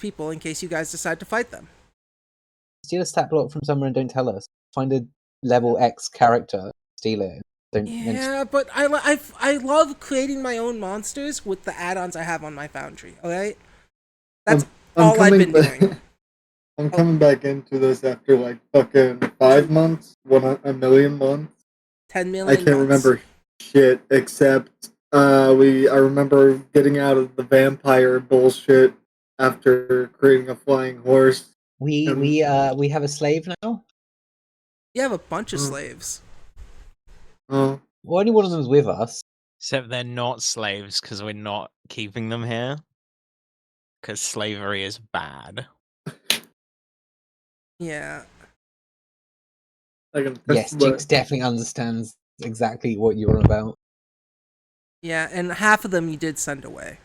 people in case you guys decide to fight them. Steal a stat block from somewhere and don't tell us. Find a level X character, steal it. Don't Yeah, but I love creating my own monsters with the add-ons I have on my Foundry. Okay, that's all I've been doing. I'm coming back into this after like fucking 5 months, 1,000,000 months. 10 million. I can't remember shit except I remember getting out of the vampire bullshit after creating a flying horse. We have a slave now. You have a bunch of slaves. Oh. Well, only one of them's with us. Except they're not slaves because we're not keeping them here. Because slavery is bad. Yeah. Yes, Jinx definitely understands exactly what you're on about. Yeah, and half of them you did send away.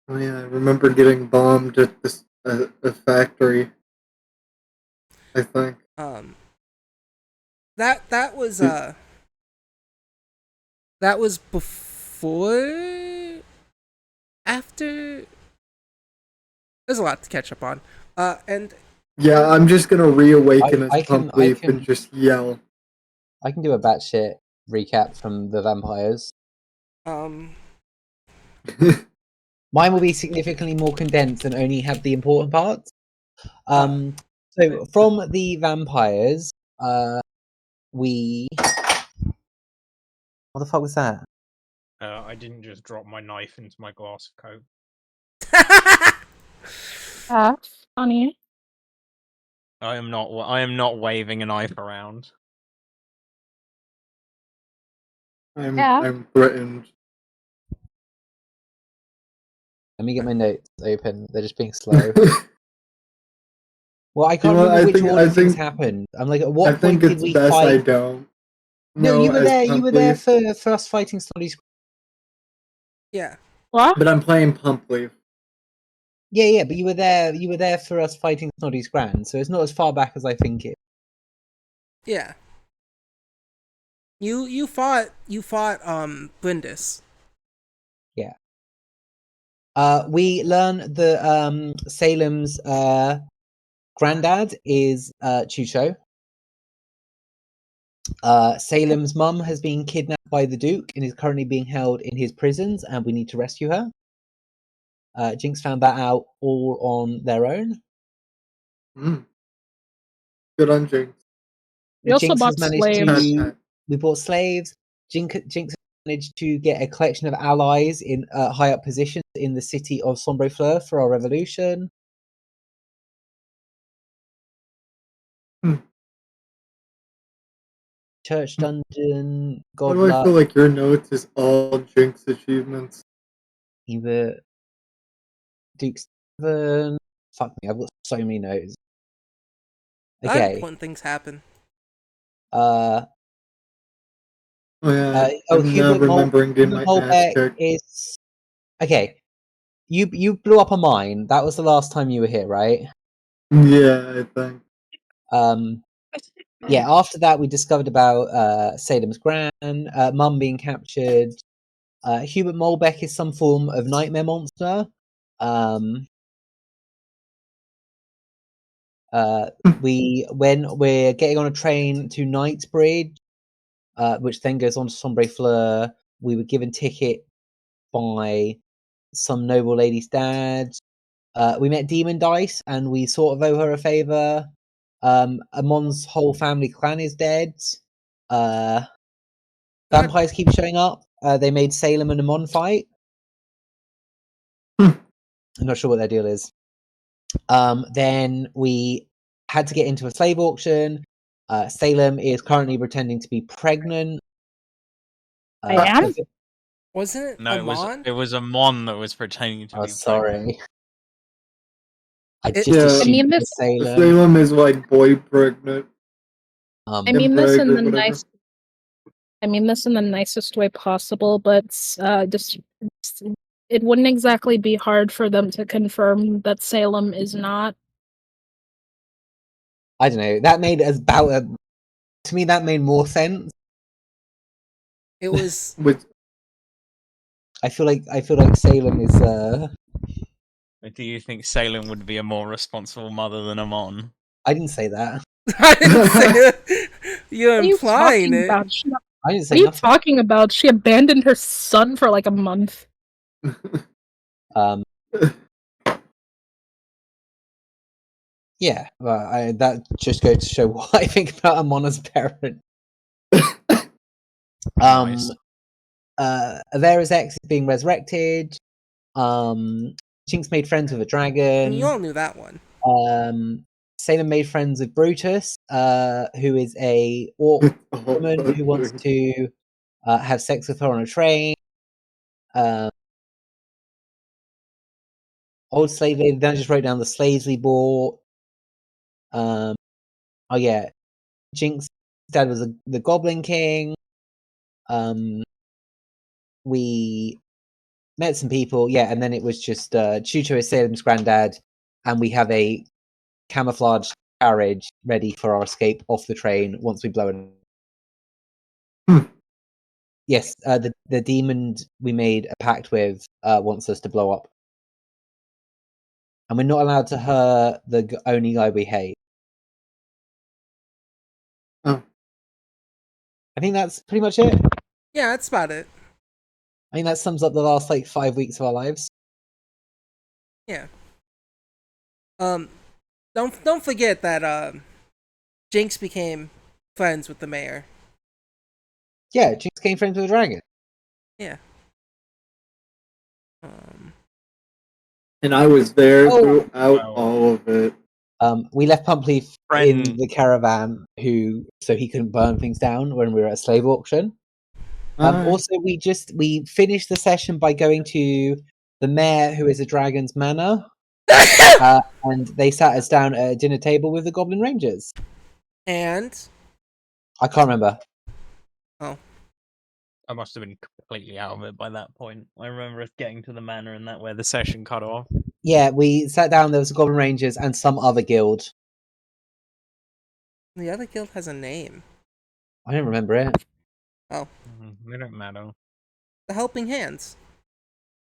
Oh yeah, I remember getting bombed at this a factory. I think. That was before, after. There's a lot to catch up on, and yeah, I'm just gonna reawaken as Pumpleaf and just yell. I can do a batshit recap from the vampires. Mine will be significantly more condensed and only have the important parts. So from the vampires, we. What the fuck was that? I didn't just drop my knife into my glass of Coke. That's funny. I am not waving a knife around. I'm threatened. Let me get my notes open. They're just being slow. Well, I can't remember which order things happened. I'm like, at what point did we fight? I don't. No, you were there. You were there for us fighting Snotty. Yeah. What? But I'm playing Pumpleaf. Yeah, but you were there. You were there for us fighting Snoddy's Grand, so it's not as far back as I think it. Yeah. You fought Blindus. Yeah. We learn that Salem's granddad is Chucho. Salem's mum has been kidnapped by the Duke and is currently being held in his prisons, and we need to rescue her. Jinx found that out all on their own. Good on Jinx. We also bought slaves. We bought slaves. Jinx managed to get a collection of allies in high up positions in the city of Sombre Fleur for our revolution. Church dungeon. Why do I feel like your notes is all Jinx achievements? Either Duke's 7. Fuck me, I've got so many notes. Okay. When things happen. I'm now Hubert remembering getting my ass kicked. is okay. You blew up a mine. That was the last time you were here, right? Yeah, I think. Yeah. After that, we discovered about Salem's Gran, Mum being captured. Hubert Molbeck is some form of nightmare monster. When we're getting on a train to Knightsbridge, which then goes on to Sombre Fleur, we were given ticket by some noble lady's dad. We met Demon Dice, and we sort of owe her a favor. Amon's whole family clan is dead. Vampires keep showing up. They made Salem and Amon fight. I'm not sure what their deal is. Then we had to get into a slave auction. Salem is currently pretending to be pregnant. I am? Wasn't it No, it was Amon that was pretending to be sorry. I mean this. Salem is like boy pregnant. I mean this in the nice. I mean this in the nicest way possible, but it wouldn't exactly be hard for them to confirm that Salem is not. I don't know. That made to me that made more sense. It was. I feel like Salem is Do you think Salem would be a more responsible mother than Amon? I didn't say that. I didn't say it. You're What are you implying talking it. about? I didn't What say are you nothing. talking about? She abandoned her son for like a month. Yeah, well, that just goes to show what I think about Amon as a parent. Nice. Avera's ex is being resurrected. Jinx made friends with a dragon. And you all knew that one. Salem made friends with Brutus, who is a orc woman who wants to have sex with her on a train. Old slave lady. Then I just wrote down the slaves we bought. Oh yeah, Jinx' dad was the Goblin King. We met some people, yeah, and then it was just Chucho is Salem's granddad, and we have a camouflage carriage ready for our escape off the train once we blow it. Yes, the demon we made a pact with wants us to blow up, and we're not allowed to hurt the only guy we hate. Oh. I think that's pretty much it. Yeah, that's about it. I think that sums up the last 5 weeks of our lives. Yeah. Don't forget that Jinx became friends with the mayor. Yeah, Jinx became friends with a dragon. Yeah. And I was there throughout all of it. We left Pumpleaf in the caravan, so he couldn't burn things down when we were at a slave auction. Also, we finished the session by going to the mayor, who is a dragon's manor, and they sat us down at a dinner table with the Goblin Rangers. And I can't remember. Oh, I must have been completely out of it by that point. I remember us getting to the manor and that where the session cut off. Yeah, we sat down. There was the Goblin Rangers and some other guild. The other guild has a name. I don't remember it. Oh. They don't matter. The Helping Hands.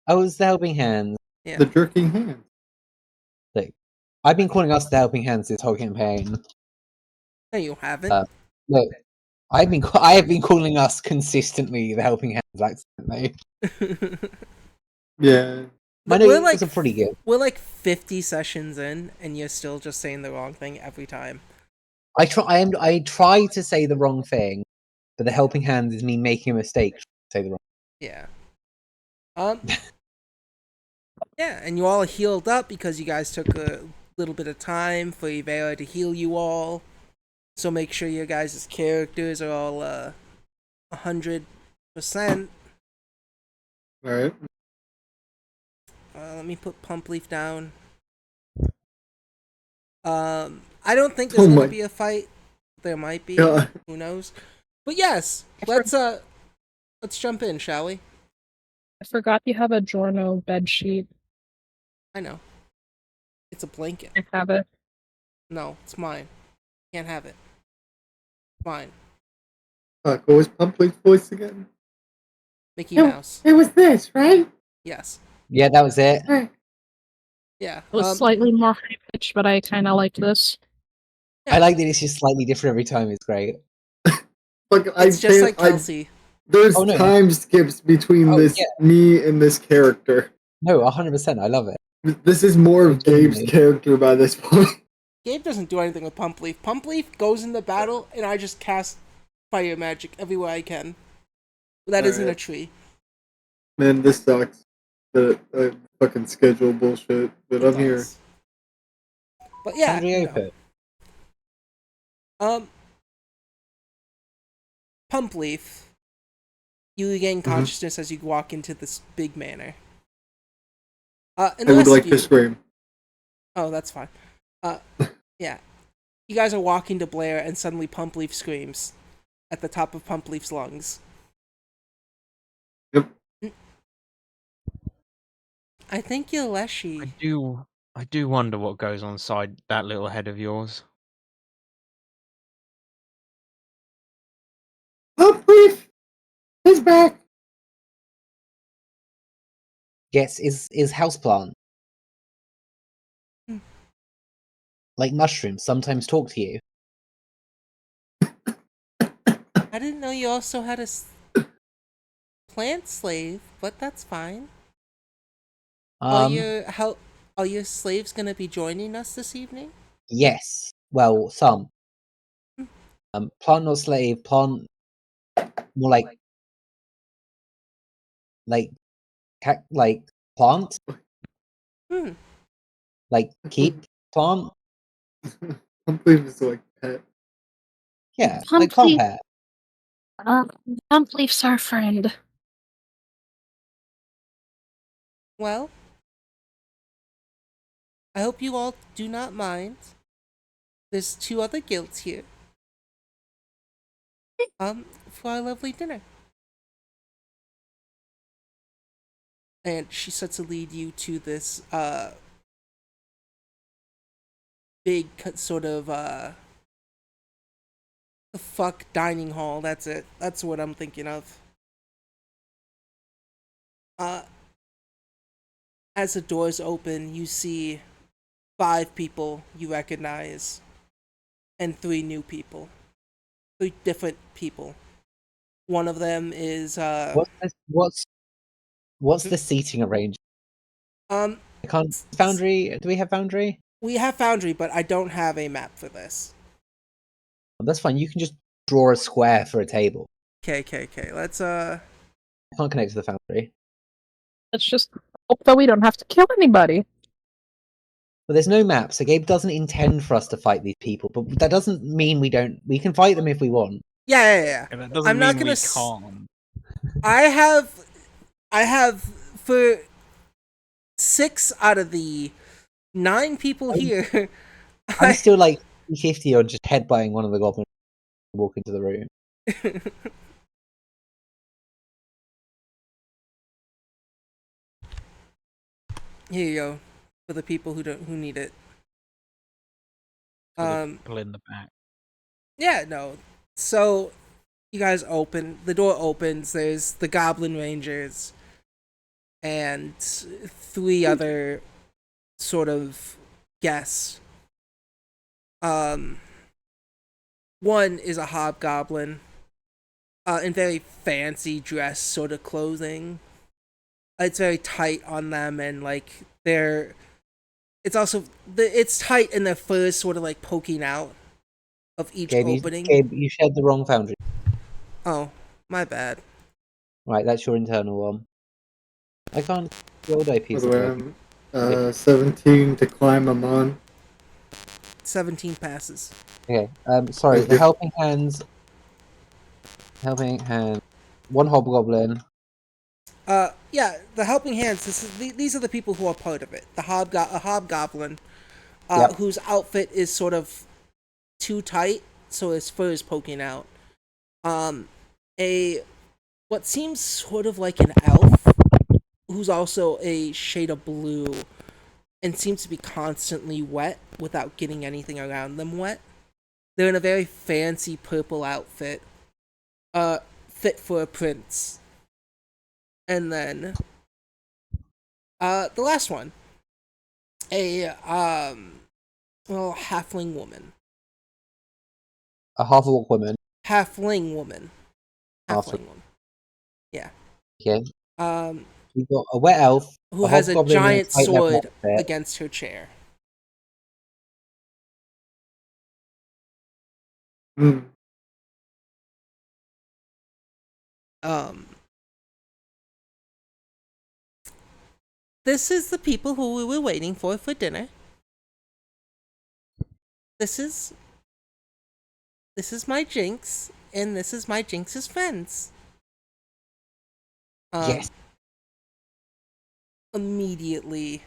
Oh, it was the Helping Hands. Yeah. The Jerking Hands. Look, I've been calling us the Helping Hands this whole campaign. No, you haven't. Look, I have been calling us consistently the Helping Hands accidentally. Yeah. My notes are pretty good. We're like 50 sessions in, and you're still just saying the wrong thing every time. I try to say the wrong thing, but the Helping Hands is me making a mistake. Say the wrong. Yeah. Yeah, and you all healed up because you guys took a little bit of time for Ivera to heal you all. So make sure your guys' characters are all 100%. Alright. Let me put Pumpleaf down. I don't think there's gonna be a fight. There might be. God. Who knows? But yes, let's jump in, shall we? I forgot you have a Giorno bed sheet. I know. It's a blanket. I have it. No, it's mine. Can't have it. Fine. Fuck, what was Pumpleaf's voice again? Mickey Mouse. It was this, right? Yes. Yeah, that was it. Yeah. It was slightly more high pitched, but I kind of liked this. I like that it's just slightly different every time. It's great. Fuck, it's just like Kelsey. There's time skips between me and this character. No, 100%. I love it. This is more of Gabe's character by this point. Gabe doesn't do anything with Pumpleaf. Pumpleaf goes into battle, and I just cast fire magic everywhere I can. That isn't a tree. Man, this sucks. The fucking schedule bullshit. But I'm here. But yeah. Pumpleaf, you regain consciousness as you walk into this big manor. I would like to scream. Oh, that's fine. Yeah. You guys are walking to Blair, and suddenly Pumpleaf screams at the top of Pumpleaf's lungs. Yep. I think you're Leshy. I do wonder what goes on inside that little head of yours. Pumpleaf is back. Yes, is Houseplant. Like mushrooms, sometimes talk to you. I didn't know you also had a plant slave, but that's fine. Are your slaves gonna be joining us this evening? Yes. Well, some. Plant not slave, plant more like plant, Hmm. like keep plant. Complete is like pet. Yeah, Plant like plant leaf. pet. Plant leaf's our friend. Well, I hope you all do not mind. There's 2 other guilds here. For our lovely dinner. And she starts to lead you to this big sort of the fuck dining hall. That's it. That's what I'm thinking of. As the doors open, you see 5 people you recognize and 3 new people. 3 different people. One of them is What's the seating arrangement? um I can't. Foundry? Do we have Foundry? we have Foundry, but I don't have a map for this. That's fine. You can just draw a square for a table. Okay. Let's I can't connect to the Foundry. Let's just hope that we don't have to kill anybody. But there's no map, so Gabe doesn't intend for us to fight these people. But that doesn't mean we don't. We can fight them if we want. Yeah. And that doesn't I'm not mean gonna we can't. I have for 6 out of the 9 people here. I'm still like 50 on just headbutting one of the goblins and walk into the room. Here you go for the people who need it. For the people in the back. Yeah, no. So you guys open the door opens. There's the Goblin Rangers and 3 other sort of guests. One is a hobgoblin, in very fancy dress sort of clothing. It's very tight on them, and like it's also it's tight, and their fur is sort of like poking out of each opening. Gabe, you shared the wrong Foundry. Oh, my bad. Right, that's your internal one. I can't. The old By IPs the are way, working. I'm 17 to climb them on. 17 passes. Okay. Sorry. The helping hands. Helping hand. One hobgoblin. Yeah, the helping hands. These are the people who are part of it. A hobgoblin, Yep. whose outfit is sort of too tight, so his fur is poking out. A what seems sort of like an elf, who's also a shade of blue, and seems to be constantly wet without getting anything around them wet. They're in a very fancy purple outfit, fit for a prince. And then, the last one, a halfling woman. A half-orc woman. Halfling woman. Half- Halfling woman. Yeah. Okay. Um, You've got a wet elf. who has a hobgoblin in giant tight leather sword outfit. against her chair. Mm. This is the people who we were waiting for dinner. This is my Jinx, and this is my Jinx's friends. Yes. Immediately,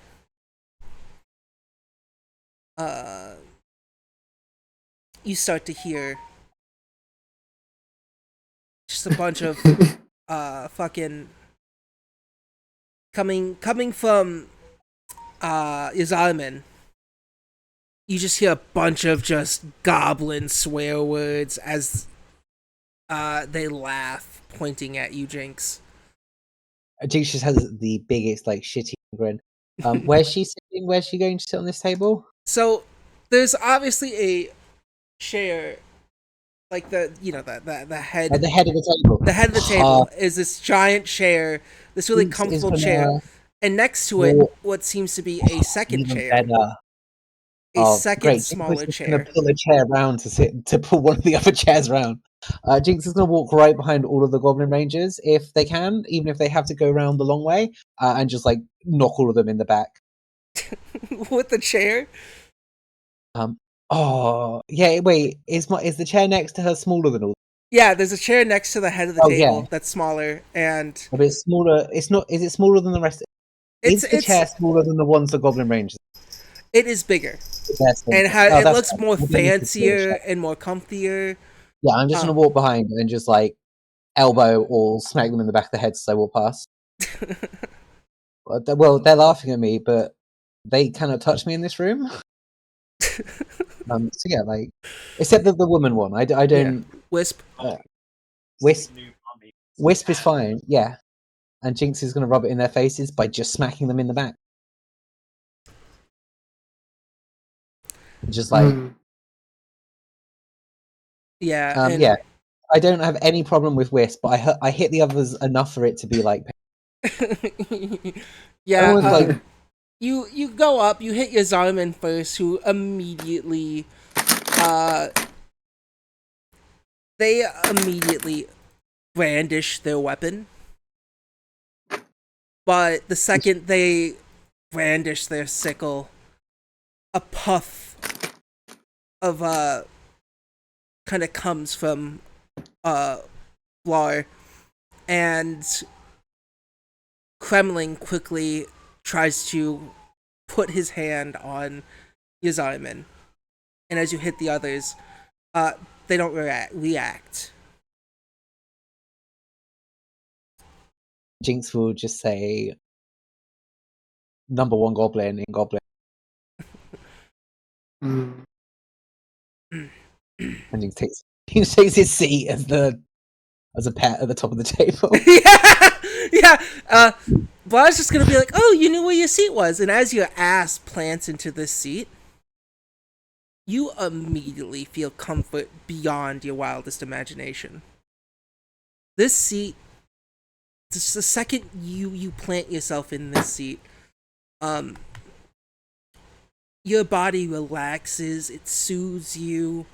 you start to hear just a bunch of fucking coming from Yazalman. You just hear a bunch of just goblin swear words as they laugh, pointing at you, Jinx. Jinx just has the biggest, like, shitty grin. Where's she sitting? where's she going to sit on this table? So there's obviously a chair, like the head. At the head of the table. The head of the table is this giant chair, this really Jinx is comfortable gonna chair, and next to it, walk- what seems to be a second even chair, better. a second great. smaller Jinx is just gonna chair. pull a chair around to pull one of the other chairs around. Jinx is gonna walk right behind all of the Goblin Rangers if they can, even if they have to go around the long way, and just like knock all of them in the back. With the chair. Oh yeah. Wait, is the chair next to her smaller than all? Yeah, there's a chair next to the head of the table Yeah. that's smaller, and But it's smaller. It's not. Is it smaller than the rest? Is the chair smaller than the ones the Goblin Rangers? It is bigger, Yes, and it looks more We'll do this fancier chair. and more comfier. Yeah, I'm just gonna walk behind and just like elbow or smack them in the back of the head as I walk past. Well, they're laughing at me, but they cannot touch me in this room. So yeah, like except the woman one. I don't. Wisp. Wisp is fine. Yeah, and Jinx is gonna rub it in their faces by just smacking them in the back. Just like Yeah. yeah. I don't have any problem with Wisp, but I hit the others enough for it to be like. Yeah. Like, you go up, you hit your Zarman first, who immediately they immediately brandish their weapon. But the second they brandish their sickle, a puff of kind of comes from Blar, and Kremling quickly tries to put his hand on Yazarman. And as you hit the others, they don't react. Jinx will just say number one goblin in Goblin. And Jinx takes his seat as a pet at the top of the table. Yeah. Blar's just gonna be like, "Oh, you knew where your seat was," and as your ass plants into this seat, you immediately feel comfort beyond your wildest imagination. This seat, just the second you plant yourself in this seat, your body relaxes, it soothes you.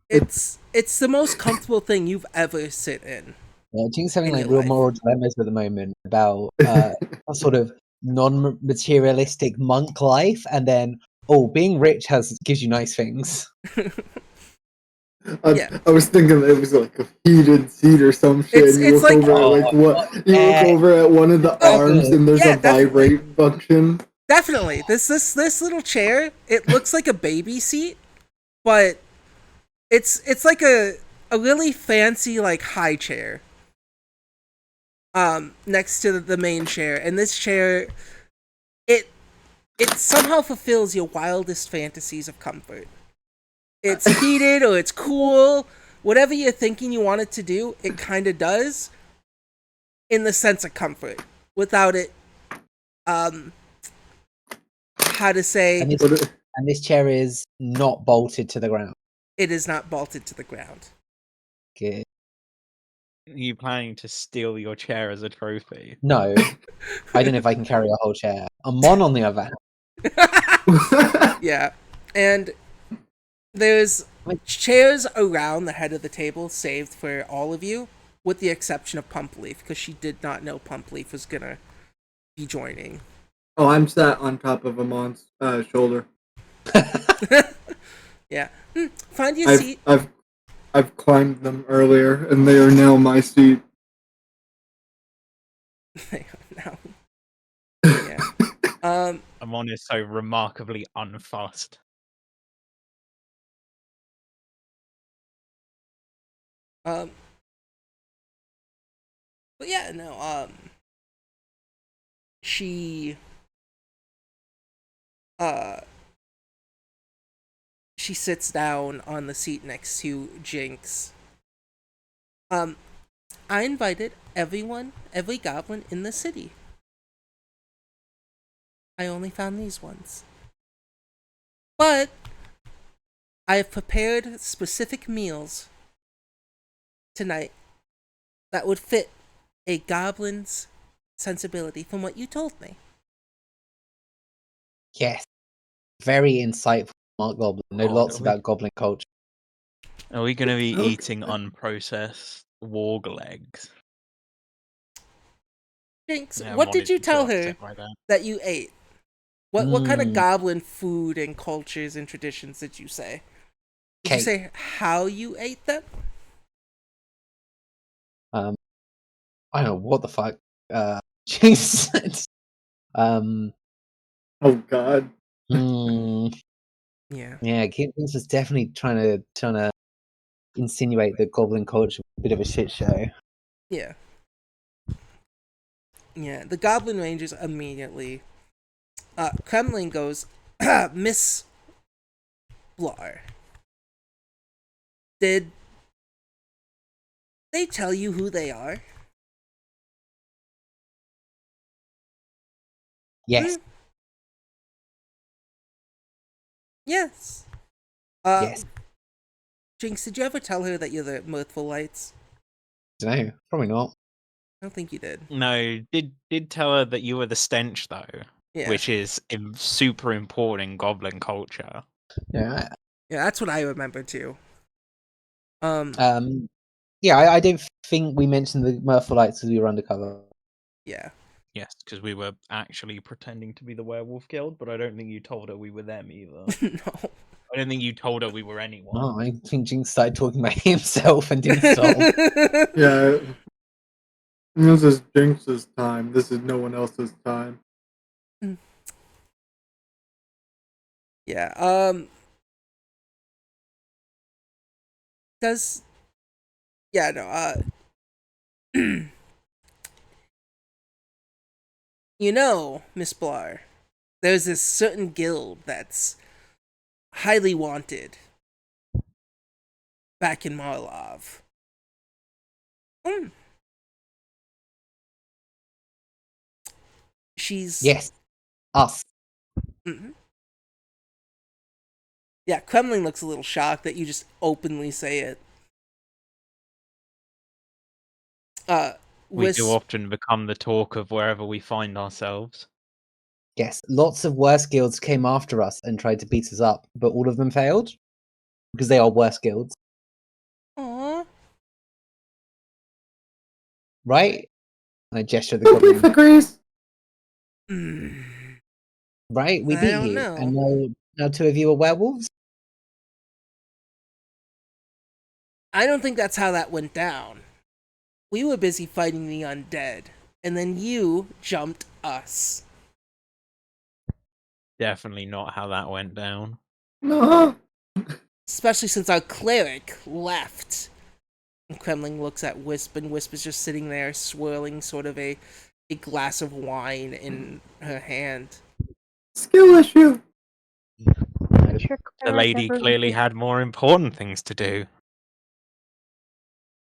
It's the most comfortable thing you've ever sit in. Yeah, Jinx having like your real life. moral dilemmas at the moment about a sort of non-materialistic monk life, and then being rich gives you nice things. I was thinking it was like a heated seat or some shit. It's and you look like over at like what you look over at one of the arms, and there's a vibrate function. Definitely, this little chair. It looks like a baby seat, but it's like a really fancy like high chair. Next to the main chair, and this chair, it somehow fulfills your wildest fantasies of comfort. It's heated or it's cool, whatever you're thinking you want it to do, it kind of does. In the sense of comfort, without it, how to say? And this chair is not bolted to the ground. It is not bolted to the ground. Good. Are you planning to steal your chair as a trophy? No, I don't know if I can carry a whole chair. Amon, on the other hand. Yeah, and there's chairs around the head of the table saved for all of you, with the exception of Pumpleaf, because she did not know Pumpleaf was gonna be joining. Oh, I'm sat on top of Amon's shoulder. Yeah. Find your seat. I've climbed them earlier, and they are now my seat. They are now. Yeah. Amon is so remarkably unfussed. But yeah, no. She sits down on the seat next to Jinx. I invited every goblin in the city. I only found these ones. But I have prepared specific meals tonight that would fit a goblin's sensibility from what you told me. Yes. Very insightful, Mark Goblin. Know Oh, lots are we- about goblin culture. Are we going to be Okay. eating unprocessed warg legs? Jinx, Yeah, what did you Mon isn't too tell her upset by that. that you ate? What kind of Mm, goblin food and cultures and traditions did you say? Did you cake. say how you ate them? I don't know what the fuck. Jesus. Um. Oh God. mm, Yeah. yeah, King's was definitely trying to insinuate that goblin culture was a bit of a shit show. Yeah. Yeah. The Goblin Rangers immediately. Kremlin goes, Miss Blar. Did they tell you who they are? Yes, Yes. yes. Jinx, did you ever tell her that you're the Mirthful Lights? Don't know. Probably not. I don't think you did. No, did tell her that you were the stench though, Yeah. which is super important in goblin culture. Yeah. Yeah, that's what I remember too. Yeah. I don't think we mentioned the Mirthful Lights because we were undercover. Yeah. Yes, because we were actually pretending to be the werewolf guild, but I don't think you told her we were them either. No. I don't think you told her we were anyone. Oh, I think Jinx started talking about himself and didn't stop. Yeah. This is Jinx's time. This is no one else's time. Yeah. Does yeah, no, you know, Miss Blar, there's this certain guild that's highly wanted back in Marlov. She's Yes, us. mhm. Yeah, Kremlin looks a little shocked that you just openly say it. Uh, We do Wisp, often become the talk of wherever we find ourselves. Yes, lots of worse guilds came after us and tried to beat us up, but all of them failed because they are worse guilds, Aww. right? And I gesture at the Who goblin. agrees? Right, we I beat don't you, know. and now two of you are werewolves. I don't think that's how that went down. We were busy fighting the undead, and then you jumped us. Definitely not how that went down. No. Especially since our cleric left. And Kremling looks at Wisp, and Wisp is just sitting there swirling sort of a glass of wine in her hand. Skill issue. Did your The cleric lady ever clearly be- had more important things to do.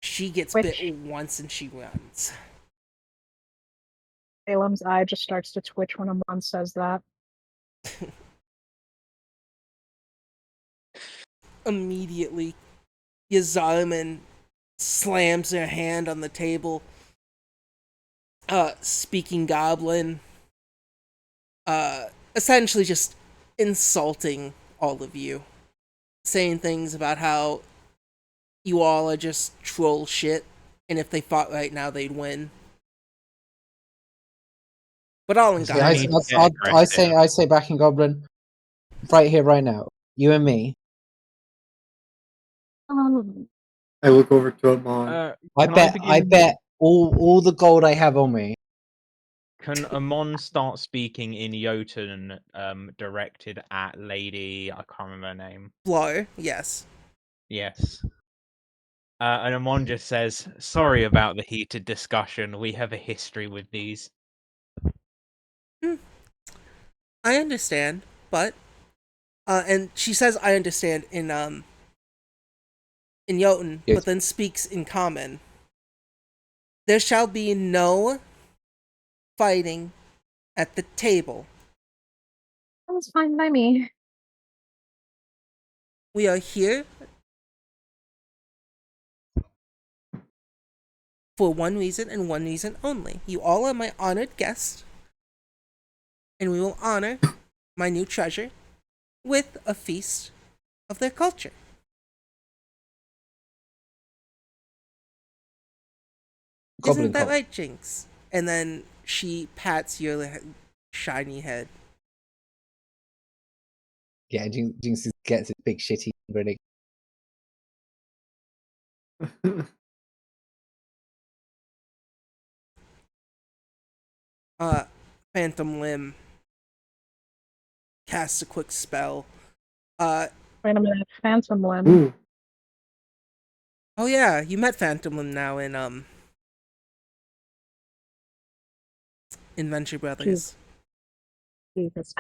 She gets Which- bit once and she runs. Salem's eye just starts to twitch when Amon says that. Immediately, Yazarman slams her hand on the table. Speaking goblin. Essentially just insulting all of you. Saying things about how you all are just troll shit, and if they fought right now, they'd win. But all in See, I, need goblin. to get aggressive. I say back in goblin, right here, right now, you and me. I look over to Amon. I Can bet begin- all the gold I have on me. Can Amon start speaking in Jotun, directed at Lady? I can't remember her name. Blar, yes. Yes. And Amon just says, "Sorry about the heated discussion. We have a history with these." I understand, but and she says I understand in Jotun, Yes. but then speaks in common. There shall be no fighting at the table Sounds fine by me. We are here for one reason and one reason only. You all are my honored guests, and we will honor my new treasure with a feast of their culture. Goblin Isn't that cult. right, Jinx? And then she pats your shiny head. Yeah, Jinx gets his big shitty grinning. Phantom Limb casts a quick spell. Wait a minute, Phantom Limb. Ooh. Oh yeah, you met Phantom Limb now in Venture Brothers. Jesus.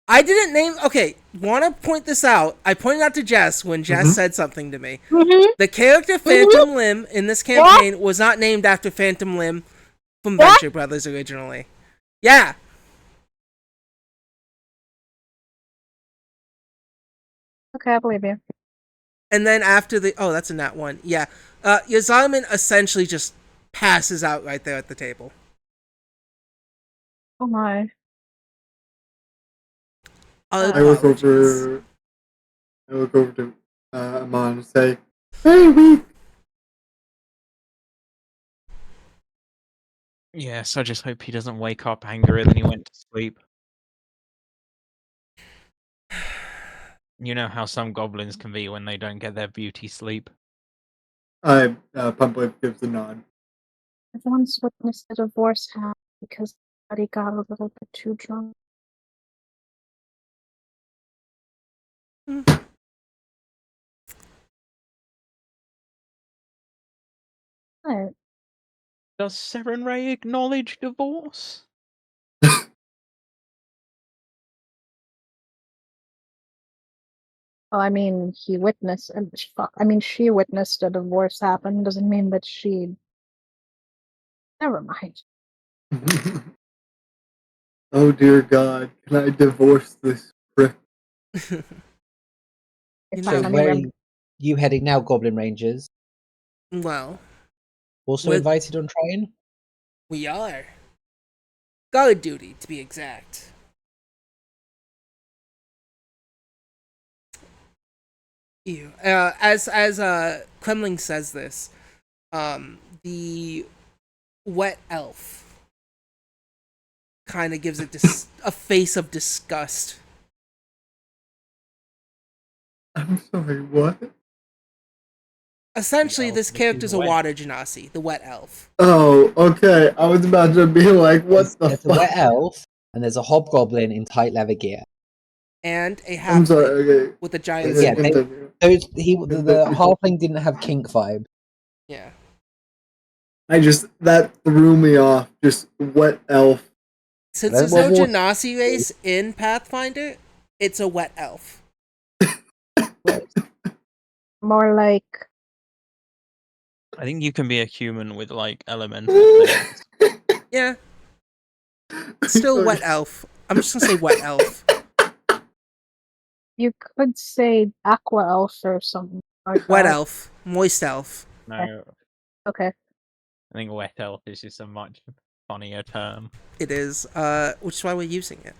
I didn't name. Okay, want to point this out? I pointed out to Jess when Jess said something to me. The character Phantom Limb in this campaign was not named after Phantom Limb from Venture Brothers originally. Yeah. Okay, I believe you. And then after that's a nat one. Yeah. Yazaman essentially just passes out right there at the table. Oh my. I look over to Amon and say, "Hey, we." Yes, I just hope he doesn't wake up angrier than he went to sleep. You know how some goblins can be when they don't get their beauty sleep. Pumplip gives a nod. I've once witnessed a divorce happen because somebody got a little bit too drunk. What? Does Serenray acknowledge divorce? Well, I mean, she witnessed a divorce happen. Doesn't mean that she. Never mind. Oh dear God, can I divorce this prick? It's You So know, where are you heading now, Goblin Rangers? well, Also With- invited on train? we are. Guard duty, to be exact. Ew. As Kremling says this, the wet elf kind of gives it a face of disgust. I'm sorry, what? Essentially, elf this that character's is a wet. water genasi, the wet elf. Oh, okay. I was about to be like, what the There's a fuck? wet elf, and there's a hobgoblin in tight leather gear. And a I'm sorry, halfling okay. with a giant Yeah, sword. Continue. So the halfling didn't have kink vibe. Yeah. That threw me off. Just wet elf. Since That's there's no what genasi race in Pathfinder, it's a wet elf. More like I think you can be a human with like elemental things. Yeah. Still wet elf. I'm just gonna say wet elf. you could say aqua elf or something like Wet that. elf. Moist elf. No, Okay. I think wet elf is just a much funnier term. It is. Which is why we're using it.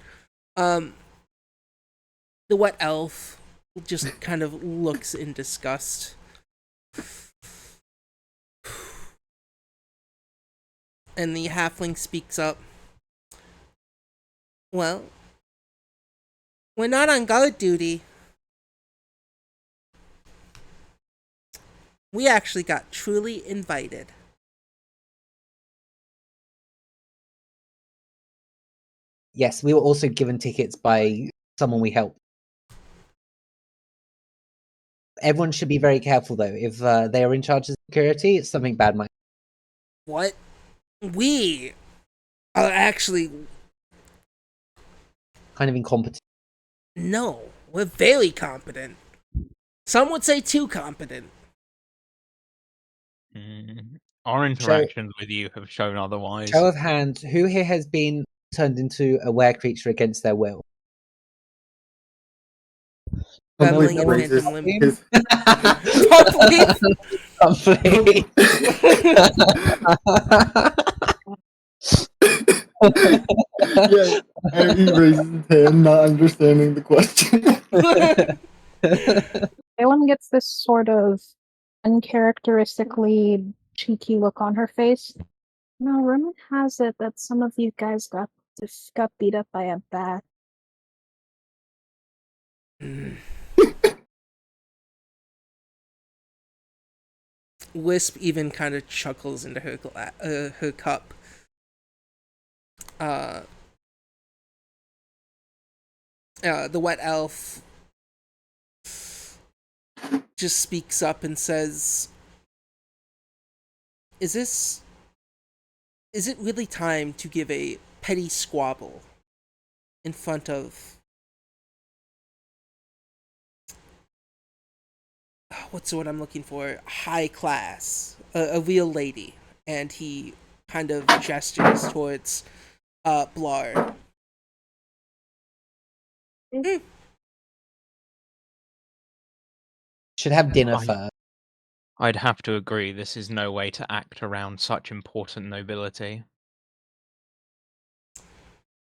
The wet elf just kind of looks in disgust. And the halfling speaks up. Well, we're not on guard duty. We actually got truly invited. Yes, we were also given tickets by someone we helped. Everyone should be very careful, though. If they are in charge of security, something bad might. What? We are actually. Kind of incompetent. No, we're very competent. Some would say too competent. Our interactions with you have shown otherwise. Show of hands, who here has been turned into a were creature against their will? babbling Pumpleaf in raises phantom limb. his. Pumpleaf? Pumpleaf. Yeah, and he raises his hand, not understanding the question. Ellen gets this sort of uncharacteristically cheeky look on her face. No, rumor has it that some of you guys got beat up by a bat. Wisp even kind of chuckles into her cup. The wet elf just speaks up and says, Is it really time to give a petty squabble in front of what's the word I'm looking for? High class, a real lady, and he kind of gestures towards Blar. Should have dinner I- first. I'd have to agree, this is no way to act around such important nobility.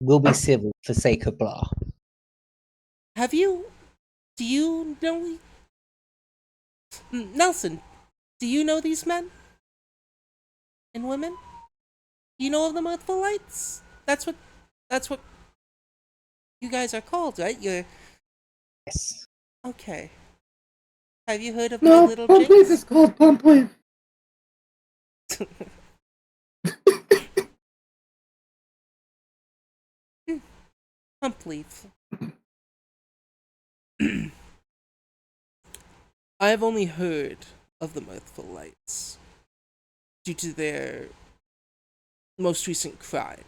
We'll be civil for sake of blah. Do you know Nelson? Do you know these men and women? Do you know of the Mirthful Lights? That's what you guys are called, right? You're Yes. okay. Have you heard of my No, little Pumpleaf Jinx? is called Pumpleaf. Pumpleaf. I have only heard of the Mirthful Lights due to their most recent crime.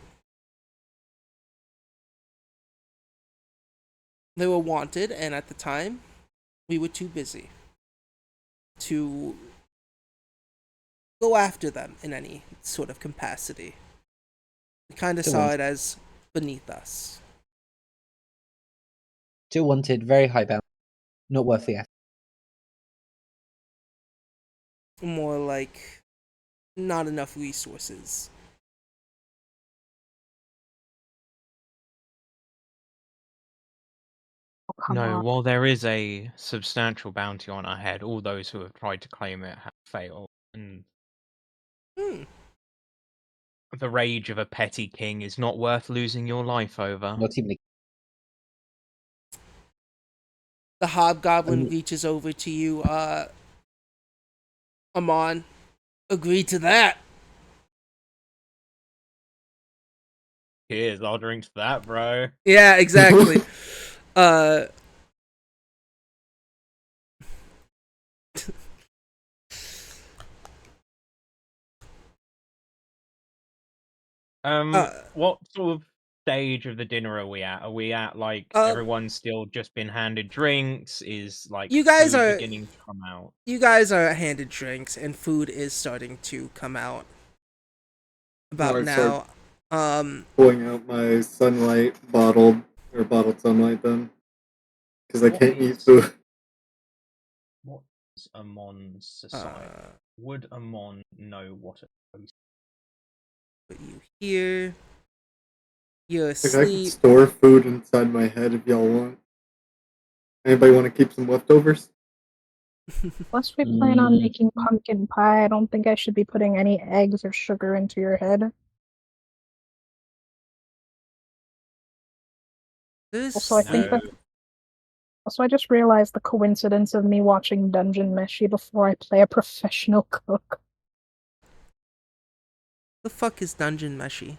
They were wanted, and at the time, we were too busy to go after them in any sort of capacity. We kind of Still saw wanted. it as beneath us. Still wanted, very high bound. Not worth the effort. More like not enough resources. Oh, come No, on. while there is a substantial bounty on our head, all those who have tried to claim it have failed, and Hmm. the rage of a petty king is not worth losing your life over. Not even. The hobgoblin Um, reaches over to you, Amon. Agree to that. Cheers, I'll drink to that, bro. Yeah, exactly. uh What sort of stage of the dinner are we at? Are we at like Um, everyone's still just been handed drinks? Is like you guys food are beginning to come out? handed drinks and food is starting to come out about I start now. pulling out my bottled sunlight then. Because I What can't eat is- food. What is Amon's society? Would Amon know what a host? Put you here. You're Like, I could asleep. store food inside my head if y'all want. Anybody want to keep some leftovers? Unless we plan on making pumpkin pie, I don't think I should be putting any eggs or sugar into your head. Also, I think No. that. Also, I just realized the coincidence of me watching Dungeon Meshi before I play a professional cook. The fuck is Dungeon Meshi?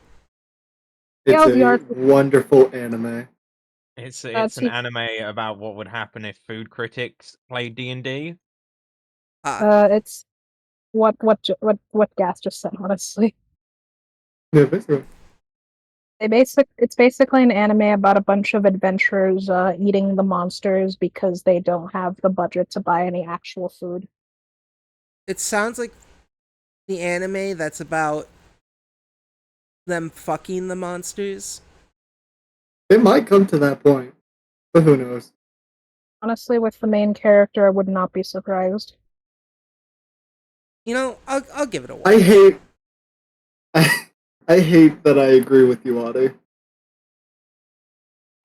It's Yeah, a VR. wonderful anime. It's an see- anime about what would happen if food critics played D&D. It's what Gas just said. Honestly, Yeah, basically. it's basically an anime about a bunch of adventurers eating the monsters because they don't have the budget to buy any actual food. It sounds like the anime that's about them fucking the monsters. It might come to that point, but who knows? Honestly, with the main character, I would not be surprised. You know, I'll give it a I watch. hate. I hate that I agree with you, Adi.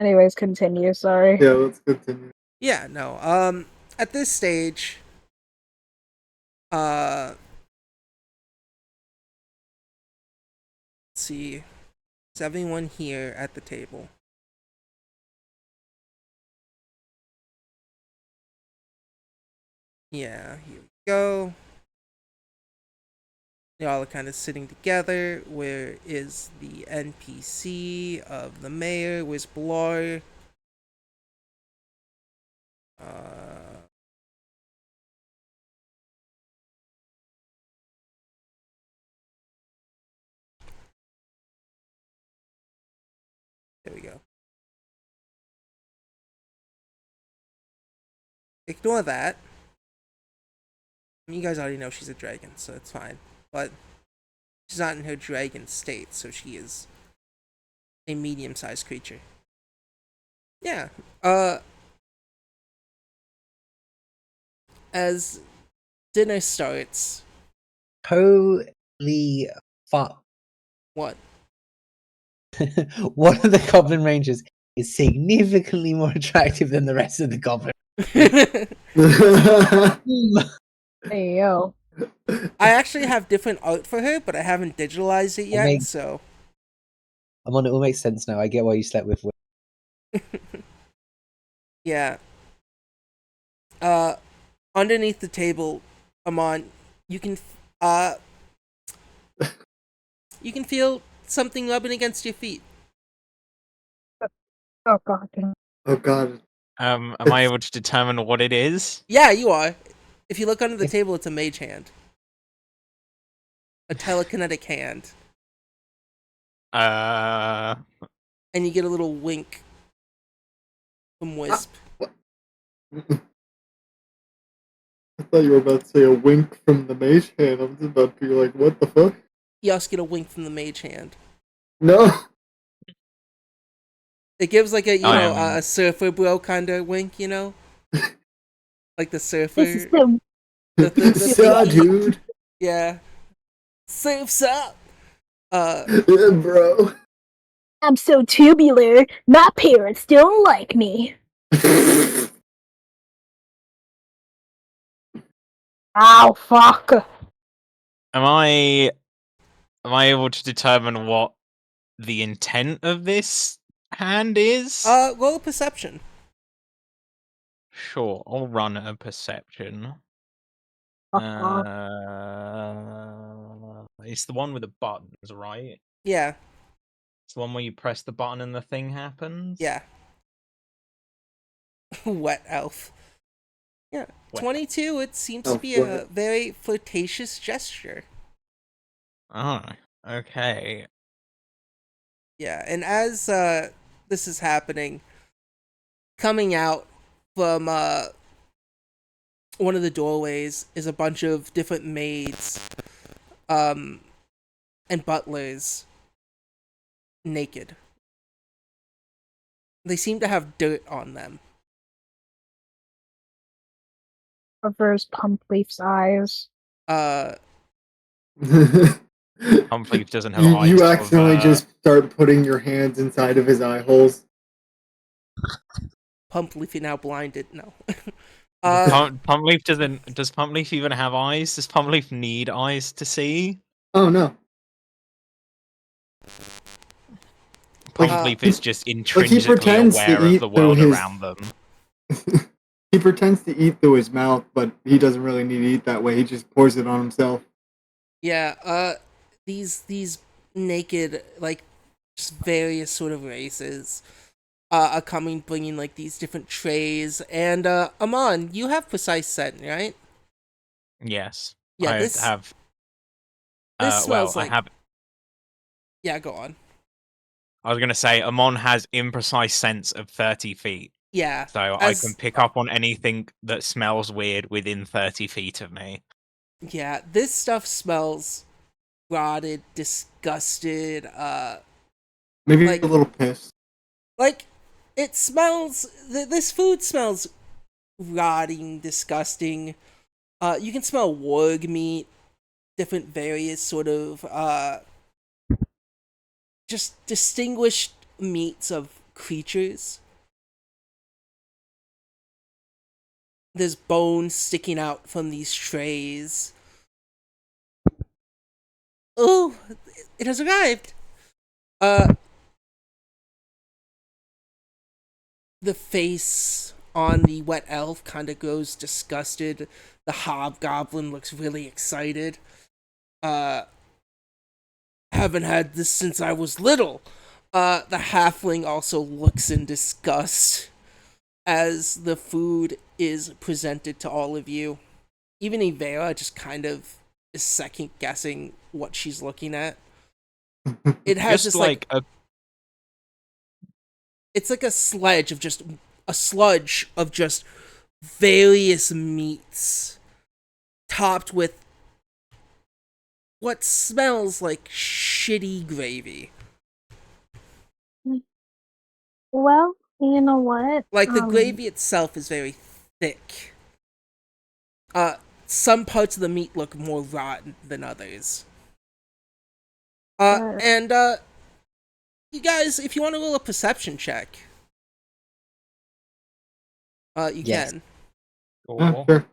Anyways, continue, sorry. Yeah, let's continue. Yeah, no. At this stage, let's see. Is everyone here at the table? Yeah, here we go. Y'all are kind of sitting together. Where is the NPC of the mayor? Where's Blar? There we go. Ignore that. You guys already know she's a dragon, so it's fine. But she's not in her dragon state, so she is a medium-sized creature. Yeah. As dinner starts, Holy fuck. what? One of the Goblin Rangers is significantly more attractive than the rest of the Goblin. Hey, yo. I actually have different art for her, but I haven't digitalized it yet, so. I'm on it all makes sense now. I get why you slept with. Yeah. Underneath the table, Amon, you can you can feel something rubbing against your feet. Oh god. Oh god. Am I able to determine what it is? Yeah, you are. If you look under the table, it's a mage hand. A telekinetic hand. And you get a little wink from Wisp. I thought you were about to say a wink from the mage hand. I'm just about to be like, what the fuck? You also get a wink from the mage hand. No. It gives like a surfer bro kind of wink, you know? Like the surfer. This is so Yeah, dude. Yeah. Surf's up! Yeah, bro. I'm so tubular, my parents don't like me. Ow, fuck. Am I able to determine what the intent of this hand is? Roll a perception. Sure, I'll run a perception. It's the one with the buttons, right? Yeah. It's the one where you press the button and the thing happens? Yeah. Wet elf. Yeah. Wet 22, it seems to be a very flirtatious gesture. Oh, okay. Yeah, and as this is happening, coming out from one of the doorways is a bunch of different maids and butlers naked. They seem to have dirt on them. Covers Pumpleaf's eyes. Pumpleaf doesn't have eyes. You accidentally just start putting your hands inside of his eye holes. Pumpleaf is now blinded. No. Pumpleaf doesn't. Does Pumpleaf even have eyes? Does Pumpleaf need eyes to see? Oh no. Pumpleaf is just intrinsically aware of the world around them. He pretends to eat through his mouth, but he doesn't really need to eat that way. He just pours it on himself. Yeah, these naked, like, just various sort of races are coming, bringing, like, these different trays. And, Amon, you have precise scent, right? Yes. Yeah, I this have. This smells like... I have. Yeah, go on. I was going to say, Amon has imprecise sense of 30 feet. Yeah. So I can pick up on anything that smells weird within 30 feet of me. Yeah, this stuff smells rotted, disgusted, maybe like, a little pissed. Like, it smells... This food smells rotting, disgusting. You can smell warg meat, different various sort of just distinguished meats of creatures. There's bones sticking out from these trays. Oh, it has arrived. The face on the wet elf kind of goes disgusted. The hobgoblin looks really excited. Uh, haven't had this since I was little. The halfling also looks in disgust as the food is presented to all of you. Even Ivera just kind of is second guessing what she's looking at. It has Just this like a it's like a sludge of just various meats topped with what smells like shitty gravy. Well, you know what? Like the gravy itself is very thick. Some parts of the meat look more rotten than others. And you guys, if you want to roll a perception check, you Yes. can. Sure.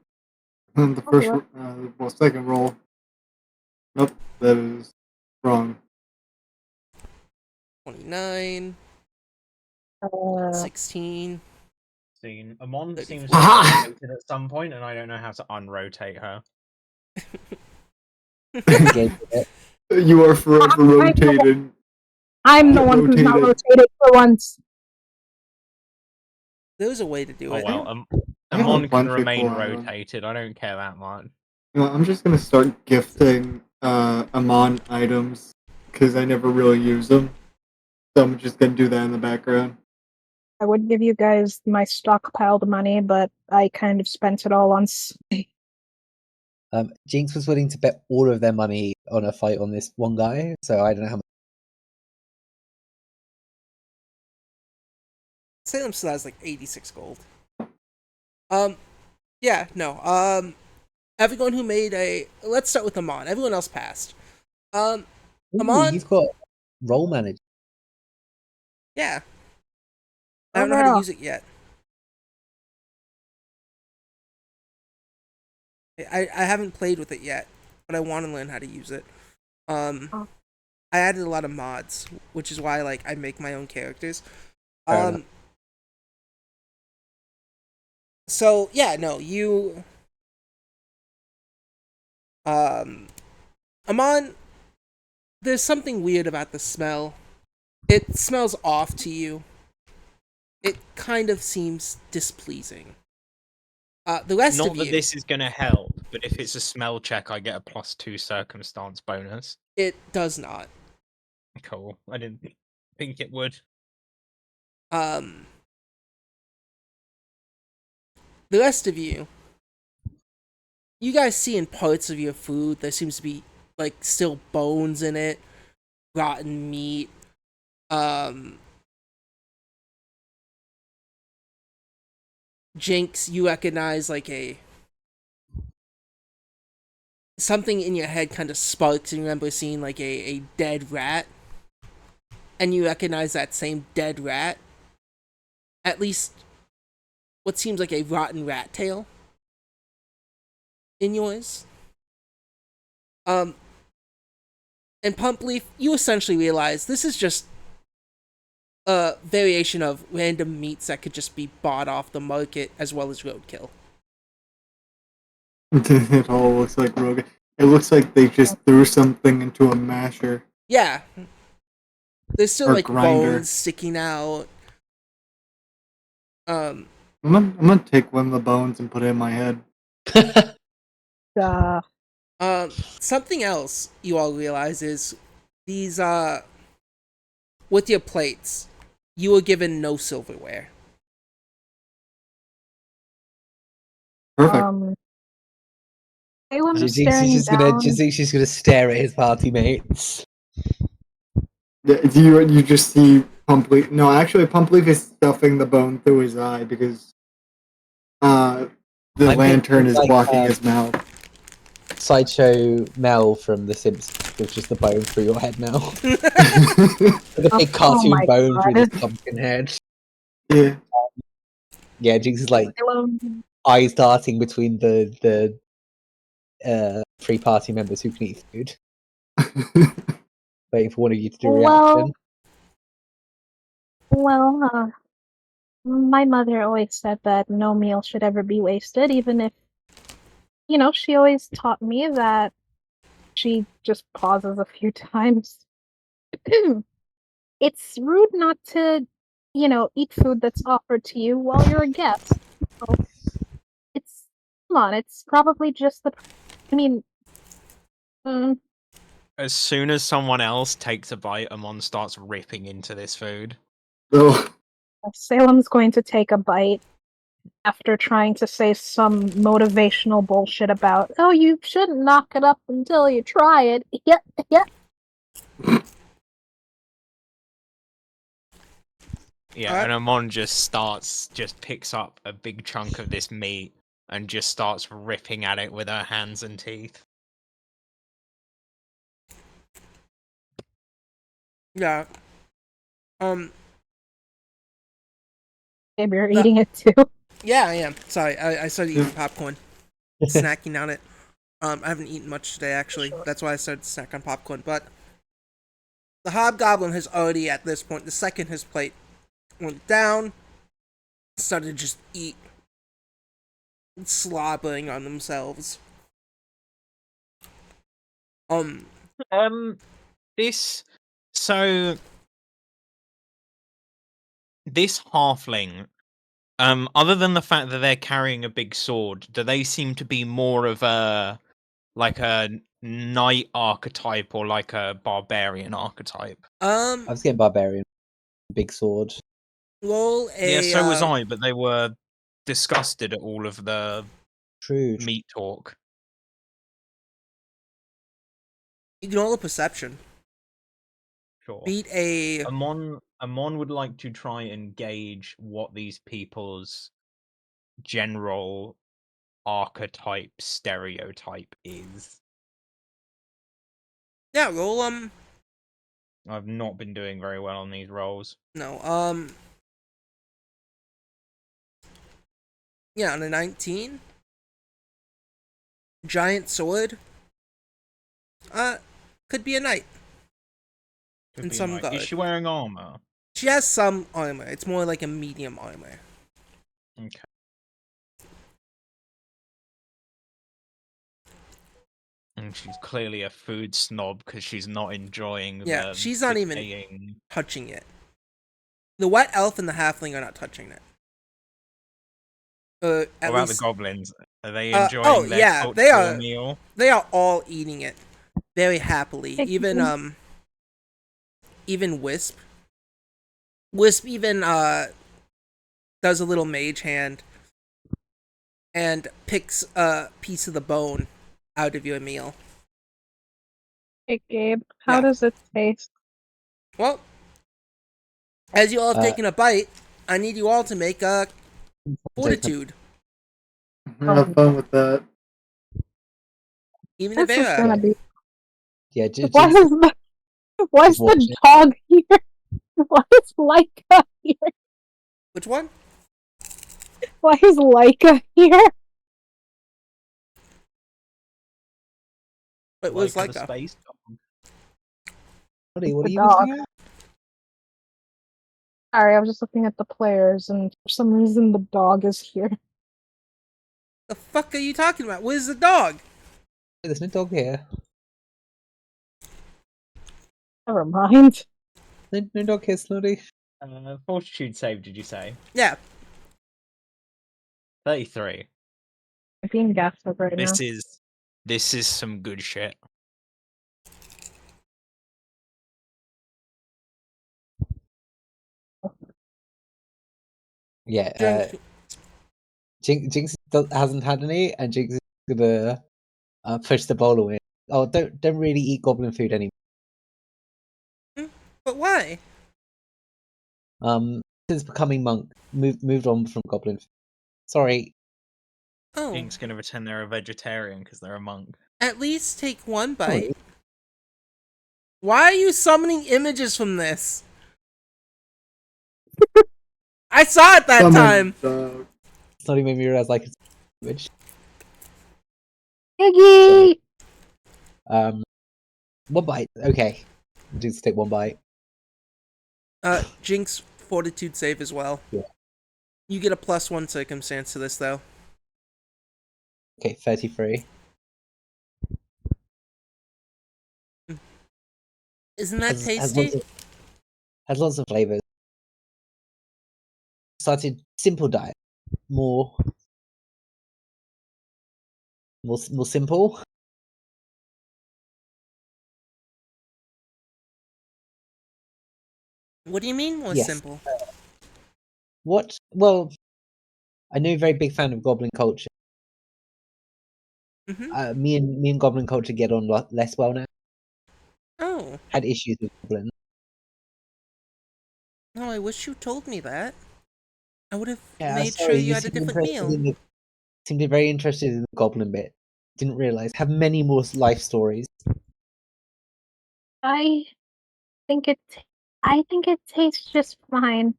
The first, second roll. Nope, that is wrong. 29, 16. scene. Amon seems 34. to have rotated at some point, and I don't know how to unrotate her. You are forever rotated. I'm the one who's not rotated for once. There's a way to do Oh it. well, I have a Amon can bunch of remain cool rotated. I don't care that much. You know, I'm just gonna start gifting Amon items because I never really use them. So I'm just gonna do that in the background. I would give you guys my stockpiled money, but I kind of spent it all on. Jinx was willing to bet all of their money on a fight on this one guy, so I don't know how much. Salem still has like 86 gold. Yeah, no. Everyone who made a. Let's start with Amon. Everyone else passed. Ooh, Amon. you've got role manager. Yeah. I don't know how to use it yet. I haven't played with it yet, but I want to learn how to use it. I added a lot of mods, which is why like I make my own characters. Fair enough. So yeah, no, you Amon, there's something weird about the smell. It smells off to you. It kind of seems displeasing. The rest Not of that you, this is gonna help, but if it's a smell check, I get a +2 circumstance bonus. it does not. Cool. I didn't think it would. The rest of you guys see in parts of your food there seems to be like still bones in it, rotten meat. Jinx, you recognize like something in your head kind of sparks and you remember seeing like a dead rat, and you recognize that same dead rat, at least what seems like a rotten rat tail in yours. And Pumpleaf, you essentially realize this is just a variation of random meats that could just be bought off the market as well as roadkill. It all looks like Rogan. It looks like they just threw something into a masher. Yeah. There's still Or like grinder. bones sticking out. I'm gonna take one of the bones and put it in my head. Something else you all realize is these with your plates, you were given no silverware. Perfect. Salem Jinx staring is down. just gonna stare at his party mates. You just see Pumpleaf. No, actually, Pumpleaf is stuffing the bone through his eye because The I'm lantern picturing, is like, blocking his mouth. Sideshow Mel from The Simpsons with just the bone through your head now. With a big Oh cartoon my bone through this God. pumpkin head. Yeah. Yeah, Jinx is like Salem, eyes darting between the three party members who can eat food, waiting for one of you to do a reaction. well, my mother always said that no meal should ever be wasted, even if, she always taught me that she just pauses a few times. It's rude not to, eat food that's offered to you while you're a guest. So come on, it's probably just I mean, mm, As soon as someone else takes a bite, Amon starts ripping into this food. Oh, Salem's going to take a bite after trying to say some motivational bullshit about, oh, you shouldn't knock it up until you try it. Yep, yep. Yeah, Alright. and Amon just picks up a big chunk of this meat and just starts ripping at it with her hands and teeth. Yeah. Maybe you're eating it too. Yeah, I am. Sorry, I started eating popcorn, snacking on it. I haven't eaten much today, actually. Sure. That's why I started to snack on popcorn. But the hobgoblin has already, at this point, the second his plate went down, started to just eat, slobbering on themselves. This so this halfling, other than the fact that they're carrying a big sword, do they seem to be more of a knight archetype or like a barbarian archetype? I was getting barbarian, big sword. Roll Yeah, a. so was I, but they were disgusted at all of the True. meat talk. You can roll a perception. Sure. Beat a. Amon would like to try and gauge what these people's general archetype stereotype is. Yeah, roll, I've not been doing very well on these rolls. no, yeah, on a 19. Giant sword. Could be a knight. Could And be some like, guard. is she wearing armor? She has some armor. It's more like a medium armor. Okay. And she's clearly a food snob because she's not enjoying Yeah, the she's not even decaying... touching it. The wet elf and the halfling are not touching it. What At about least the goblins? Are they oh, enjoying their yeah, they cultural are. meal? They are all eating it very happily. Even Wisp. Wisp even does a little mage hand and picks a piece of the bone out of your meal. Hey, Gabe, how Yeah. does it taste? Well, as you all have taken a bite, I need you all to make a fortitude. have fun with that. Even This is Avera. gonna be. Yeah, Why Jinx why is is the watching. dog here? Why is Leica here? Which one? Why is Leica here? It was Like like the a. space dog. What are you The looking dog. at? Sorry, I was just looking at the players, and for some reason the dog is here. The fuck are you talking about? Where's the dog? There's no dog here. Never mind. No dog here, Snoddy. Fortitude save, did you say? Yeah. 33. I'm being gassed up right now. This is some good shit. Yeah, Jinx hasn't had any, and Jinx is gonna push the bowl away. Oh, don't really eat goblin food anymore. But why? Since becoming monk, moved on from goblin food. Sorry, Oh, Ink's gonna pretend they're a vegetarian because they're a monk. at least take one Oh, bite. Why are you summoning images from this? I saw it that Summon time. dog. it's not even made me realize like it's language. Iggy! One bite. Okay, just take one bite. Jinx fortitude save as well. Yeah. You get a +1 circumstance to this though. Okay, 33. Isn't that Has tasty? lots of flavors. Started simple diet, more simple. What do you mean more Yes. simple? What? Well, I know you're a very big fan of Goblin culture. Mm-hmm. Me and Goblin culture get on less well now. Oh, Had issues with Goblin. no, I wish you told me that. I would have Yeah, made sure sorry. you You had a seemed different interested meal. in the seemed very interested in the Goblin bit. Didn't realize have many more life stories. I think it tastes just fine,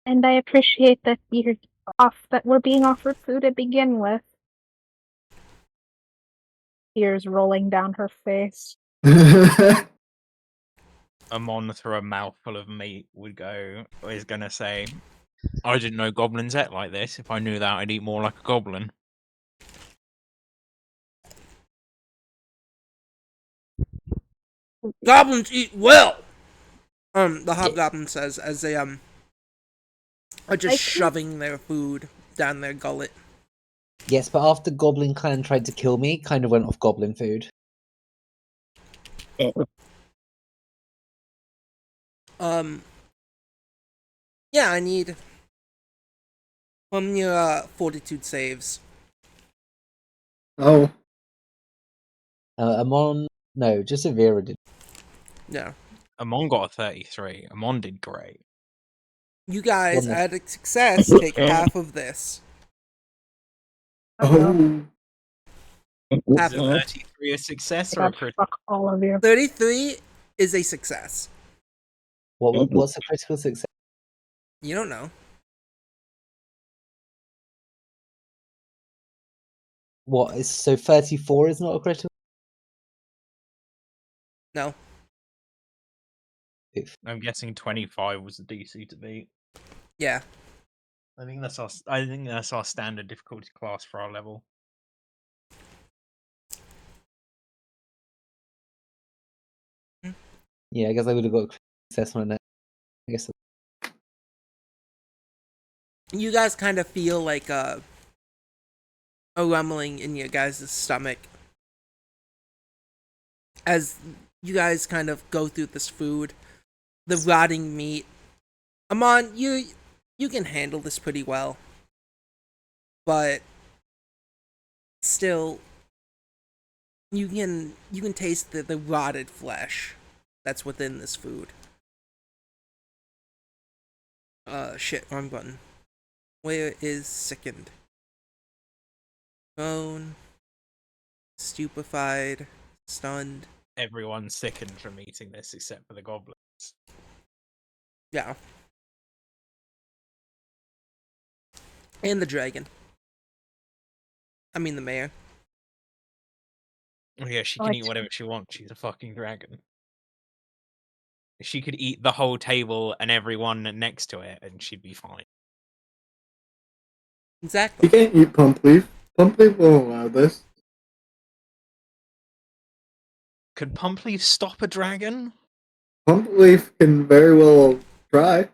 and I appreciate that we're being offered food to begin with. Tears rolling down her face. Amon through a mouthful of meat is gonna say, I didn't know goblins ate like this. If I knew that, I'd eat more like a goblin. Goblins eat well. The hobgoblin says as they are just I think- shoving their food down their gullet. Yes, but after Goblin Clan tried to kill me, kind of went off Goblin food. Yeah, I need from your fortitude saves. Oh, Amon, no, just Avira did. Yeah, Amon got a 33. Amon did great. you guys One at a success take half of this. oh. Half Is of a it. 33 a success or a God, crit? fuck all of you. 33 is a success. What's a critical success? You don't know. What is so 34 is not a critical? No. I'm guessing 25 was the DC to beat. Yeah. I think that's our standard difficulty class for our level. Yeah, I guess I would have got a critical success on that. I guess You guys kind of feel like a rumbling in your guys' stomach as you guys kind of go through this food, the rotting meat. Amon, you can handle this pretty well, but still, you can taste the rotted flesh that's within this food. Shit, wrong button. Where is sickened? Bone, stupefied, stunned. Everyone's sickened from eating this except for the goblins. Yeah. And the dragon. I mean the mayor. Oh yeah, she Oh, can I eat whatever she wants. She's a fucking dragon. She could eat the whole table and everyone next to it, and she'd be fine. Exactly. You can't eat pump leaf. Pump leaf won't allow this. Could Pumpleaf stop a dragon? Pump leaf can very well try.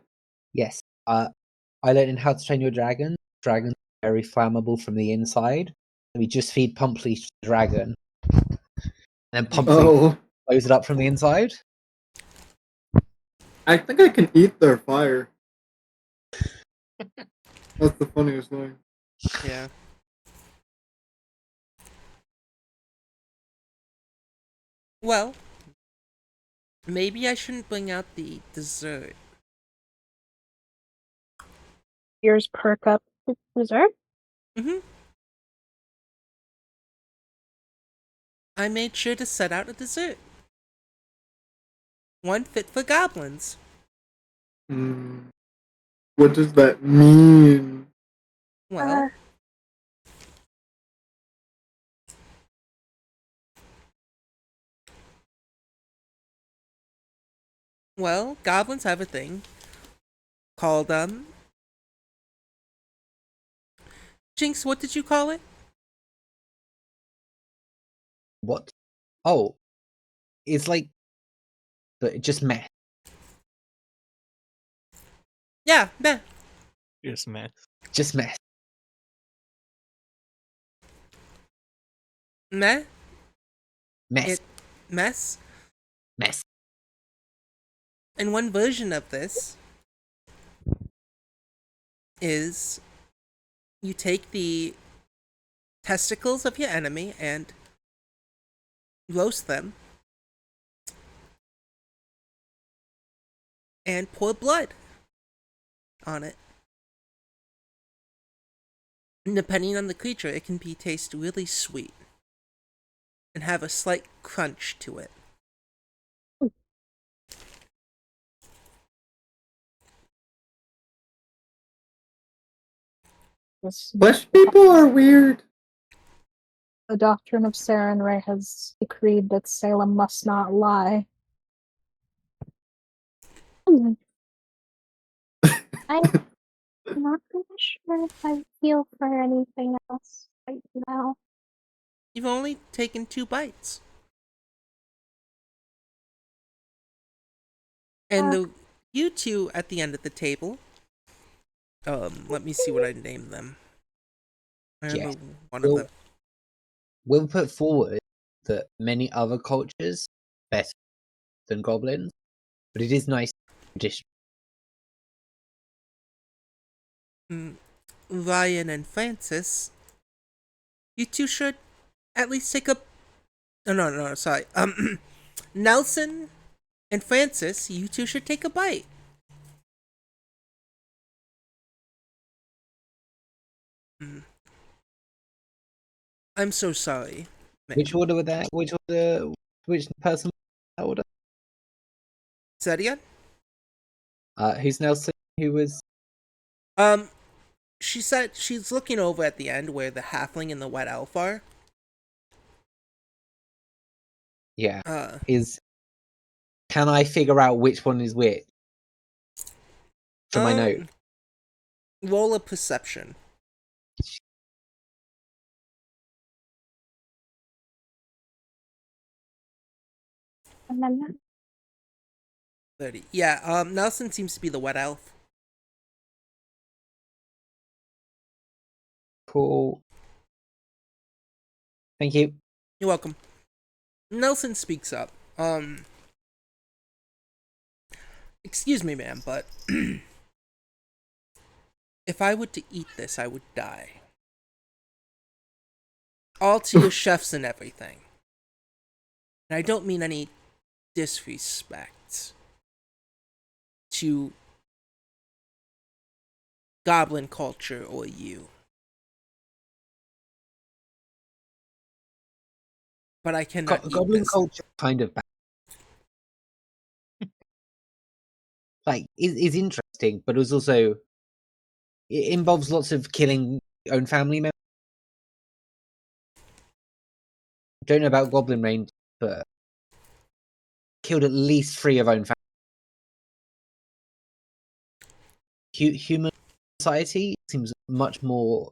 yes. I learned in How to Train Your Dragon. Dragons are very flammable from the inside. And we just feed Pumpleaf to the dragon, and then Pumpleaf Oh, blows it up from the inside. I think I can eat their fire. That's the funniest thing. Yeah. Well, maybe I shouldn't bring out the dessert. Ears perk up. Dessert? Mm-hmm. I made sure to set out a dessert. One fit for goblins. Hmm. What does that mean? Well, goblins have a thing called, Jinx, what did you call it? What? Oh, it's like, but just meh. Yeah, meh. Just mess. Just mess. Meh? Mess. It mess? Mess. And one version of this is you take the testicles of your enemy and roast them and pour blood on it. And depending on the creature, it can taste really sweet and have a slight crunch to it. Flesh people are weird. The doctrine of Sarenrae has decreed that Salem must not lie. I'm not really sure if I feel for anything else right now. You've only taken 2 bites. And you two at the end of the table, let me see what I named them. I remember Yes. one of them. We'll put forward that many other cultures better than goblins, but it is nice tradition. Ryan and Francis, you two should at least take a. Oh, no, sorry. Nelson and Francis, you two should take a bite. I'm so sorry. Which order were that? Which order? Which person? That order? Is that again? Who's Nelson? Who was? She said she's looking over at the end where the halfling and the wet elf are. Yeah. Is. Can I figure out which one is which? For my note. Roll a perception. And then 30. Yeah, Nelson seems to be the wet elf. Cool. Thank you. You're welcome. Nelson speaks up. Excuse me, ma'am, but if I were to eat this, I would die. All to your chefs and everything. And I don't mean any disrespect to goblin culture or you. But I cannot eat Goblin this. culture kind of bad. Like is interesting, but it was also it involves lots of killing your own family members. Don't know about Goblin Rain, but killed at least 3 of own family. Human society seems much more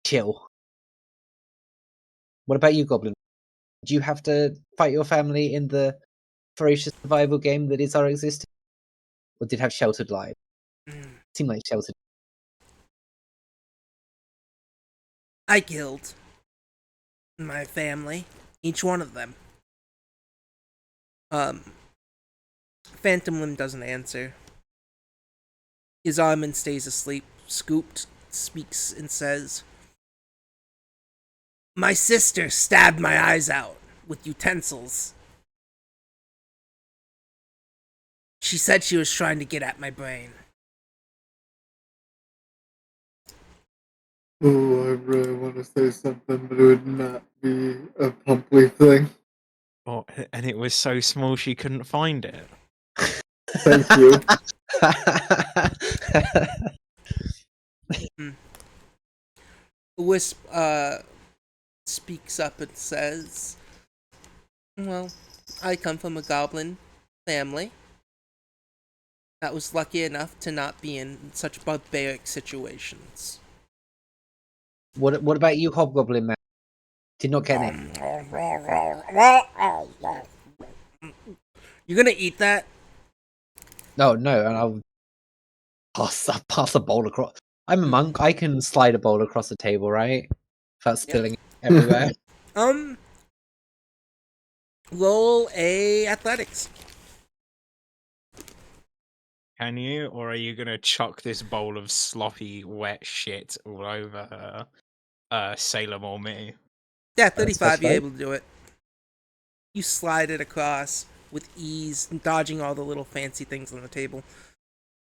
chill. What about you, Goblin? Do you have to fight your family in the ferocious survival game that is our existence? Or did have sheltered lives? Seem like sheltered. I killed my family, each one of them. Phantom Limb doesn't answer. His almond stays asleep. Scooped speaks and says, "My sister stabbed my eyes out with utensils. She said she was trying to get at my brain." Ooh, I really want to say something, but it would not be a pumply thing. Oh, and it was so small she couldn't find it. Thank you. Wisp speaks up and says, "Well, I come from a goblin family that was lucky enough to not be in such barbaric situations. What about you, Hobgoblin man? Did not get it. You're gonna eat that? No, and I'll pass a bowl across. I'm a monk. I can slide a bowl across the table, right? Without spilling it everywhere. Roll a athletics. Can you, or are you gonna chuck this bowl of sloppy, wet shit all over Salem or me? Yeah, 35. You're right. able to do it. You slide it across with ease, dodging all the little fancy things on the table.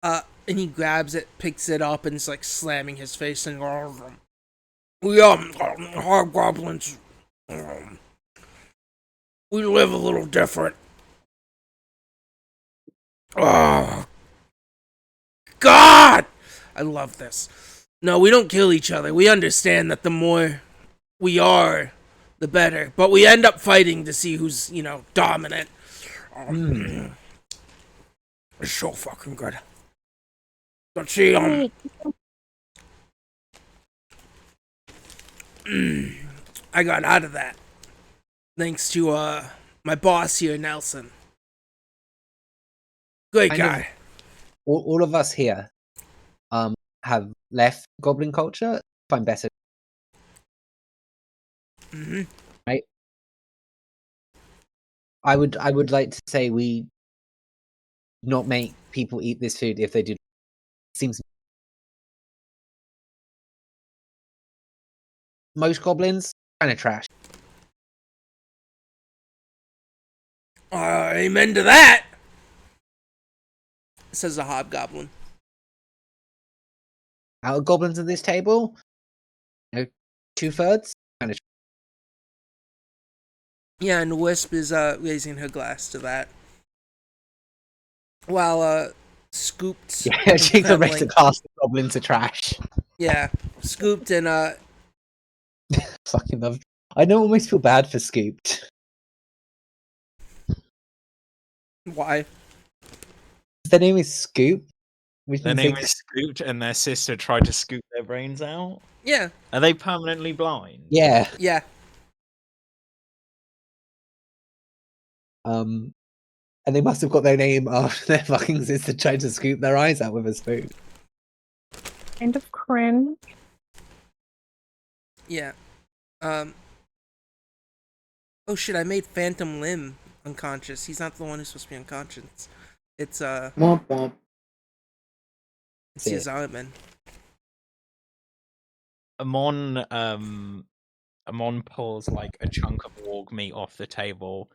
And he grabs it, picks it up, and is like slamming his face and we hobgoblins. We live a little different. Oh, God! I love this. No, we don't kill each other. We understand that the more we are, the better. But we end up fighting to see who's, dominant. It's so fucking good. But see, Wait, I got out of that. Thanks to, my boss here, Nelson. Great Kind of- guy. all of us here, have left goblin culture. Find better, right? I would like to say we not make people eat this food if they do. Seems most goblins kind of trash. Amen to that, says the hobgoblin. Out of goblins at this table, 2/3 kind of. Yeah, and Wisp is raising her glass to that. While Scooped Yeah, and she's the rest Kremling- of the cast of goblins are trash. Yeah, Scooped and Fucking love. I don't almost feel bad for Scooped. why? Their name is Scoop. Which Their means name is Scooped, and their sister tried to scoop their brains out. Yeah, Are they permanently blind? yeah. yeah. And they must have got their name after their fucking sister tried to scoop their eyes out with a spoon. kind of cringe. Yeah. Oh shit! I made Phantom Limb unconscious. He's not the one who's supposed to be unconscious. It's Womp womp. it's Yazarman. Amon pulls like a chunk of warg meat off the table,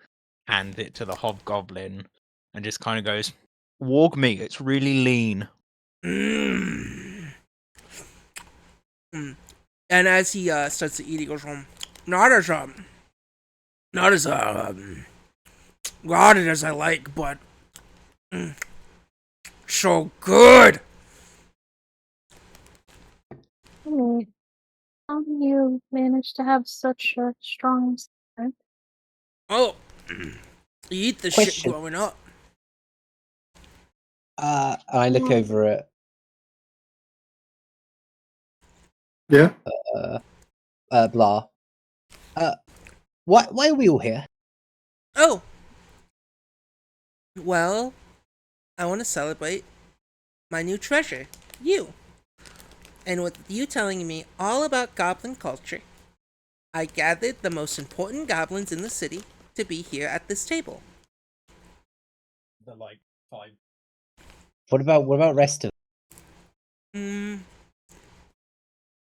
hands it to the hobgoblin, and just kind of goes, "Warg meat, it's really lean." And as he starts to eat, he goes, not as rotted as I like, but so good." Wait, how do you manage to have such a strong stomach? Oh, you eat this shit Question. growing up. I look over at Yeah. Blah. Why are we all here? Oh, well, I want to celebrate my new treasure, you. And with you telling me all about goblin culture, I gathered the most important goblins in the city to be here at this table. The like 5. What about rest of? They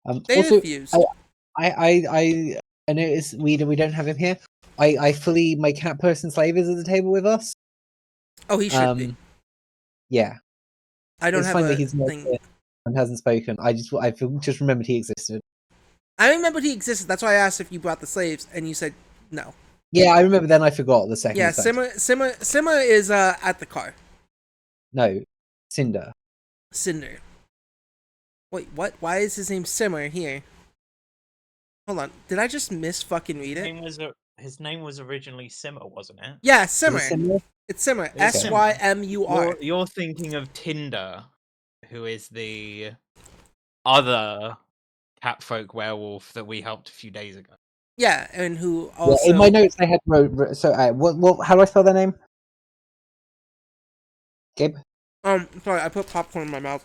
Also, refused. I notice we don't have him here. I fully my cat person slave is at the table with us. Oh, he should be. Yeah, I don't it's have fine a that he's not thing. here and hasn't spoken. I just remembered he existed. I remember he existed. That's why I asked if you brought the slaves, and you said no. Yeah, I remember. Then I forgot the second. Yeah, you started. Simmer is at the car. No, Cinder. Cinder. Wait, what? Why is his name Simmer here? Hold on. Did I just fucking read it? His name was originally Simmer, wasn't it? Yeah, Is Simmer. it Cinder? It's Simmer. It's Simmer. Symur. You're thinking of Tinder, who is the other catfolk werewolf that we helped a few days ago. Yeah, and who Yeah, also in my notes I had wrote. So, what? How do I spell their name? Gabe. sorry, I put popcorn in my mouth.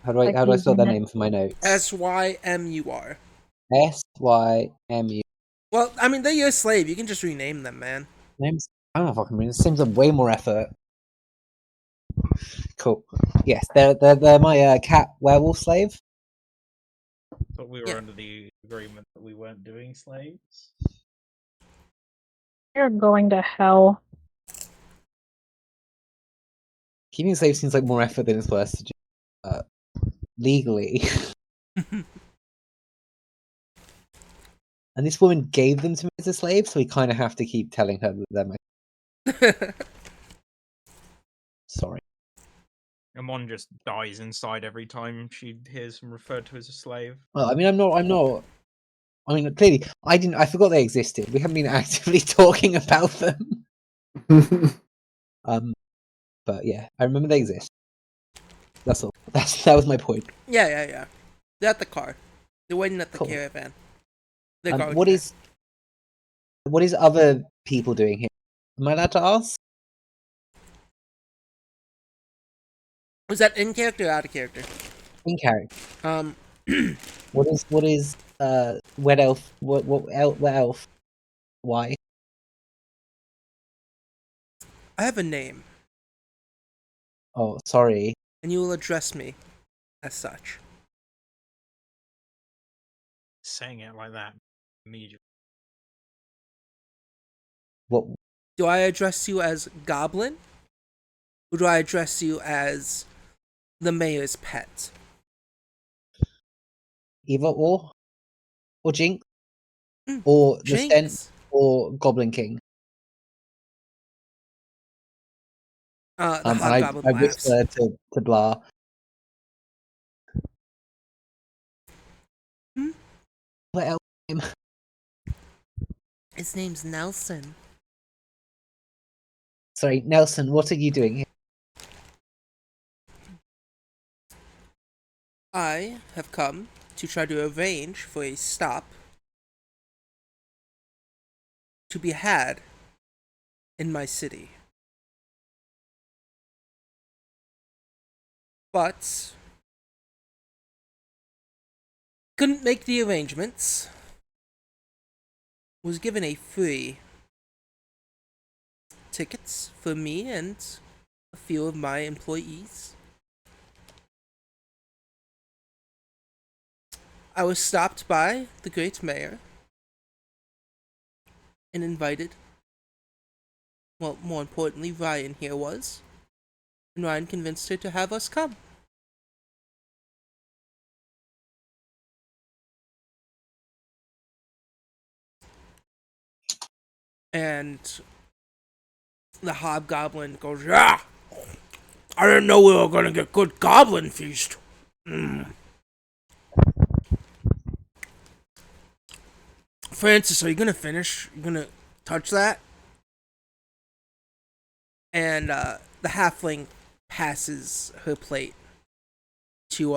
How do I spell their name for my notes? Symur. Symu. Well, I mean, they're your slave. You can just rename them, man. Names. I don't know if I can read. It seems like way more effort. Cool. Yes, they're my cat werewolf slave. But we were under the agreement that we weren't doing slaves. You're going to hell. Keeping slaves seems like more effort than it's worth to do legally. And this woman gave them to me as a slave, so we kind of have to keep telling her that they're my. Sorry. Amon just dies inside every time she hears him referred to as a slave. Well, I mean, I'm not. I mean, clearly, I forgot they existed. We haven't been actively talking about them. But yeah, I remember they exist. That's all. That was my point. Yeah. They're at the car. They're waiting at the Cool. caravan. They're going What there. is other people doing here? Am I allowed to ask? Was that in character or out of character? In character. What is wet elf? What wet elf? Why? I have a name, Oh, sorry. and you will address me as such. Saying it like that immediately. What? Do I address you as Goblin? Or do I address you as the mayor's pet? Either or Jinx, or the Stent, Jinx? or Goblin King. The And hobgoblin I laughs. whisper to Blah. What else? His name's Nelson. Sorry, Nelson. What are you doing here? I have come to try to arrange for a stop to be had in my city. But couldn't make the arrangements. Was given a free tickets for me and a few of my employees. I was stopped by the great mayor and invited. Well, more importantly, Ryan here was. And Ryan convinced her to have us come. And the hobgoblin goes, "Yeah! I didn't know we were gonna get good goblin feast. Francis, are you gonna finish? You gonna touch that?" And the halfling passes her plate to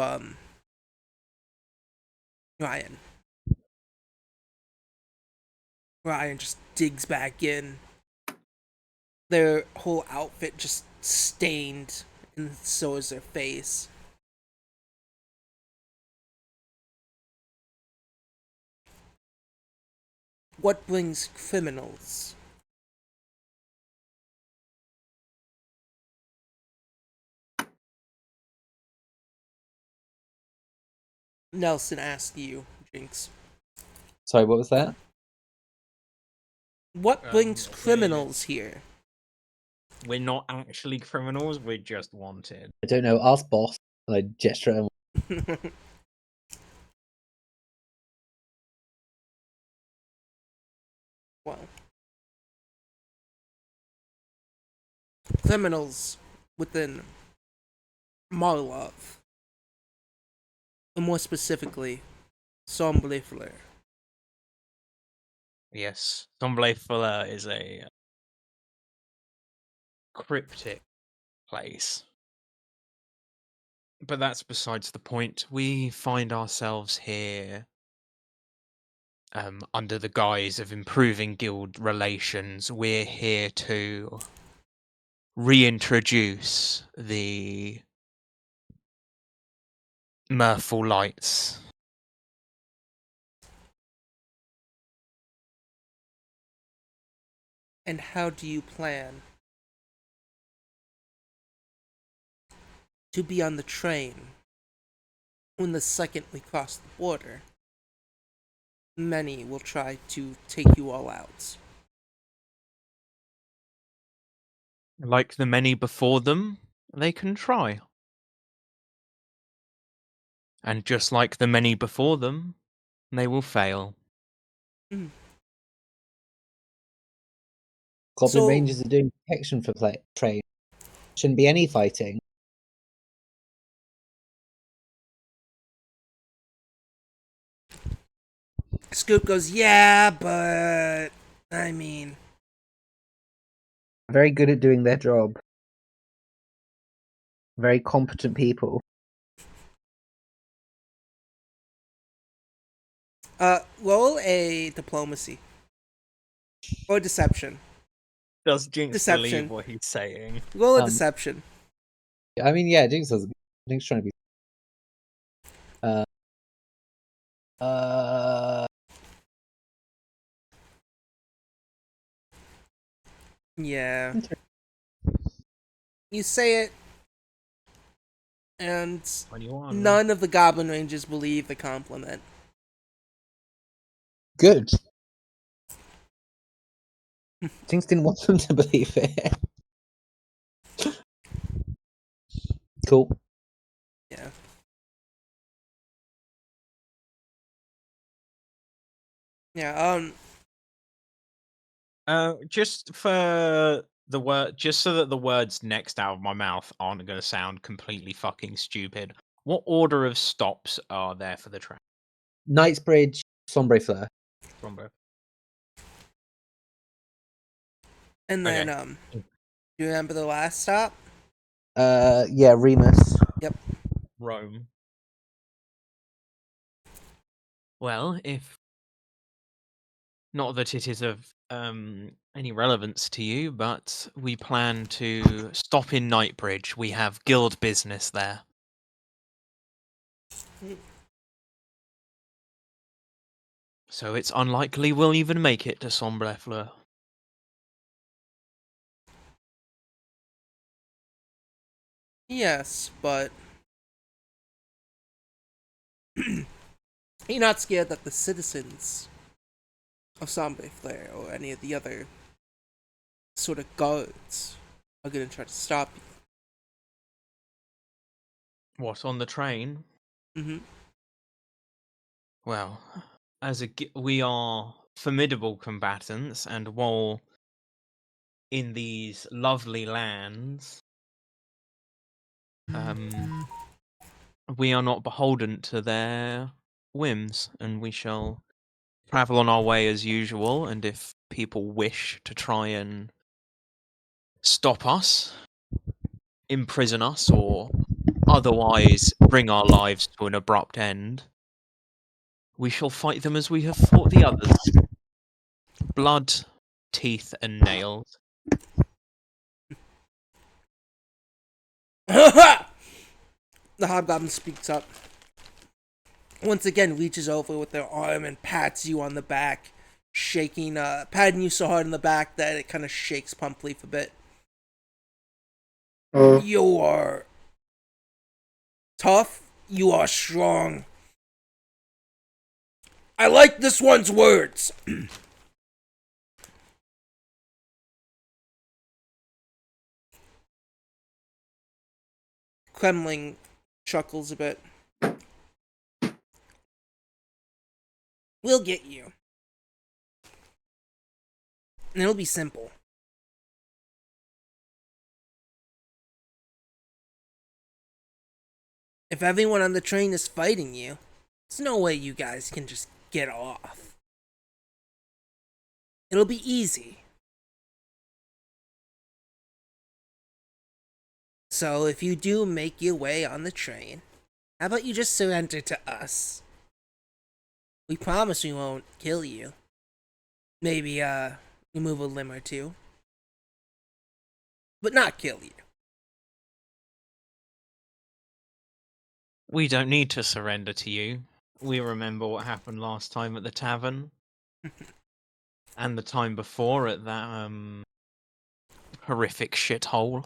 Ryan. Ryan just digs back in. Their whole outfit just stained, and so is their face. What brings criminals? Nelson asked you, Jinx. Sorry, what was that? What brings criminals here? We're not actually criminals, we're just wanted. I don't know. Ask boss. And I gesture at him. well, criminals within Marlov, and more specifically, Sombre Fleur. Yes, Tomblay Fuller is a cryptic place. But that's besides the point. We find ourselves here under the guise of improving guild relations. We're here to reintroduce the Mirthful Lights. And how do you plan to be on the train when the second we cross the border, many will try to take you all out? Like the many before them, they can try. And just like the many before them, they will fail. Goblin So, Rangers are doing protection for trade. Shouldn't be any fighting. Scoop goes, yeah, but I mean, Very good at doing their job. Very competent people. roll a diplomacy or deception. Does Jinx Deception. believe what he's saying? Roll a deception. I mean, yeah, Jinx does. Jinx trying to be. Yeah. You say it, and 21. none of the Goblin Rangers believe the compliment. Good. Jinx didn't want them to believe it. Cool. Yeah. Yeah, Just for the word, just so that the words next out of my mouth aren't going to sound completely fucking stupid. What order of stops are there for the train? Knightsbridge, Sombre Fleur. Rombo? and then, Okay. do you remember the last stop? Yeah, Remus. Yep. Rome. Well, if not that it is of any relevance to you, but we plan to stop in Knightbridge. We have guild business there. So it's unlikely we'll even make it to Sombre Fleur. Yes, but you're not scared that the citizens of Sombre Flare or any of the other sort of guards are going to try to stop What, on the train? you. Mm-hmm. Well, we are formidable combatants, and while in these lovely lands, we are not beholden to their whims, and we shall travel on our way as usual. And if people wish to try and stop us, imprison us, or otherwise bring our lives to an abrupt end, we shall fight them as we have fought the others. Blood, teeth, and nails. The hobgoblin speaks up. Once again, reaches over with their arm and pats you on the back, shaking, patting you so hard in the back that it kind of shakes Pumpleaf a bit. You are tough. You are strong. I like this one's words. Kremling chuckles a bit. We'll get you. And it'll be simple. If everyone on the train is fighting you, there's no way you guys can just get off. It'll be easy. So if you do make your way on the train, how about you just surrender to us? We promise we won't kill you. Maybe, remove a limb or two. But not kill you. We don't need to surrender to you. We remember what happened last time at the tavern. And the time before at that, horrific shithole.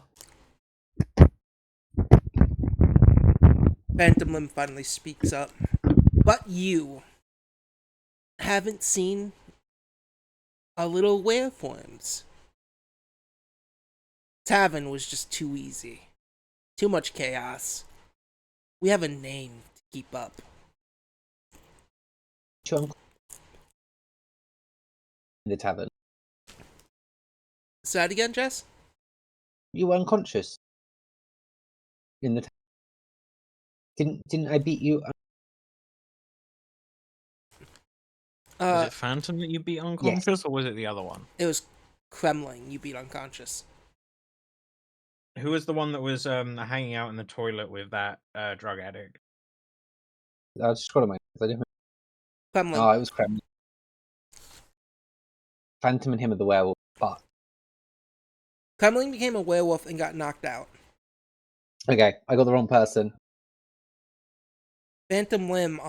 Phantom Limb finally speaks up. But you haven't seen our little wereforms. Tavern was just too easy. Too much chaos. We have a name to keep up. Chunk in the tavern. Say that again, Jess? You were unconscious in the didn't I beat you? Was it Phantom that you beat unconscious, or was it the other one? It was Kremling you beat unconscious. Who was the one that was hanging out in the toilet with that drug addict? I just got on my. I didn't. Kremling. Oh, it was Kremlin. Phantom and him are the werewolf, but Kremling became a werewolf and got knocked out. okay, I got the wrong person. Phantom Limb,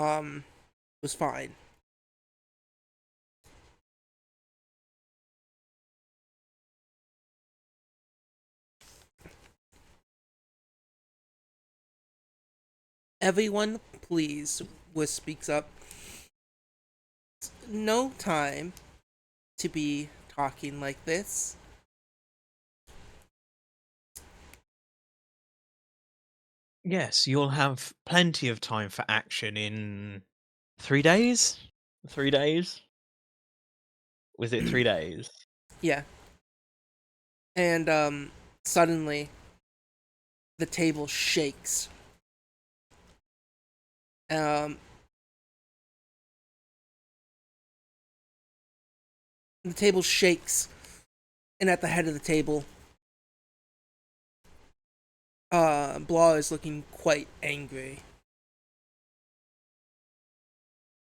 was fine. Everyone, please, Wiz speaks up. It's no time to be talking like this. Yes, you'll have plenty of time for action in 3 days? 3 days? Was it 3 days? Yeah. And, suddenly, the table shakes. The table shakes, and at the head of the table, Blah is looking quite angry.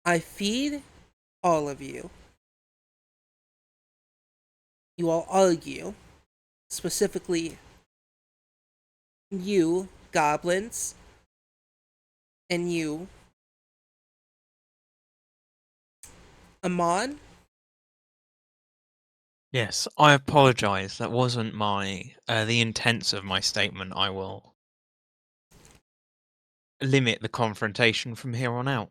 I feed all of you. You all argue, specifically you, goblins, and you, Amon. Yes, I apologize. That wasn't my the intents of my statement. I will limit the confrontation from here on out.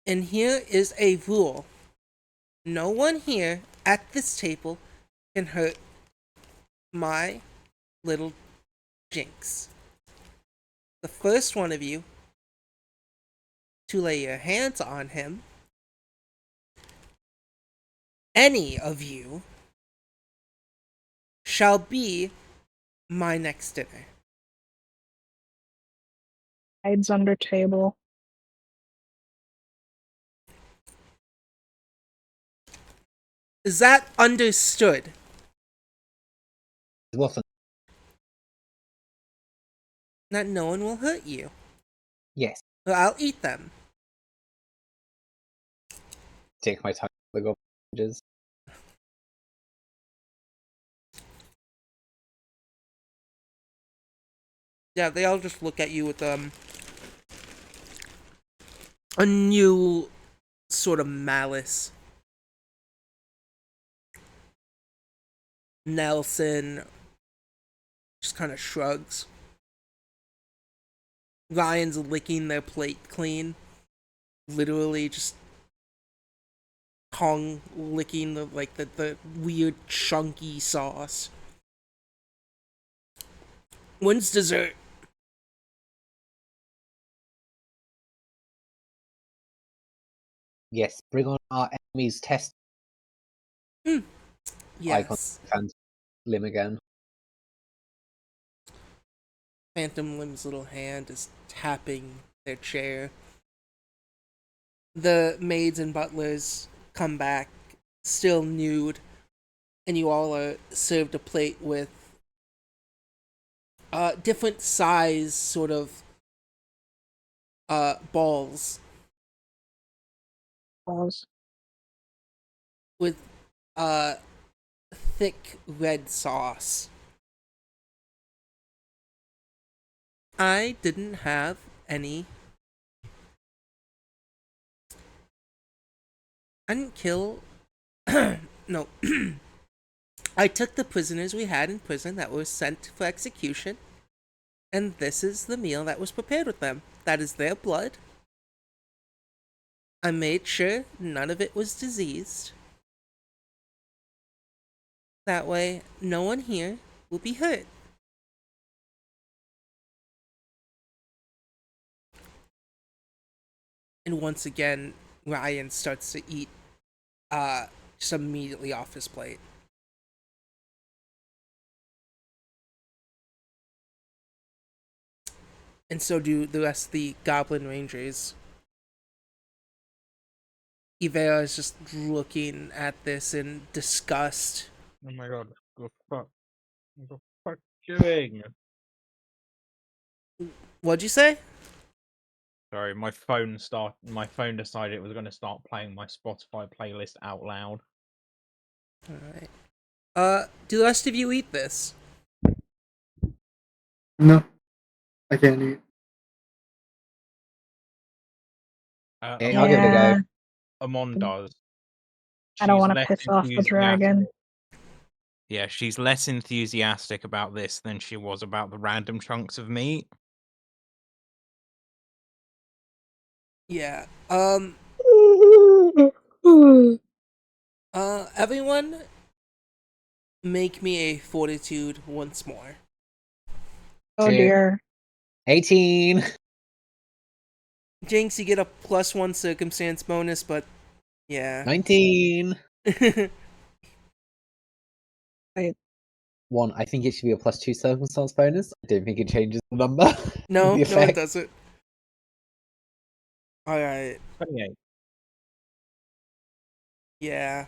And here is a rule. No one here at this table can hurt my little Jinx. The first one of you to lay your hands on him, any of you, shall be my next dinner. Hides under table. Is that understood? It wasn't. That no one will hurt you. Yes. But I'll eat them. Take my time. The goblins. Yeah, they all just look at you with a new sort of malice. Nelson just kind of shrugs. Ryan's licking their plate clean. Literally just tongue licking the weird chunky sauce. When's dessert? Yes, bring on our enemy's test icon Yes. Phantom Limb again. Phantom Limb's little hand is tapping their chair. The maids and butlers come back, still nude, and you all are served a plate with different size sort of balls Balls. with uh thick red sauce. I didn't have any. I didn't kill. No. I took the prisoners we had in prison that were sent for execution, and this is the meal that was prepared with them. That is their blood. I made sure none of it was diseased. That way, no one here will be hurt. And once again, Ryan starts to eat just immediately off his plate. And so do the rest of the Goblin Rangers. Ivera is just looking at this in disgust. Oh my god, what the fuck doing? What'd you say? Sorry, my phone decided it was going to start playing my Spotify playlist out loud. Alright. Do the rest of you eat this? No, I can't eat. Okay, I'll give it a go. Amon does. I don't She's want to less piss off the enthusiastic- dragon. Yeah, she's less enthusiastic about this than she was about the random chunks of meat. Yeah. Everyone, make me a fortitude once more. Oh dear. 18. Jinx, you get a +1 circumstance bonus, but yeah. 19. Wait. 1. I think it should be a +2 circumstance bonus. I don't think it changes the number. No, the no, it effect. doesn't. Alright, 28. yeah.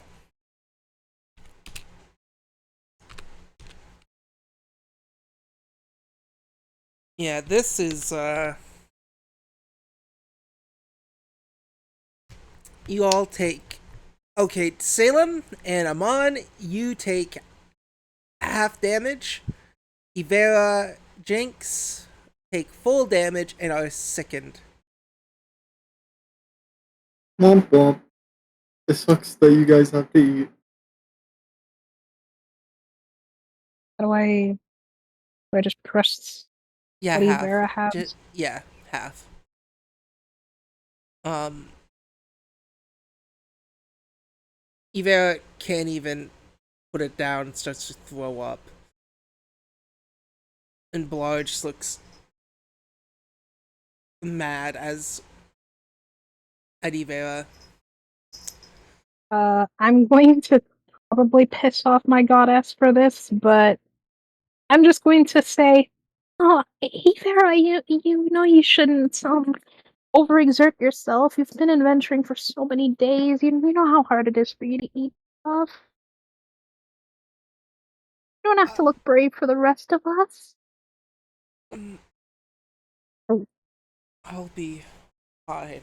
Yeah, this is, you all take... Okay, Salem and Amon, you take half damage. Ivera, Jinx, take full damage and are sickened. Womp womp. It sucks that you guys have to eat. How do I just press Yeah, what half. Vera has? Yeah, half. Ivera can't even put it down and starts to throw up. And Blar just looks mad as at Ivera. I'm going to probably piss off my goddess for this, but I'm just going to say, oh, hey Vera, you know you shouldn't overexert yourself. You've been adventuring for so many days. You know how hard it is for you to eat stuff. You don't have to look brave for the rest of us. I'll be fine.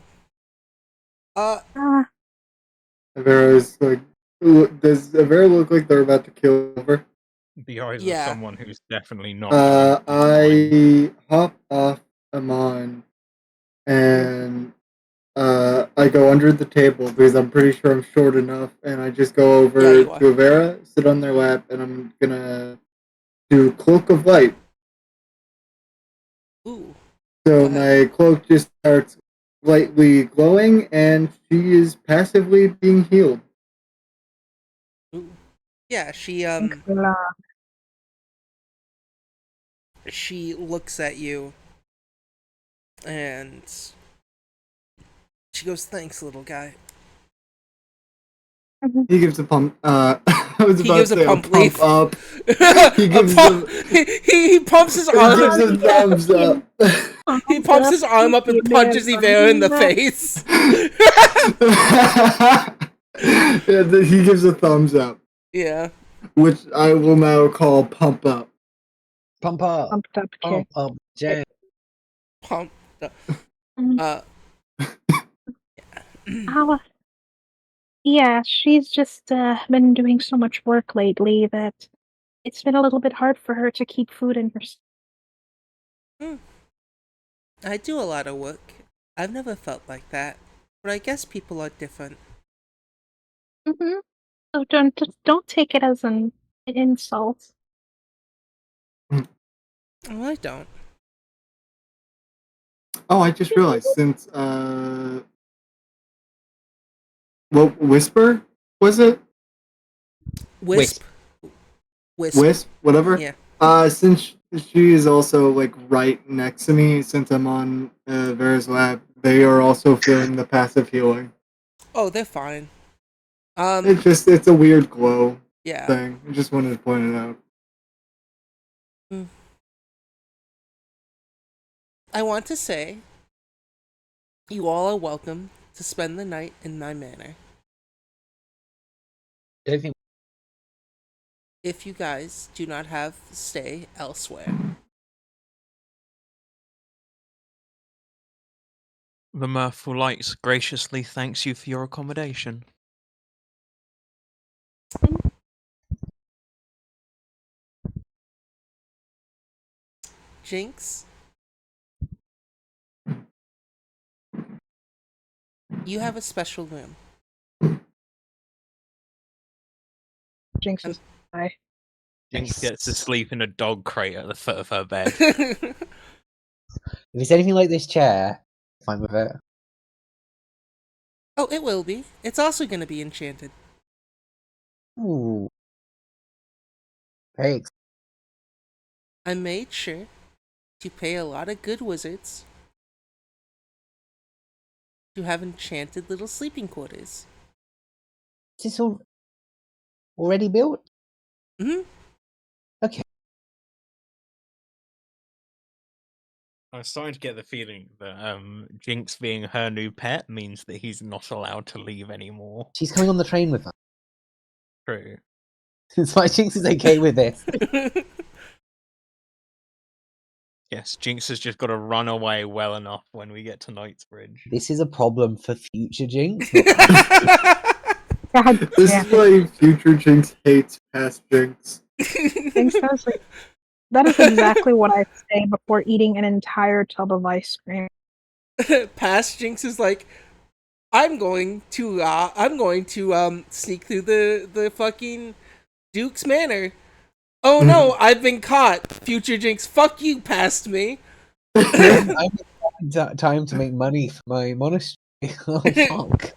Avera is like, does Avera look like they're about to kill her? The eyes Yeah. of someone who's definitely not. going to be fine. I hop off Amon and I go under the table because I'm pretty sure I'm short enough, and I just go over Yeah, you are. to Avera, sit on their lap, and I'm gonna do Cloak of Light. Ooh. So Go ahead. my cloak just starts lightly glowing, and she is passively being healed. Ooh. Yeah, she looks at you and she goes, "Thanks, little guy." He gives a pump. I was He about gives to a say pump a leaf. pump up. He A gives pump- a, he pumps his he arm. gives a thumbs up. He pumps his arm up and punches Ivera in the face. Yeah, he gives a thumbs up, Yeah. which I will now call pump up. Pump up. Pumped up Pump kick. up, Jay. Pump. Mm. Uh, Oh, yeah, she's just been doing so much work lately that it's been a little bit hard for her to keep food in her. I do a lot of work. I've never felt like that, but I guess people are different. Mm-hmm. So don't take it as an insult. Oh, I don't. Oh, I just realized since what whisper was it? Wisp. Wisp, whatever. Yeah. Since she is also like right next to me, since I'm on Vera's lab, they are also feeling the passive healing. Oh, they're fine. It's a weird glow Yeah. thing. I just wanted to point it out. I want to say, you all are welcome to spend the night in my manor. Don't think If you guys do not have to stay elsewhere. The Mirthful Lights graciously thanks you for your accommodation. Jinx, you have a special room. Jinx is high. Jinx gets to sleep in a dog crate at the foot of her bed. if it's anything like this chair, fine with it. Oh, it will be. It's also going to be enchanted. Ooh. Very I made sure to pay a lot of good wizards to have enchanted little sleeping quarters. Is this all already built? Hmm. Okay. I'm starting to get the feeling that Jinx being her new pet means that he's not allowed to leave anymore. She's coming on the train with us. True. It's why Jinx is okay with this. Yes, Jinx has just got to run away well enough when we get to Knightsbridge. This is a problem for future Jinx. God This damn is it. why future Jinx hates past Jinx. Jinx, that is exactly what I say before eating an entire tub of ice cream. Past Jinx is like, I'm going to sneak through the fucking Duke's Manor. Oh no, I've been caught. Future Jinx, fuck you, past me. I need time to make money for my monastery. Oh fuck.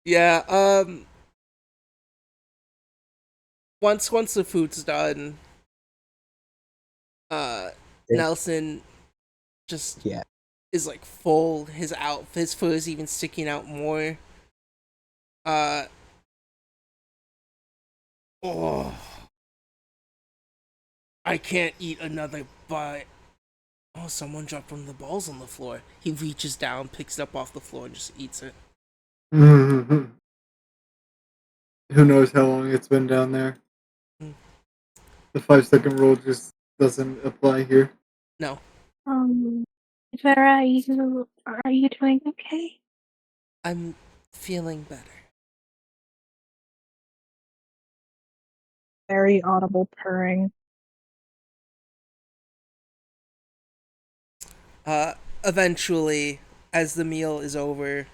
Yeah, once the food's done, Nelson just Yeah. is like full. His fur is even sticking out more. Oh, I can't eat another bite. Oh, someone dropped one of the balls on the floor. He reaches down, picks it up off the floor, and just eats it. Who knows how long it's been down there? Mm. The 5-second rule just doesn't apply here. No. Vera, are you doing okay? I'm feeling better. Very audible purring. Eventually, as the meal is over,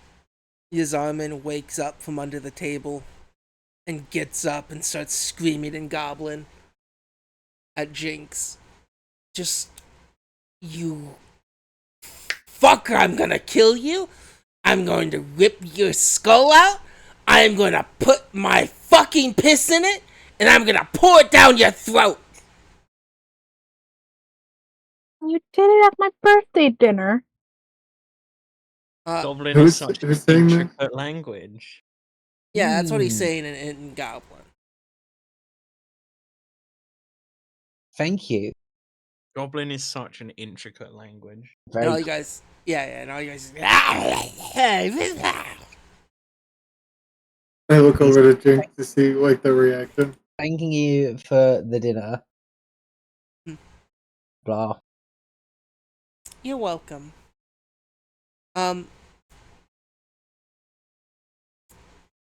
Yazarman wakes up from under the table and gets up and starts screaming in Goblin at Jinx. Just, you fucker, I'm gonna kill you. I'm going to rip your skull out. I'm gonna put my fucking piss in it, and I'm gonna pour it down your throat. You did it at my birthday dinner. Goblin is Who's such an who's saying that? intricate language. Yeah, that's what he's Hmm. saying in Goblin. Thank you. Goblin is such an intricate language. And Very all you guys, yeah, and all you guys. I look He's over to Jink to see like the reaction. thanking you for the dinner. Hmm. Blah. You're welcome.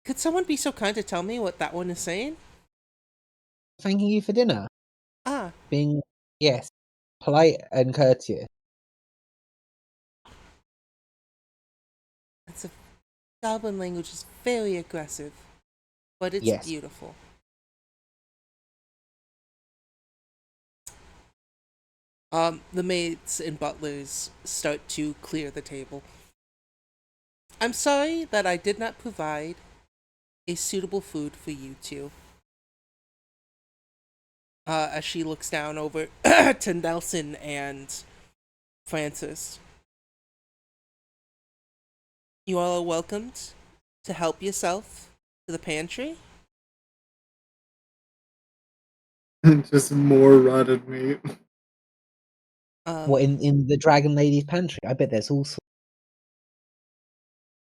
Could someone be so kind to tell me what that one is saying? Thanking you for dinner. Ah, Being, yes, polite and courteous. it's a Goblin language is very aggressive, but it's Yes. beautiful. The maids and butlers start to clear the table. I'm sorry that I did not provide a suitable food for you two. As she looks down over to Nelson and Francis. You all are welcomed to help yourself to the pantry. Just more rotted meat. What, in the Dragon Lady's pantry? I bet there's all sorts.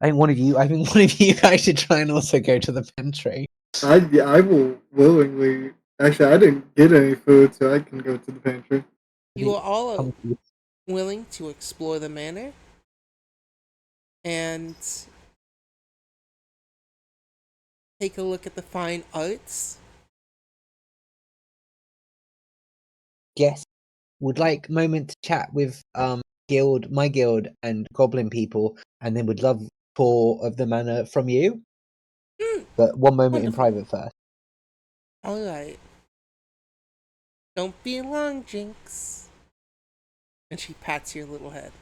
I think one of you guys should try and also go to the pantry. I will willingly. Actually, I didn't get any food, so I can go to the pantry. You are all Come to- willing to explore the manor and take a look at the fine arts. Yes. Would like a moment to chat with my guild and goblin people, and then would love tour of the manor from you. But one moment in Wonderful. private first. All right. Don't be long, Jinx. And she pats your little head.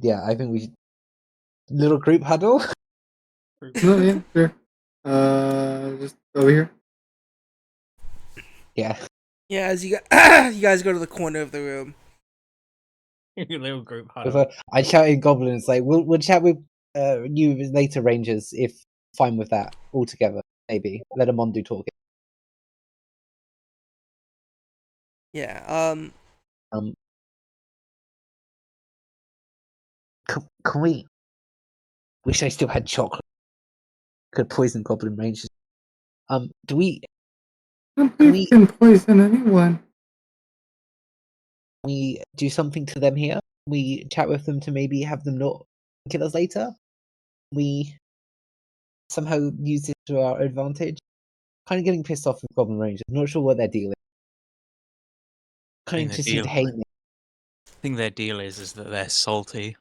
Yeah, I think we should... little group huddle. No, yeah, sure. Just over here. Yeah. Yeah, as you guys go to the corner of the room. Little group With huddle. I shouted goblins like we'll chat with you later, Rangers, if fine with that all together. Maybe let them on do talking. Yeah. Um, can we? Wish I still had chocolate. Could poison goblin Rangers. Do we? Some Can beef can poison anyone. we do something to them here? We chat with them to maybe have them not kill us later. We somehow use this to our advantage. Kind of getting pissed off with goblin Rangers. Not sure what their deal is. Kind of their just seem to deal- hate me. I think their deal is that they're salty.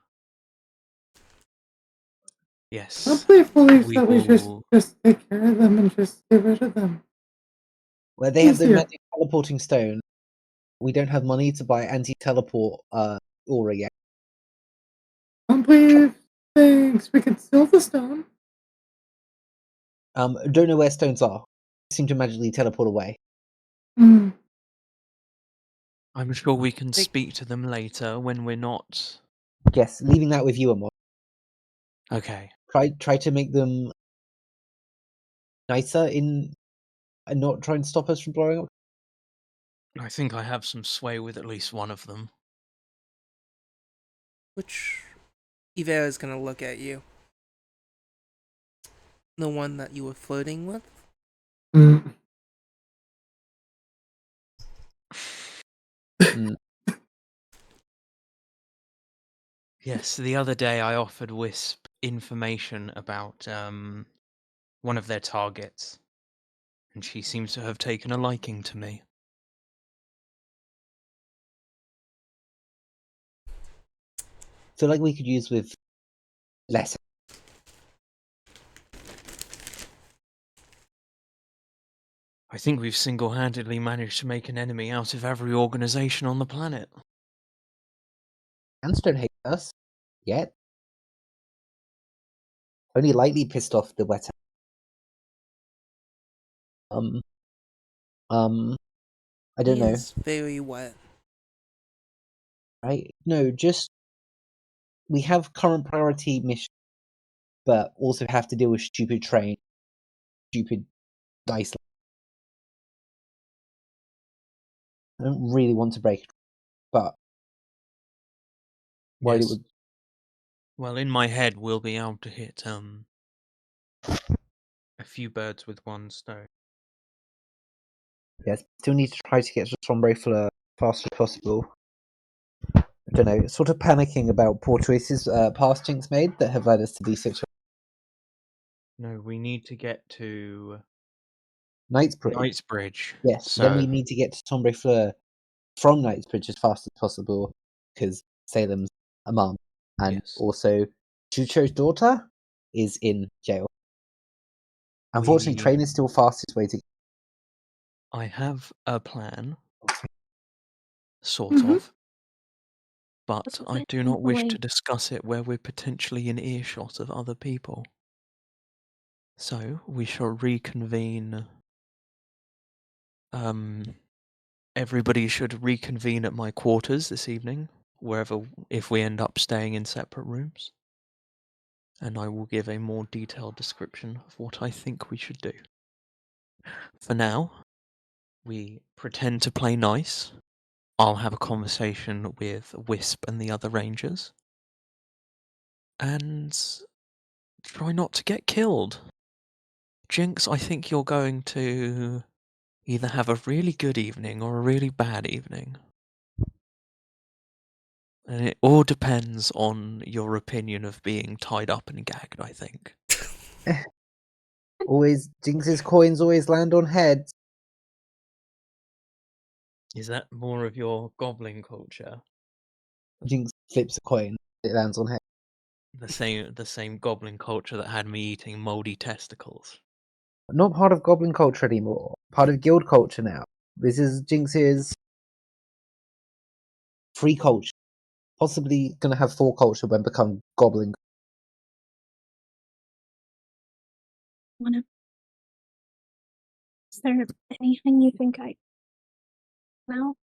Yes. Some believes We that we will. just take care of them and just get rid of them. Well, they have the Easier. magic teleporting stone. We don't have money to buy anti-teleport aura yet. Some believe thinks we can steal the stone. Don't know where stones are. Seem to magically teleport away. Hmm. I'm sure we can They- speak to them later when we're not. Yes, leaving that with you, Amon. Okay. Try to make them nicer in and not try and stop us from blowing up. I think I have some sway with at least one of them. Which Ivera is gonna look at you. The one that you were flirting with. Hmm. Mm. Yes, the other day I offered Wisp information about one of their targets, and she seems to have taken a liking to me. So like we could use with less. I think we've single-handedly managed to make an enemy out of every organization on the planet. Ants don't hate us yet. Only lightly pissed off the wet. I don't He know. is very wet. right? No, just we have current priority mission, but also have to deal with stupid train, stupid dice. I don't really want to break it, but worried it Yes. would. Well, in my head, we'll be able to hit a few birds with one stone. Yes, still need to try to get to Sombre Fleur as fast as possible. I don't know, sort of panicking about poor choices past Jinx made that have led us to these situations. No, we need to get to Knightsbridge. Knightsbridge. Yes, So then we need to get to Sombre Fleur from Knightsbridge as fast as possible because Salem's a mum, and yes, also Chucho's daughter is in jail. Unfortunately, train is still fastest way to. I have a plan, sort Mhm. of, but That's I what do I not wish believe. to discuss it where we're potentially in earshot of other people. So we shall reconvene. Everybody should reconvene at my quarters this evening, wherever, if we end up staying in separate rooms. And I will give a more detailed description of what I think we should do. For now, we pretend to play nice. I'll have a conversation with Wisp and the other rangers. And try not to get killed. Jinx, I think you're going to either have a really good evening or a really bad evening. And it all depends on your opinion of being tied up and gagged, I think. Always Jinx's coins always land on heads. Is that more of your goblin culture? Jinx flips a coin, it lands on head. The same goblin culture that had me eating moldy testicles. Not part of Goblin culture anymore. Part of Guild culture now. This is Jinx's free culture. Possibly gonna have full culture when become Goblin. Is there anything you think I know?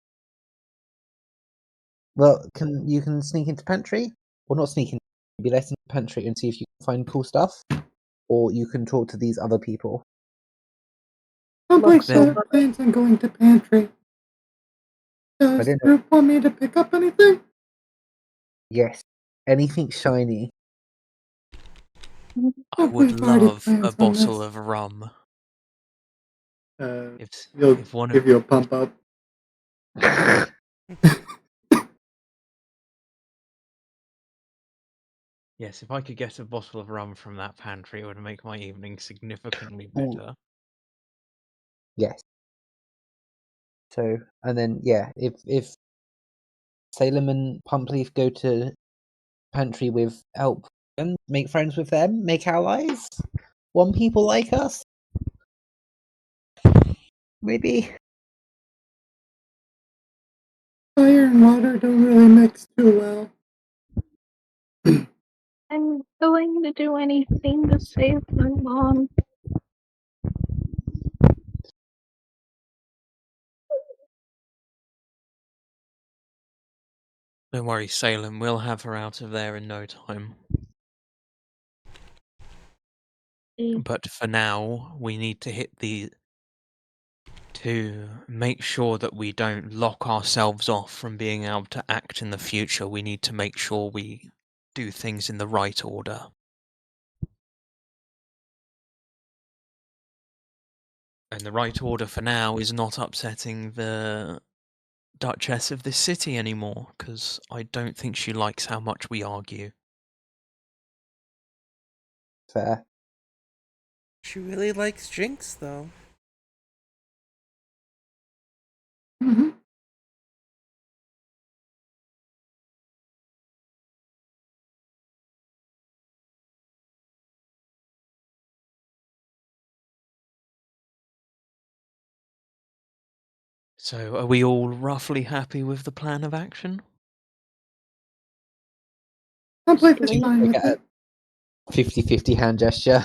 Well, you can sneak into pantry, or not sneak in, be less in pantry and see if you can find cool stuff, or you can talk to these other people. Somebody Look, said plans on going to pantry. Does don't the group want me to pick up anything? Yes, anything shiny. I would We've already love a planned on bottle this. of rum. If You'll if one give of you a pump up. yes, if I could get a bottle of rum from that pantry, it would make my evening significantly Ooh. better. Yes. So, and then yeah, if Salem and Pumpleaf go to pantry with help and make friends with them, make allies, want people like us, maybe. Fire and water don't really mix too well. I'm willing to do anything to save my mom. Don't worry, Salem, we'll have her out of there in no time. But for now, we need to to make sure that we don't lock ourselves off from being able to act in the future. We need to make sure we do things in the right order. And the right order for now is not upsetting the Duchess of this city anymore, because I don't think she likes how much we argue. Fair. She really likes Jinx, though. Mm-hmm. So, are we all roughly happy with the plan of action? Completely fine with Like it. a 50-50 hand gesture.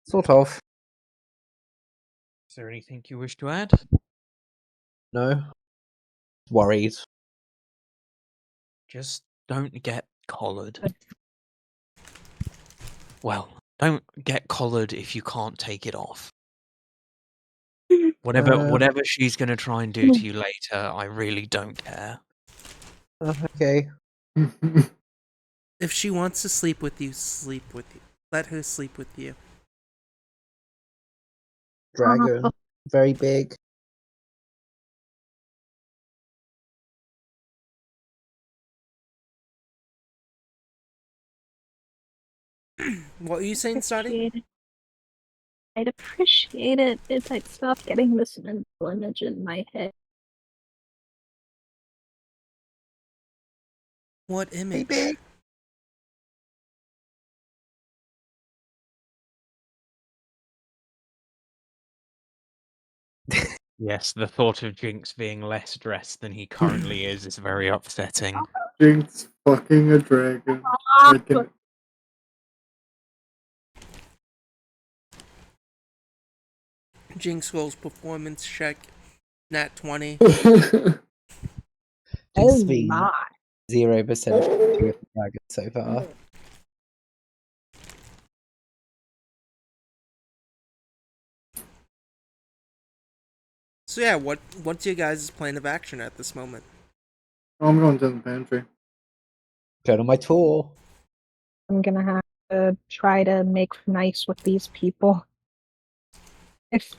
Sort of. Is there anything you wish to add? No. Worried. Just don't get collared. Well, don't get collared if you can't take it off. Whatever she's gonna try and do to you later, I really don't care. Okay. If she wants to sleep with you, sleep with you. Let her sleep with you. Dragon. Very big. What are you saying, Stardy? I'd appreciate it if I'd stop getting this mental image in my head. What image? big. Yes, the thought of Jinx being less dressed than he currently is very upsetting. Jinx fucking a dragon. I can. Jinx rolls performance check. Nat 20. Just Oh been my. 0% with the dragon so far. So yeah, what's your guys' plan of action at this moment? I'm going to the pantry. Going on my tour. I'm gonna have to try to make nice with these people. If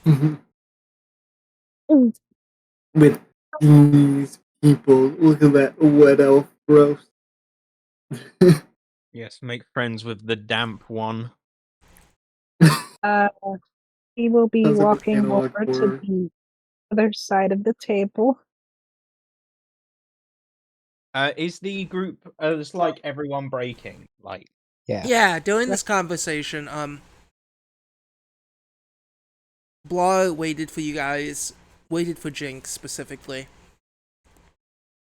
With these people. Look at that wet elf. Gross. Yes, make friends with the damp one. we will be Sounds like an walking analog over to horror. the other side of the table. Is the group it's like everyone breaking? Like Yeah. Yeah, during this conversation, Blah waited for you guys, waited for Jinx specifically.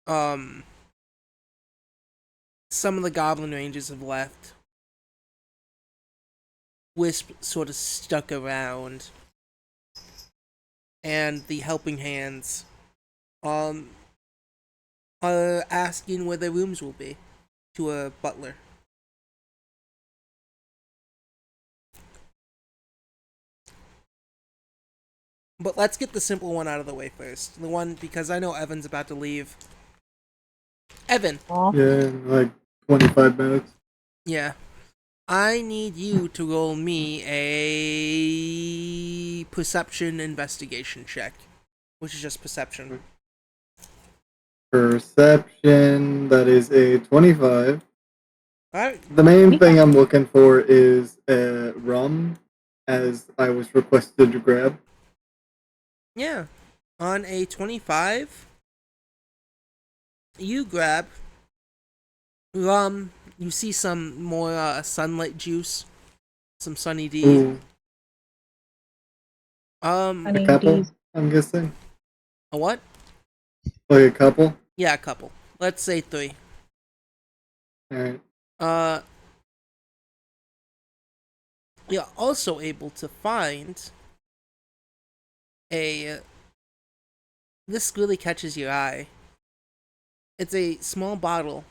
Some of the Goblin Rangers have left. Wisp sort of stuck around. And the Helping Hands, are asking where their rooms will be to a butler. But let's get the simple one out of the way first. The one, because I know Evan's about to leave. Evan. Aw. Yeah, in like 25 minutes. Yeah. I need you to roll me a perception investigation check, which is just perception. Perception, that is a 25. Alright. The main thing I'm looking for is rum, as I was requested to grab. Yeah. On a 25, you grab rum. You see some more sunlight juice, some Sunny D. Ooh, a Sunny couple, D. I'm guessing. A what? Like a couple. Yeah, a couple. Let's say 3. Alright. You're also able to find a. This really catches your eye. It's a small bottle.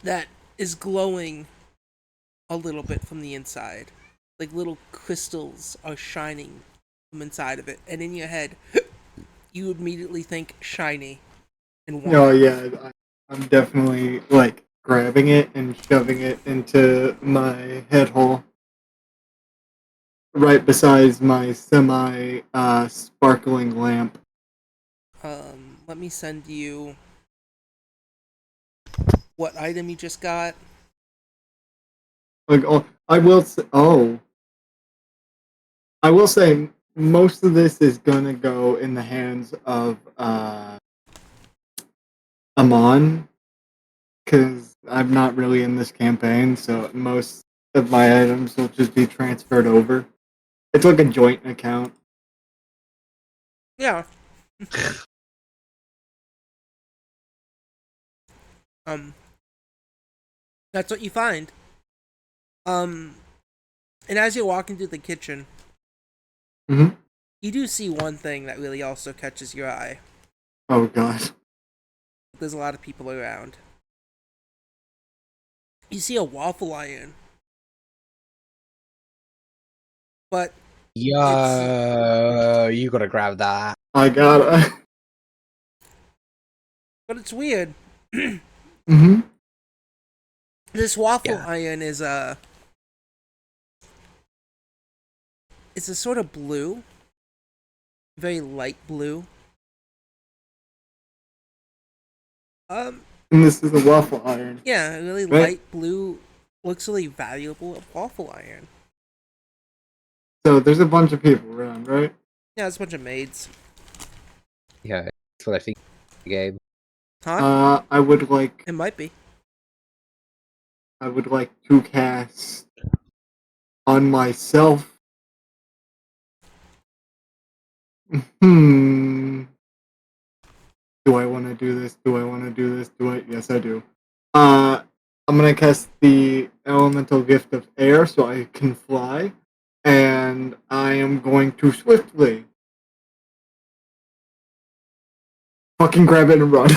That is glowing a little bit from the inside. Like little crystals are shining from inside of it. And in your head, you immediately think shiny and warm. Oh yeah, I'm definitely like grabbing it and shoving it into my head hole. Right beside my semi sparkling lamp. Let me send you what item you just got. Like I will say, I will say most of this is gonna go in the hands of Amon, because I'm not really in this campaign, so most of my items will just be transferred over. It's like a joint account. Yeah. um, that's what you find. And as you're walking through the kitchen, Mm-hmm. You do see one thing that really also catches your eye. Oh god. There's a lot of people around. You see a waffle iron. But Yo, you gotta grab that. I gotta. it's weird. Mm-hmm. This waffle Yeah. iron is it's a sort of blue. Very light blue. And this is a waffle iron. Yeah, a really Right. light blue, looks really valuable waffle iron. So there's a bunch of people around, right? Yeah, it's a bunch of maids. Yeah, that's what I think. of the game. Huh? I would like It might be. to cast on myself. Hmm. Do I want to do this? Yes, I do. I'm gonna cast the elemental gift of air so I can fly, and I am going to swiftly fucking grab it and run.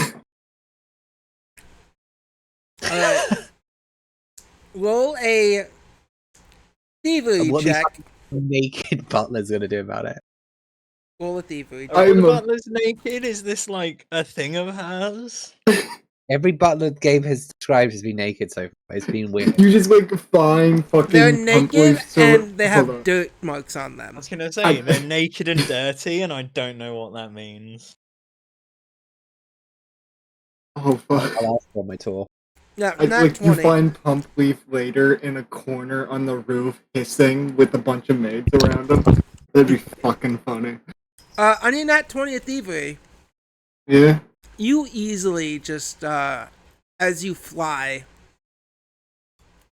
Alright. Roll a thievery What these check. fucking naked butlers gonna do about it? Roll a thievery check. Oh, I'm the a- butler's naked? Is this like a thing of hers? Every butler game has described as being naked so far. It's been weird. You just like find fucking They're pump naked leaf and they hold have on. dirt marks on I them. was gonna say, they're naked and dirty, and I don't know what that means. Oh fuck. I'll ask on my tour. Yeah, You not 20. find Pump Leaf later in a corner on the roof hissing with a bunch of maids around him. That'd be fucking funny. On your nat 20 at thievery, Yeah? you easily just, as you fly,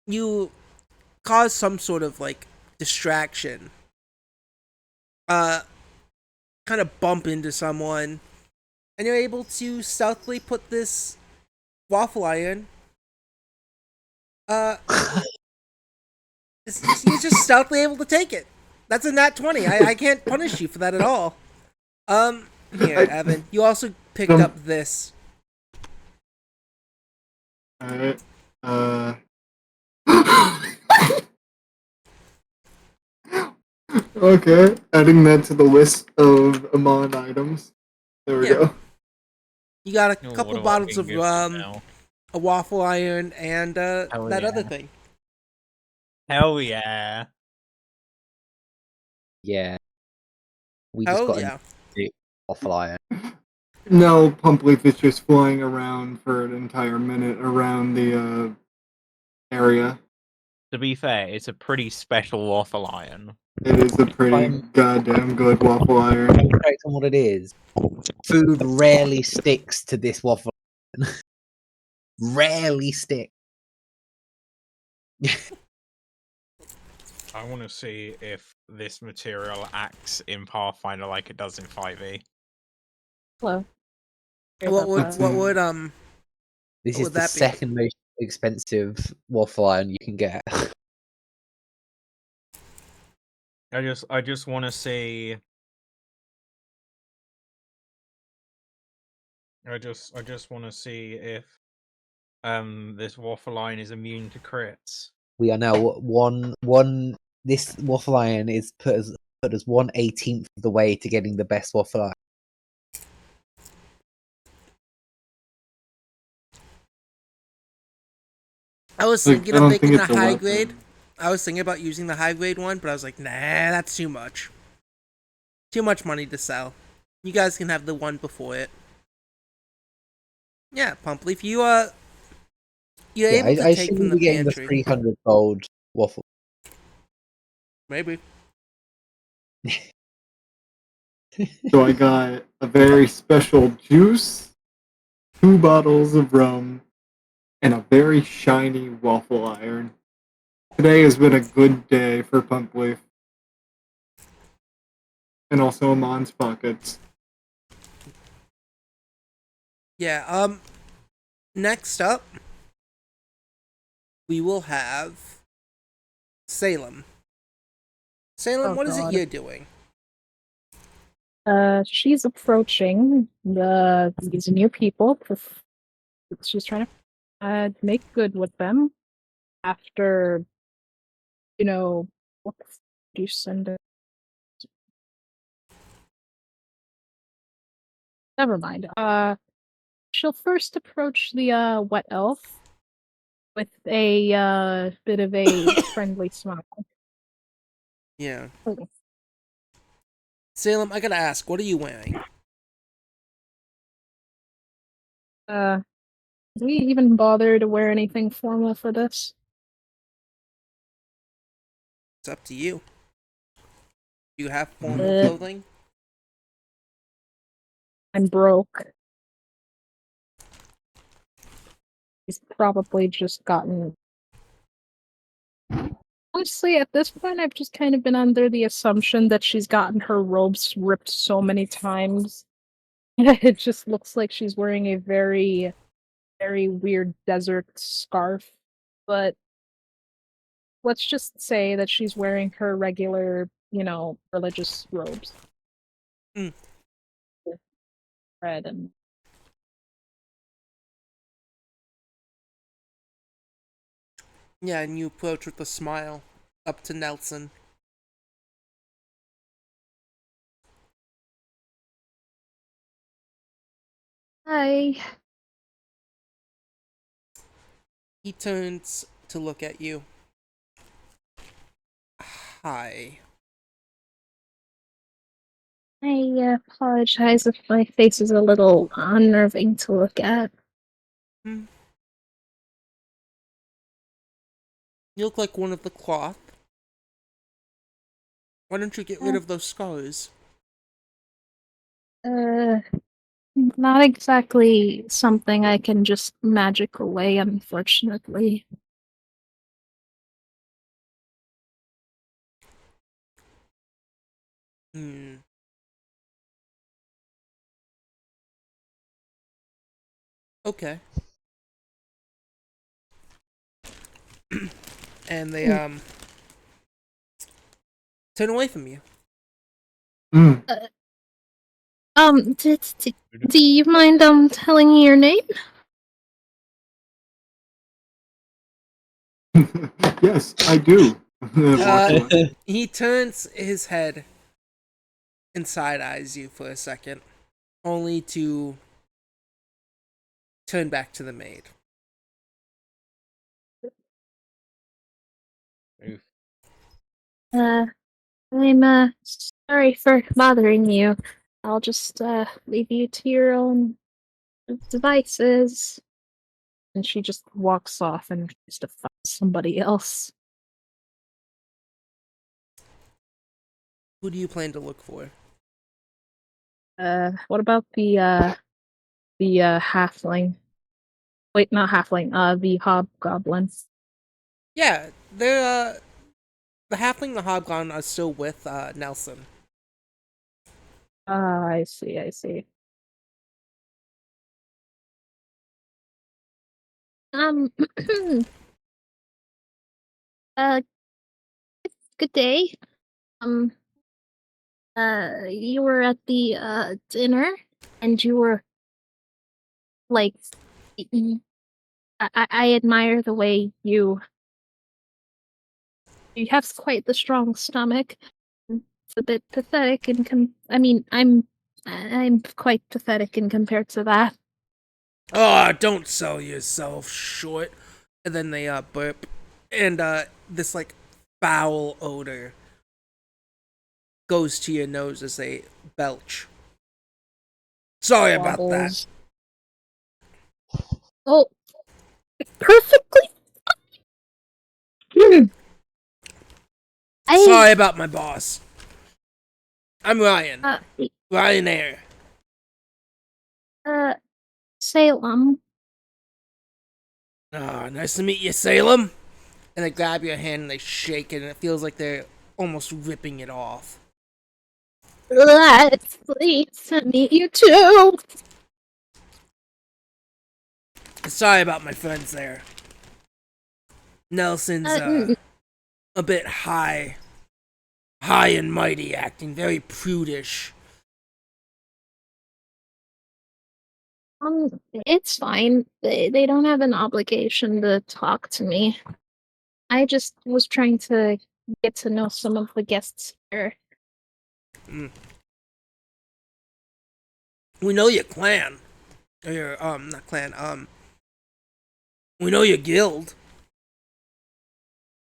you cause some sort of, like, distraction. Kind of bump into someone, and you're able to stealthily put this waffle iron, you're just stealthily able to take it. That's a nat 20. I can't punish you for that at all. Here, Evan, you also picked up this. Alright. Okay, adding that to the list of Amon items. There we Yeah. go. You got a Oh, couple what am I bottles being of gifted rum, now? a waffle iron, and Hell that other yeah. thing. Hell yeah. Yeah. We just Hell got yeah. a waffle iron. No, Pump Leaf is just flying around for an entire minute around the area. To be fair, it's a pretty special waffle iron. It is a pretty goddamn good waffle iron. Correct on what it is. Food rarely sticks to this waffle iron. Rarely stick. I want to see if this material acts in Pathfinder like it does in 5e. Hello. What would That's what in- would This What is would the that be? second most expensive waffle iron you can get. I just want to see. I just want to see if this waffle line is immune to crits. We are now one. This waffle iron is put as 1/18 of the way to getting the best waffle iron. I was Like, thinking I of don't making think the it's a high weapon. grade. I was thinking about using the high grade one, but I was like, nah, that's too much. Too much money to sell. You guys can have the one before it. Yeah, Pump Leaf, you're Yeah, able to I take should from the be getting the pantry. 300 gold waffle. Maybe. So I got a very special juice, 2 bottles of rum, and a very shiny waffle iron. Today has been a good day for Pump Leaf. And also Amon's pockets. Yeah, next up, we will have Salem. Salem, Oh, what is it God. you're doing? She's approaching these new people. She's trying to make good with them after, what do you send her? Never mind. She'll first approach the wet elf with a bit of a friendly smile. Yeah. Salem, I gotta ask, what are you wearing? Did we even bother to wear anything formal for this? It's up to you. Do you have formal Uh, clothing? I'm broke. He's probably just gotten. Honestly, at this point, I've just kind of been under the assumption that she's gotten her robes ripped so many times. It just looks like she's wearing a very, very weird desert scarf. But let's just say that she's wearing her regular, religious robes. Mm. Red and Yeah, and you approach with a smile up to Nelson. hi. He turns to look at you. Hi. I apologize if my face is a little unnerving to look at. Hmm. You look like one of the cloth. Why don't you get rid of those scars? Uh, Not exactly something I can just magic away, unfortunately. Hmm. Okay. And they turn away from you. Mm. Do you mind telling me your name? Yes, I do. And then walk away. He turns his head and side eyes you for a second, only to turn back to the maid. Oof. I'm sorry for bothering you. I'll just leave you to your own devices. And she just walks off and tries to find somebody else. Who do you plan to look for? What about the halfling? Wait, not halfling. The hobgoblin. Yeah, they're the halfling and the hobgoblin are still with Nelson. Ah, I see. I see. Um, uh, good day. Um, you were at the dinner, and you were like, y- I admire the way you have quite the strong stomach. It's a bit pathetic I mean, I'm quite pathetic in compared to that. Oh, don't sell yourself short. And then they burp, and this like foul odor goes to your nose as they belch. Sorry about that. Wobbles. Oh, perfectly. I Sorry about my boss. I'm Ryan. uh Ryan Air. uh Salem. Ah, nice to meet you, Salem. And they grab your hand and they shake it, and it feels like they're almost ripping it off. Let's please meet you too. Sorry about my friends there. Nelson's a bit high and mighty, acting very prudish. It's fine. They don't have an obligation to talk to me. I just was trying to get to know some of the guests here. We know your clan. Or your, not clan, we know your guild.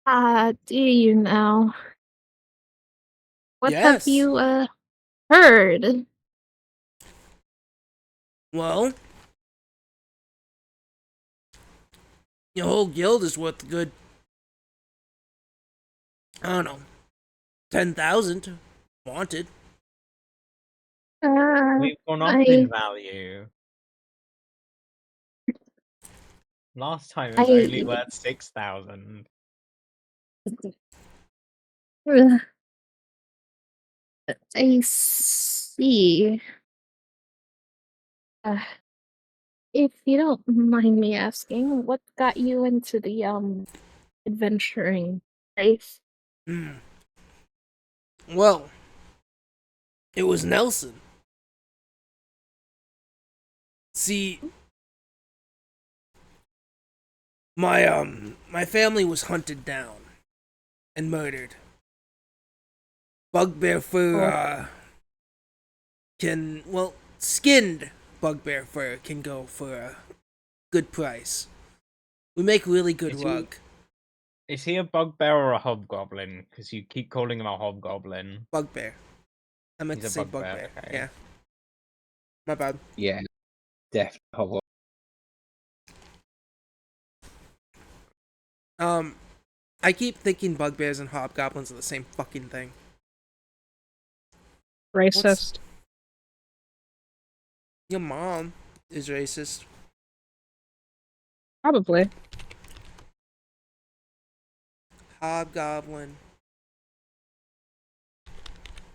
Do you now? What have Yes. you, heard? Well, your whole guild is worth a good, I don't know, 10,000 wanted. We've gone up I, in value. Last time it was I, only worth 6,000. I see. Uh, if you don't mind me asking, what got you into the, adventuring life? Hmm. Well, it was Nelson. See, my family was hunted down and murdered. Bugbear fur Oh, can, well, skinned bugbear fur can go for a good price. We make really good Is rug. he a bugbear or a hobgoblin? Because you keep calling him a hobgoblin. Bugbear. I meant He's to a say bugbear, bugbear. okay. Yeah. My bad. Yeah, definitely. Um, I keep thinking bugbears and hobgoblins are the same fucking thing. racist. Your mom is racist. Probably. Hobgoblin.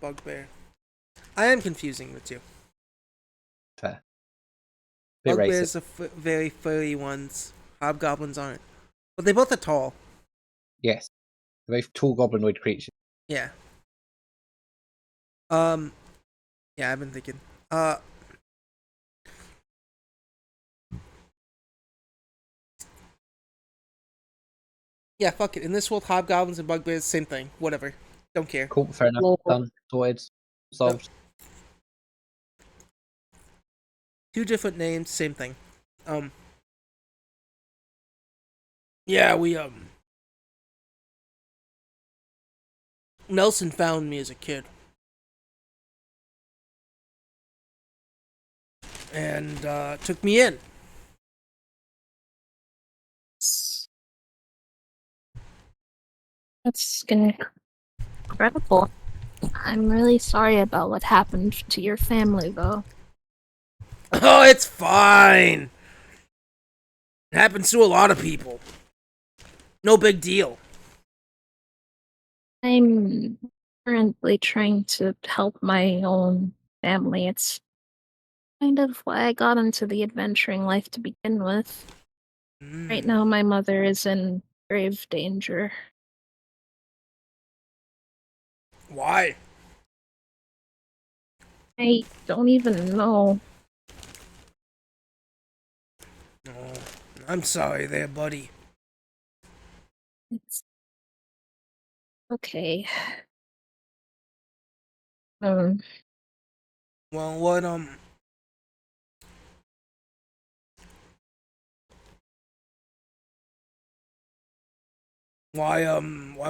Bugbear. I am confusing the two. Fair. Bit racist. Bugbears are very furry ones. Hobgoblins aren't. But they both are tall. Yes. Very tall goblinoid creatures. Yeah. Yeah, I've been thinking. Uh, yeah, fuck it. In this world, hobgoblins and bugbears, same thing. Whatever. Don't care. Cool, fair enough. Lol. Done. Sorted. Solved. Two different names, same thing. Yeah, Nelson found me as a kid. And, took me in. That's incredible. I'm really sorry about what happened to your family, though. Oh, it's fine. It happens to a lot of people. No big deal. I'm currently trying to help my own family. It's kind of why I got into the adventuring life to begin with. Right Mm. now, my mother is in grave danger. Why? I don't even know. Oh, I'm sorry there, buddy. It's okay. Um, Well,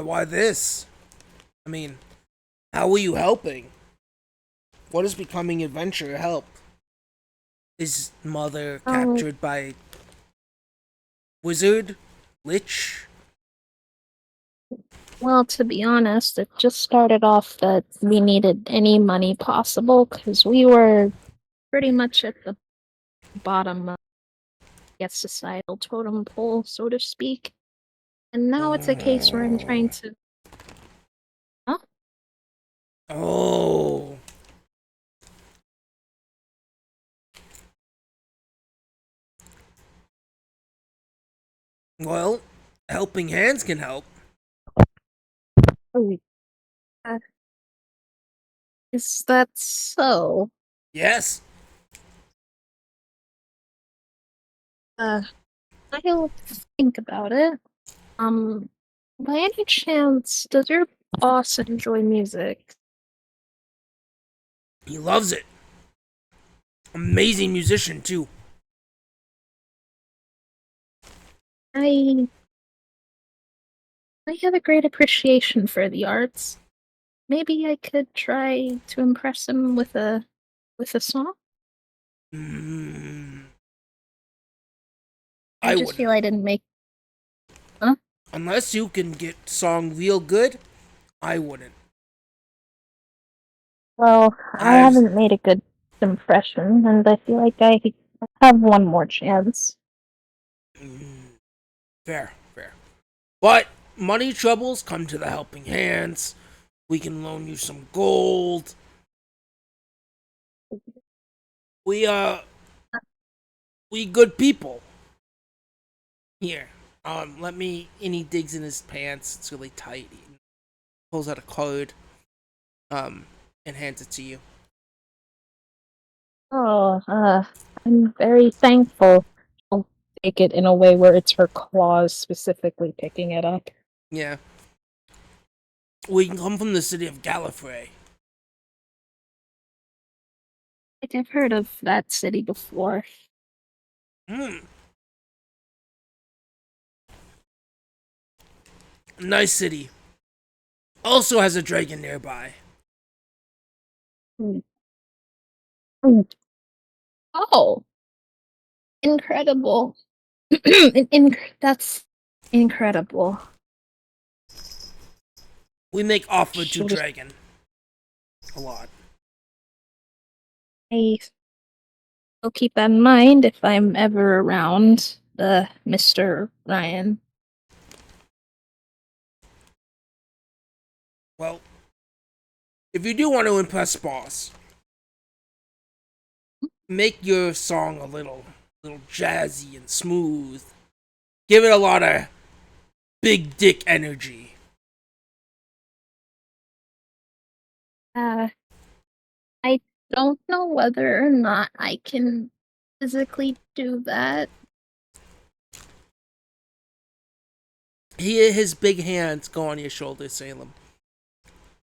why this? I mean, how are you helping? What does becoming adventurer help? Is mother oh, captured by wizard? Lich? well, to be honest, it just started off that we needed any money possible because we were pretty much at the bottom of the societal totem pole, so to speak. And now it's a case where I'm trying to. Huh? Oh. Well, helping hands can help. Oh, uh, is that so? Yes. I'll think about it. By any chance, does your boss enjoy music? He loves it. Amazing musician too. I have a great appreciation for the arts. Maybe I could try to impress him with a song. Mm, I I just wouldn't. feel I didn't make. Unless you can get song real good, I wouldn't. Well, I I've haven't made a good impression, and I feel like I have one more chance. fair, fair. But money troubles come to the helping hands. We can loan you some gold. We we good people. Here. Let me and he digs in his pants, it's really tight. He pulls out a card, and hands it to you. Oh, I'm very thankful. I'll take it in a way where it's her claws specifically picking it up. Yeah. We can come from the city of Gallifrey. I've heard of that city before. Hmm. Nice city. Also has a dragon nearby. Hmm. Hmm. Oh, incredible. That's incredible. We make offer to Should dragon. A lot. I will keep that in mind if I'm ever around, Mr. Ryan. Well, if you do want to impress boss, make your song a little jazzy and smooth. Give it a lot of big dick energy. I don't know whether or not I can physically do that. His big hands go on your shoulder, Salem,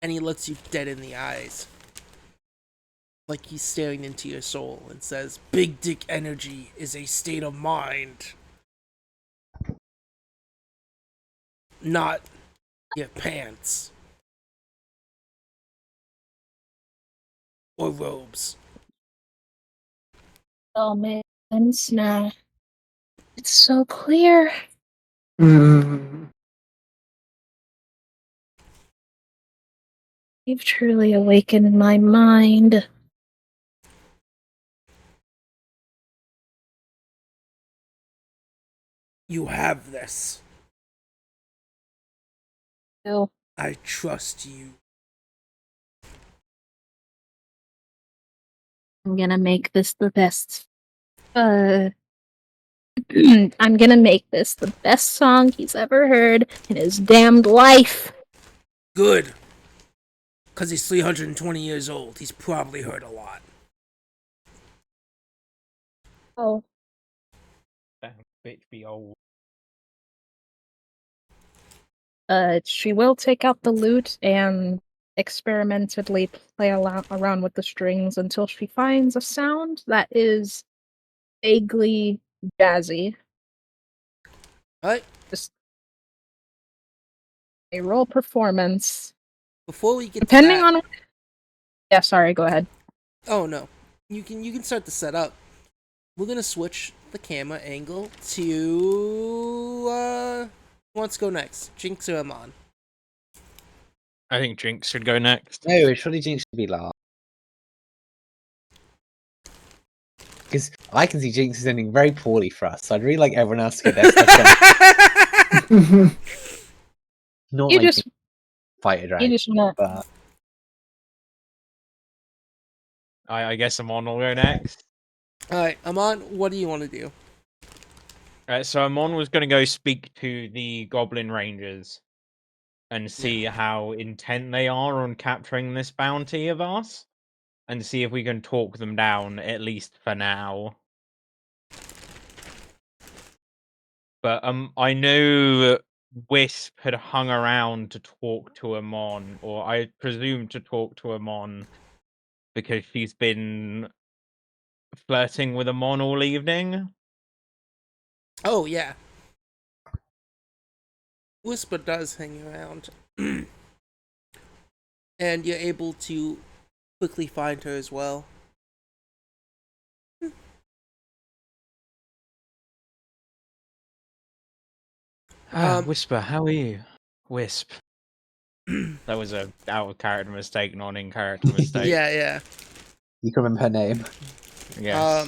and he looks you dead in the eyes, like he's staring into your soul, and says, "Big dick energy is a state of mind, not your pants or robes." Oh man, now it's so clear. Mm. You've truly awakened my mind. You have this. So I trust you. I'm gonna make this the best. I'm gonna make this the best song he's ever heard in his damned life. Good. Because he's 320 years old. He's probably heard a lot. Oh, Damn, bitch be old. she will take out the lute and experimentally play around with the strings until she finds a sound that is vaguely jazzy. Alright, Just a roll performance. before we get to Depending that. on. Yeah, sorry, go ahead. Oh no. You can start the setup. We're gonna switch the camera angle to who wants to go next? Jinx or Amon? I think Jinx should go next. No, surely Jinx should be last. Because I can see Jinx is ending very poorly for us, so I'd really like everyone else to get their stuff done. Not You like just fight a you dragon, just wanna. but I guess Amon will go next. Alright, Amon, what do you want to do? So Amon was going to go speak to the Goblin Rangers and see how intent they are on capturing this bounty of us, and see if we can talk them down, at least for now. but I knew Wisp had hung around to talk to Amon, or I presume to talk to Amon, because she's been flirting with Amon all evening. Oh yeah, Whisper does hang around, and you're able to quickly find her as well. Whisper, how are you? Wisp. That was a out of character mistake, not in character mistake. Yeah. You can remember her name. Yes.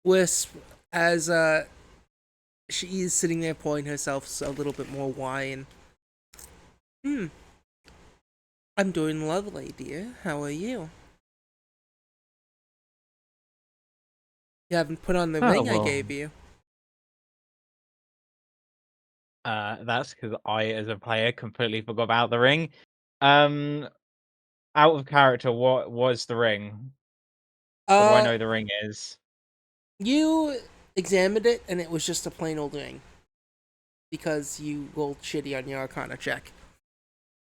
Wisp, as she is sitting there pouring herself a little bit more wine. I'm doing lovely, dear. How are you? You haven't put on the Oh, ring I well. gave you. That's because I, as a player, completely forgot about the ring. Out of character, what was the ring? What do I know the ring is? You examined it, and it was just a plain old ring. Because you rolled shitty on your Arcana check.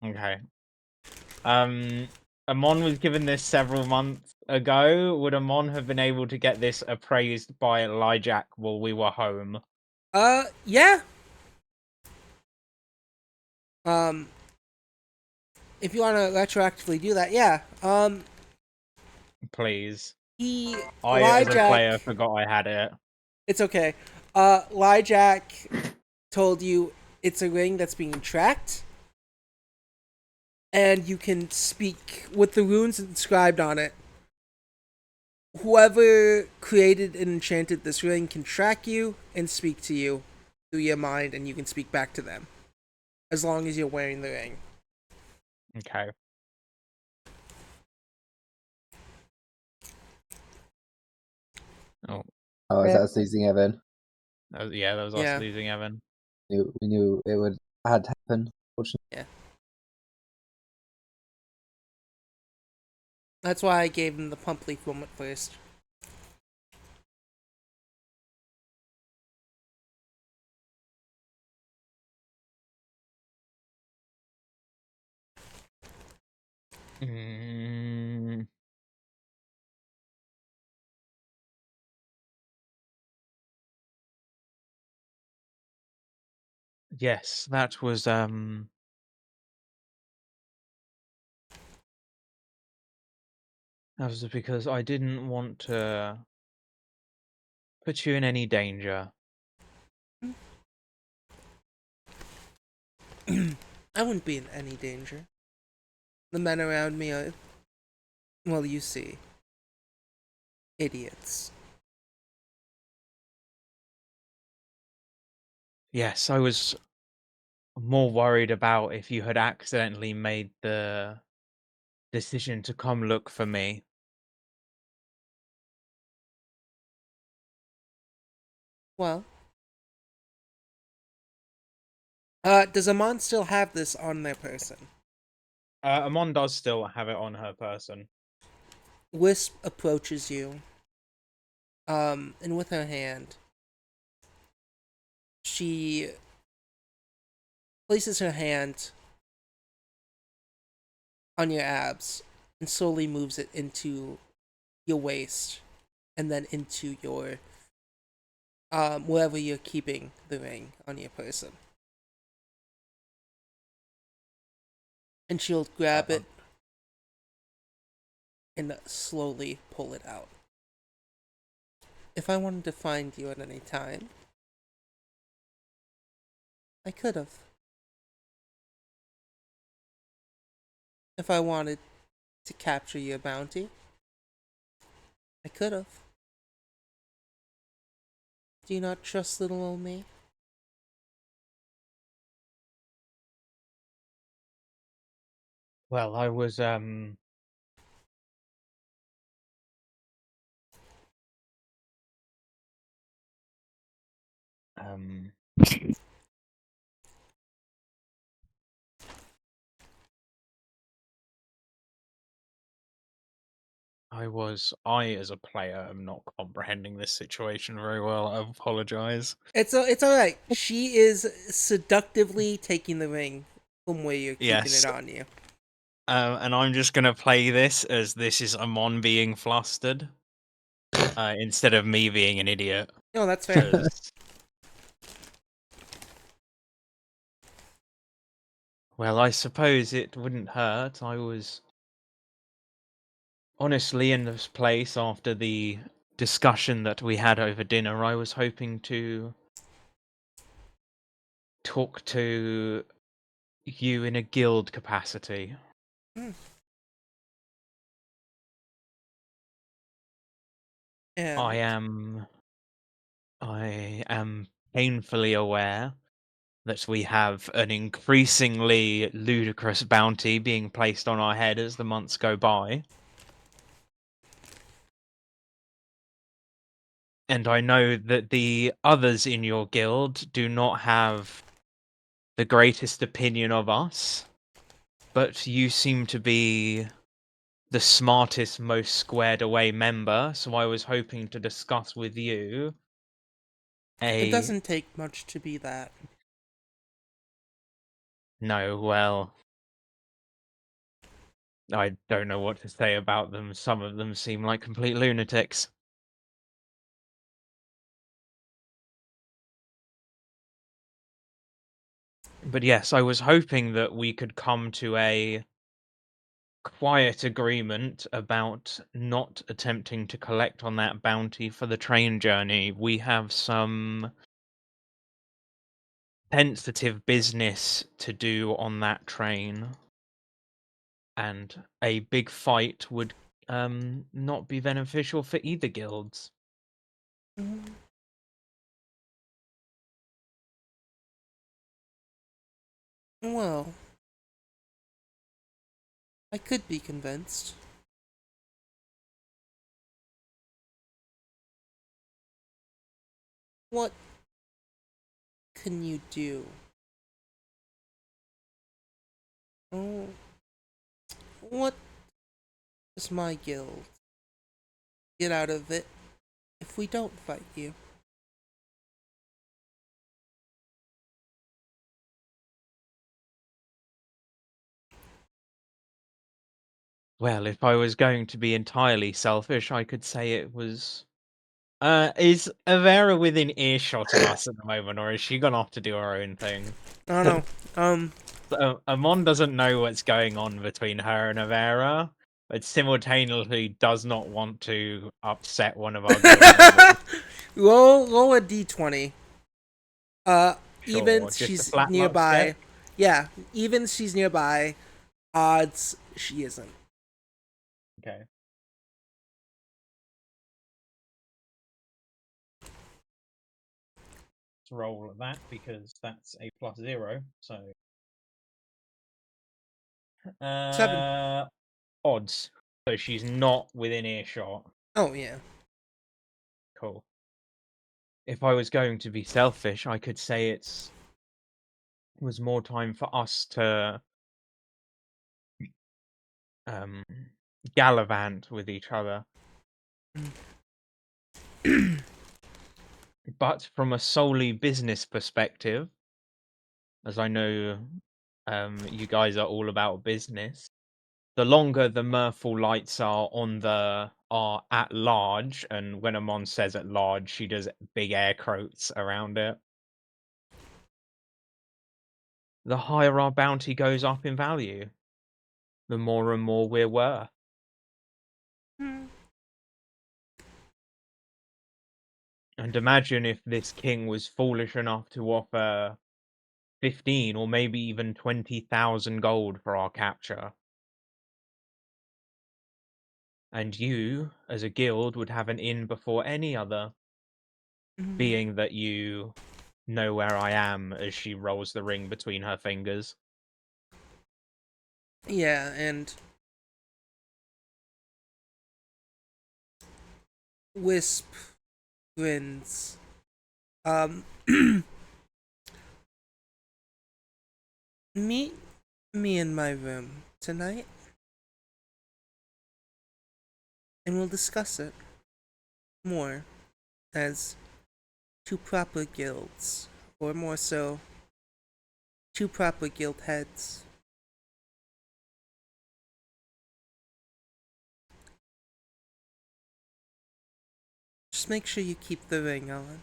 Okay. Amon was given this several months ago. Would Amon have been able to get this appraised by Elijah while we were home? Yeah. If you want to retroactively do that, yeah. Please. He, I, as a player, Lyjack, forgot I had it. it's okay. Lyjack told you it's a ring that's being tracked, and you can speak with the runes inscribed on it. Whoever created and enchanted this ring can track you and speak to you through your mind, and you can speak back to them as long as you're wearing the ring. Okay. Oh, Oh, is that us losing Evan? that was Yeah. us losing Evan. We knew it would had to happen. Fortunately. Yeah. That's why I gave him the pump leaf moment first. Mm. Yes, that was because I didn't want to put you in any danger. I wouldn't be in any danger. The men around me are, well, you see, idiots. Yes, I was more worried about if you had accidentally made the decision to come look for me. Well, does Amon still have this on their person? Amon does still have it on her person. Wisp approaches you, and with her hand, she places her hand on your abs and slowly moves it into your waist and then into your wherever you're keeping the ring on your person. And she'll grab it and slowly pull it out. If I wanted to find you at any time, I could have. If I wanted to capture your bounty, I could have. Do you not trust little old me? Well, I was um I as a player am not comprehending this situation very well. I apologize. It's all right. She is seductively taking the ring from where you're keeping Yes. it on you. And I'm just gonna play this as this is Amon being flustered, instead of me being an idiot. No, that's fair. 'Cause- well, I suppose it wouldn't hurt. I was honestly in this place after the discussion that we had over dinner. I was hoping to talk to you in a guild capacity. I And am painfully aware that we have an increasingly ludicrous bounty being placed on our head as the months go by. And I know that the others in your guild do not have the greatest opinion of us, but you seem to be the smartest, most squared away member, so I was hoping to discuss with you it a... doesn't take much to be that. No, well, I don't know what to say about them. Some of them seem like complete lunatics. But yes, I was hoping that we could come to a quiet agreement about not attempting to collect on that bounty for the train journey. We have some sensitive business to do on that train, and a big fight would not be beneficial for either guilds. Well, I could be convinced. What can you do? Oh, what does my guild get out of it if we don't fight you? Well, if I was going to be entirely selfish, I could say it was... is Avera within earshot of us at the moment, or is she gone off to do her own thing? I don't know. So, Amon doesn't know what's going on between her and Avera, but simultaneously does not want to upset one of our guild members. Roll a d20. Sure, Even just a she's flat luck nearby. check. Yeah, even she's nearby. Odds she isn't. Okay. Let's roll that because that's a +0. So, 7. odds. So she's not within earshot. Oh yeah. Cool. If I was going to be selfish, I could say it was more time for us to um, gallivant with each other. But from a solely business perspective, as I know you guys are all about business, the longer the Merfolk lights are at large, and when Amon says at large, she does big air quotes around it, the higher our bounty goes up in value, the more and more we're worth. And imagine if this king was foolish enough to offer 15 or maybe even 20,000 gold for our capture. And you, as a guild, would have an in before any other, being that you know where I am as she rolls the ring between her fingers. Yeah, and Wisp grins. Um, meet me in my room tonight. and we'll discuss it more as two proper guilds, or more so, two proper guild heads. Just make sure you keep the ring on.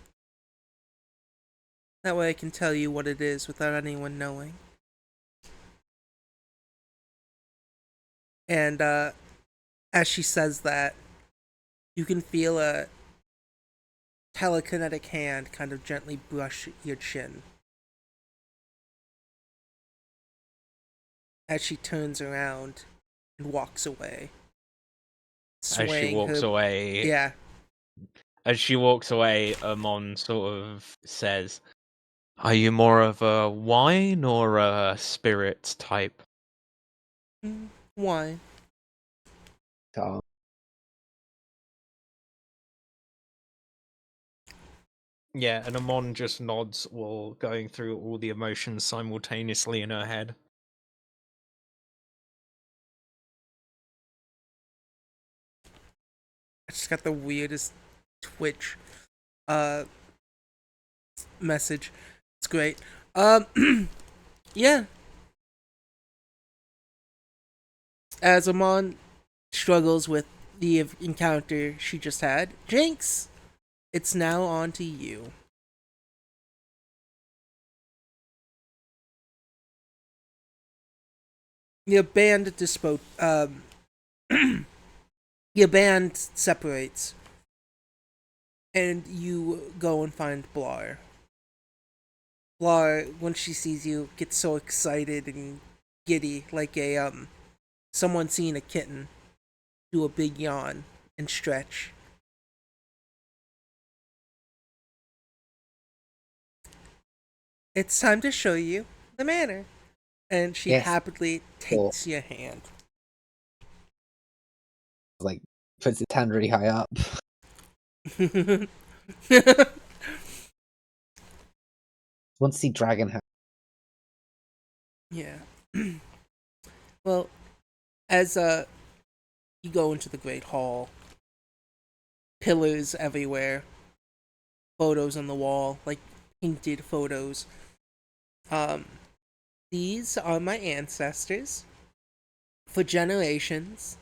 That way I can tell you what it is without anyone knowing. And as she says that, you can feel a telekinetic hand kind of gently brush your chin. As she turns around and walks away. As she walks away, Yeah. As she walks away, Amon sort of says, "Are you more of a wine or a spirit type?" Wine. Yeah, and Amon just nods while going through all the emotions simultaneously in her head. I just got the weirdest Twitch message. It's great. Yeah. As Amon struggles with the encounter she just had, Jinx, it's now on to you. Your band your band separates, and you go and find Blar. Blar, when she sees you, gets so excited and giddy, like a someone seeing a kitten do a big yawn and stretch. It's time to show you the manor. And she Yes. happily takes your hand. Like, puts its hand really high up. Want to see dragon hand. Yeah. Well, as you go into the great hall, pillars everywhere, photos on the wall, like painted photos. These are my ancestors. For generations,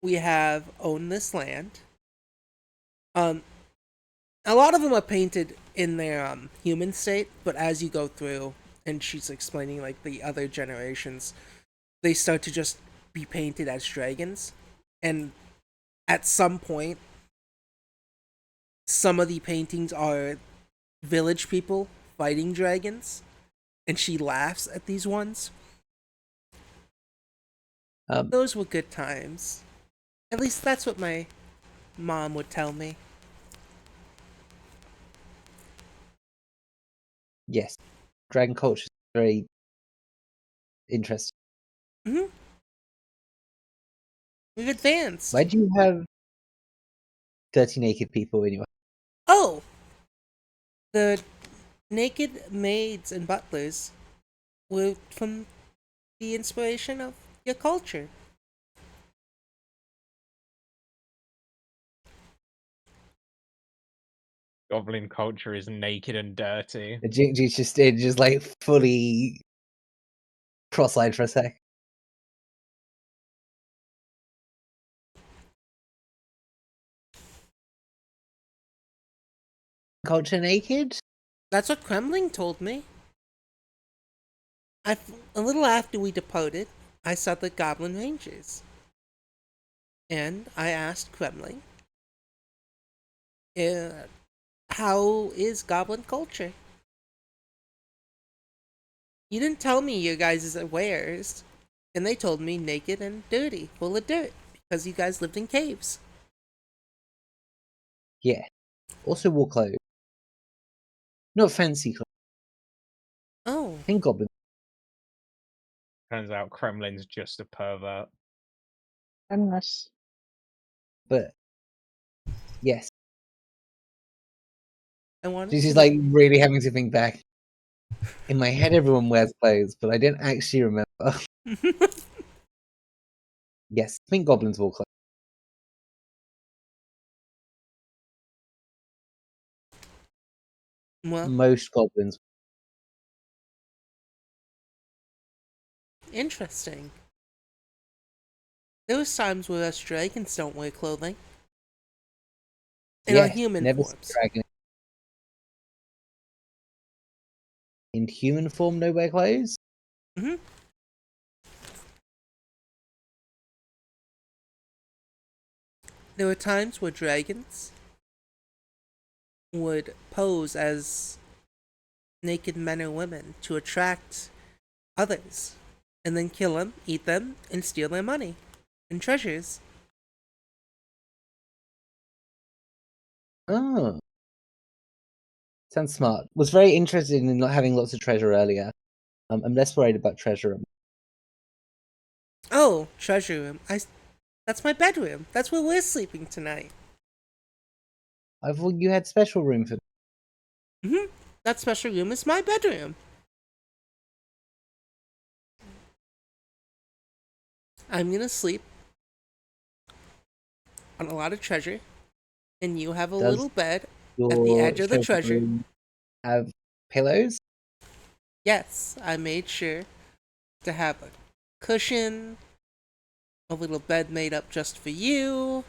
we have owned this land. A lot of them are painted in their human state, but as you go through, and she's explaining like the other generations, they start to just be painted as dragons, and at some point, some of the paintings are village people fighting dragons, and she laughs at these ones. Those were good times. At least that's what my mom would tell me. Yes. Dragon culture is very interesting. Mm-hmm. We've advanced. Why do you have 30 naked people in your Oh! The naked maids and butlers were from the inspiration of your culture. Goblin culture is naked and dirty. Jinx just like fully cross-eyed for a sec. Culture naked? That's what Kremling told me. A little after we departed, I saw the Goblin Rangers. And I asked Kremling, how is Goblin culture? You didn't tell me your guys' wares. And they told me naked and dirty, full of dirt, because you guys lived in caves. Yeah. Also wore clothes. Not fancy clothes. Oh. I think goblin. Turns out Kremlin's just a pervert. Goodness. But yes. I wanted This to is know. like really having to think back. In my head everyone wears clothes, but I didn't actually remember. Yes, I think goblins wore clothes. Well, Most goblins. interesting. There was times where us dragons don't wear clothing. In our Yes, human never seen forms. dragon in human form. No wear clothes. hmm There were times where dragons would pose as naked men or women to attract others, and then kill them, eat them, and steal their money and treasures. Oh, sounds smart. Was very interested in not having lots of treasure earlier. I'm less worried about treasure. Oh, treasure room. That's my bedroom. That's where we're sleeping tonight. I thought you had special room for. That special room is my bedroom. I'm gonna sleep on a lot of treasure, and you have a Does little bed at the your edge of the treasure treasure. room have pillows? Yes, I made sure to have a cushion, a little bed made up just for you.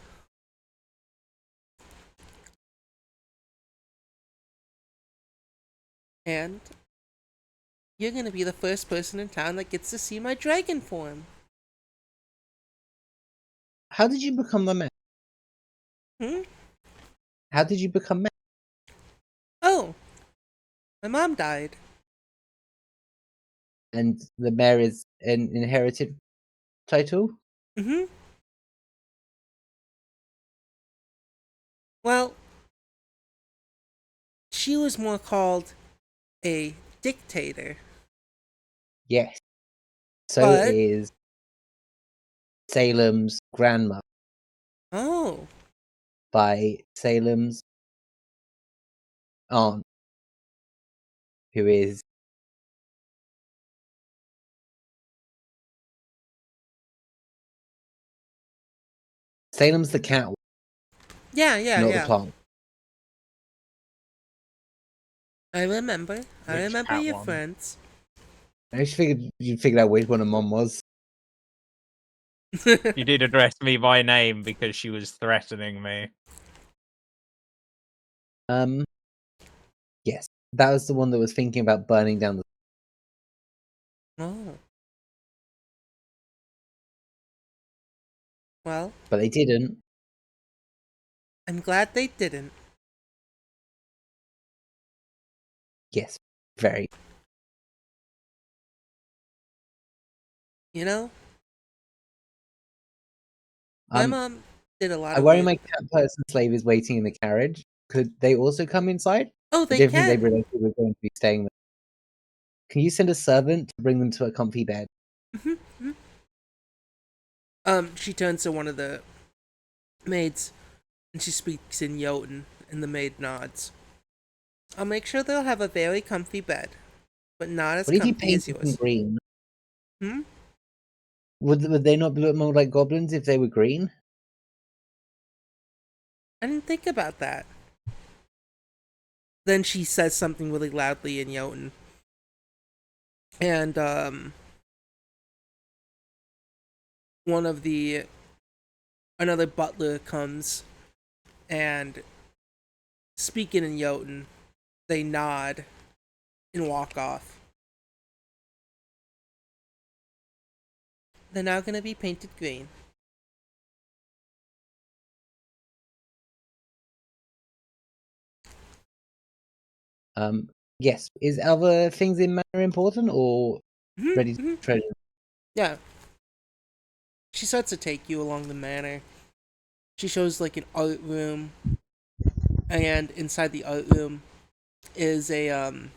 And you're gonna be the first person in town that gets to see my dragon form. How did you become a man? Hmm? How did you become man? Oh, my mom died. And the mayor is an inherited title? Mm-hmm. Well, she was more called a dictator. Yes. So But, is Salem's grandma oh, by Salem's aunt, who is Salem's the cat, yeah, yeah, not the yeah. plant. I remember. I Which remember cat your one? friends. I just figured you'd figured out which one of mom was. You did address me by name because she was threatening me. Um, yes, that was the one that was thinking about burning down the. Oh, well, But they didn't. I'm glad they didn't. Yes, very. You know, my Um, mom did a lot I of worry weird. my cat person slave is waiting in the carriage. Could they also come inside? Oh, I they don't think they can. realized we were going to be staying there. Can you send a servant to bring them to a comfy bed? She turns to one of the maids and she speaks in Jotun, and the maid nods. I'll make sure they'll have a very comfy bed, but not as What if you comfy as painted them yours. green? Hmm? Would they not look more like goblins if they were green? I didn't think about that. Then she says something really loudly in Jotun. And, one of the another butler comes and speaking in Jotun, they nod and walk off. They're now gonna be painted green. Yes. Is other things in manor important or ready to Mm-hmm. treasure? Yeah. She starts to take you along the manor. She shows like an art room, and inside the art room is a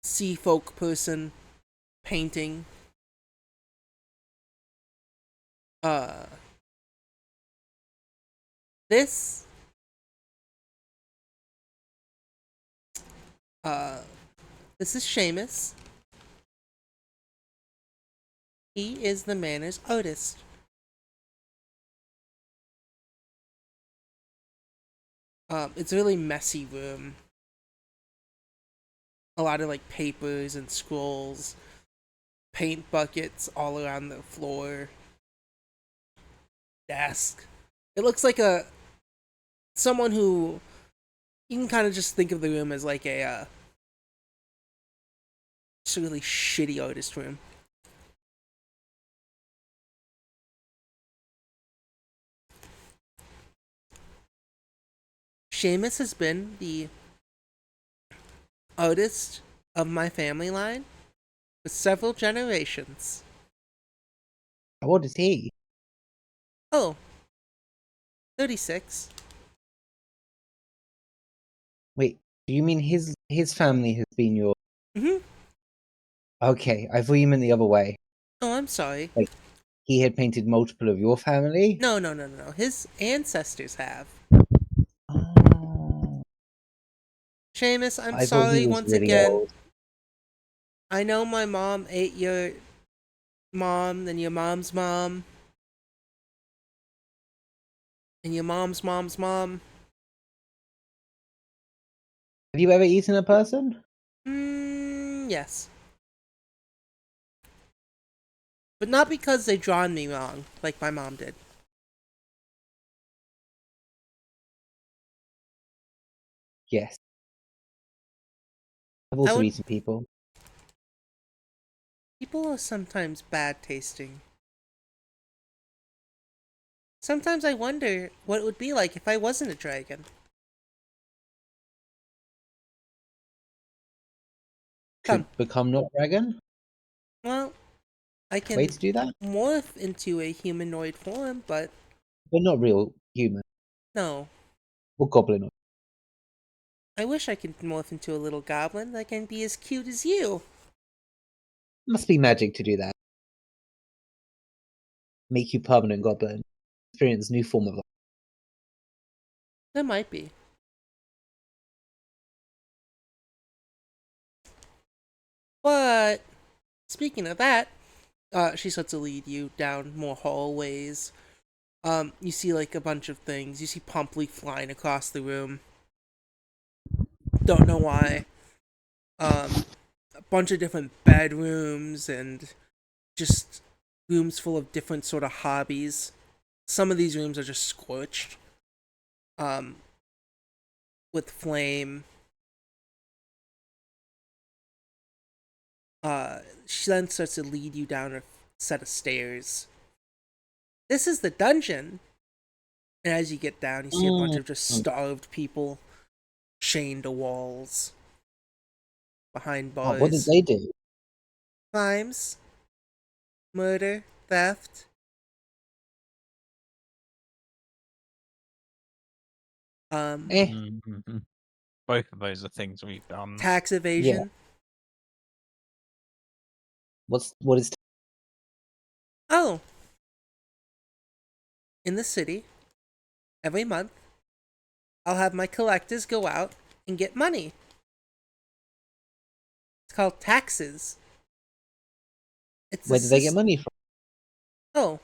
sea folk person painting uh this uh this is Seamus. He is the manor's artist. It's a really messy room. A lot of like papers and scrolls, paint buckets all around the floor, desk. It looks like a someone who you can kind of just think of the room as like a just a really shitty artist room. Seamus has been the artist of my family line for several generations. How old is he? Oh, 36. Wait, do you mean his family has been your? Mm-hmm. Okay, I thought you meant the other way. Oh, I'm sorry. Like he had painted multiple of your family. No. His ancestors have. Oh, Seamus, I'm I thought he sorry was once really again. old. I know my mom ate your mom, then your mom's mom, and your mom's mom's mom. Have you ever eaten a person? Yes. But not because they drawn me wrong, like my mom did. Yes. I've I also would. eaten people. People are sometimes bad tasting. Sometimes I wonder what it would be like if I wasn't a dragon. Could Come. become not dragon. Well, I Way can to do that, morph into a humanoid form, but but not real human no. or goblin. I wish I could morph into a little goblin that can be as cute as you. Must be magic to do that. Make you permanent goblin. Experience new form of life. There might be. But speaking of that, she starts to lead you down more hallways. You see like a bunch of things. You see Pumply flying across the room. Don't know why. A bunch of different bedrooms and just rooms full of different sort of hobbies. Some of these rooms are just scorched. Um, with flame. She then starts to lead you down a set of stairs. This is the dungeon. And as you get down, you see a bunch of just starved people chained to walls behind Oh, what did bars. they do? Crimes, murder, theft, Eh, Mhm. Both of those are things we've done. tax yeah. evasion. What is? Oh, in the city, every month, I'll have my collectors go out and get money. It's called taxes. It's a Where did they get system. money from? Oh,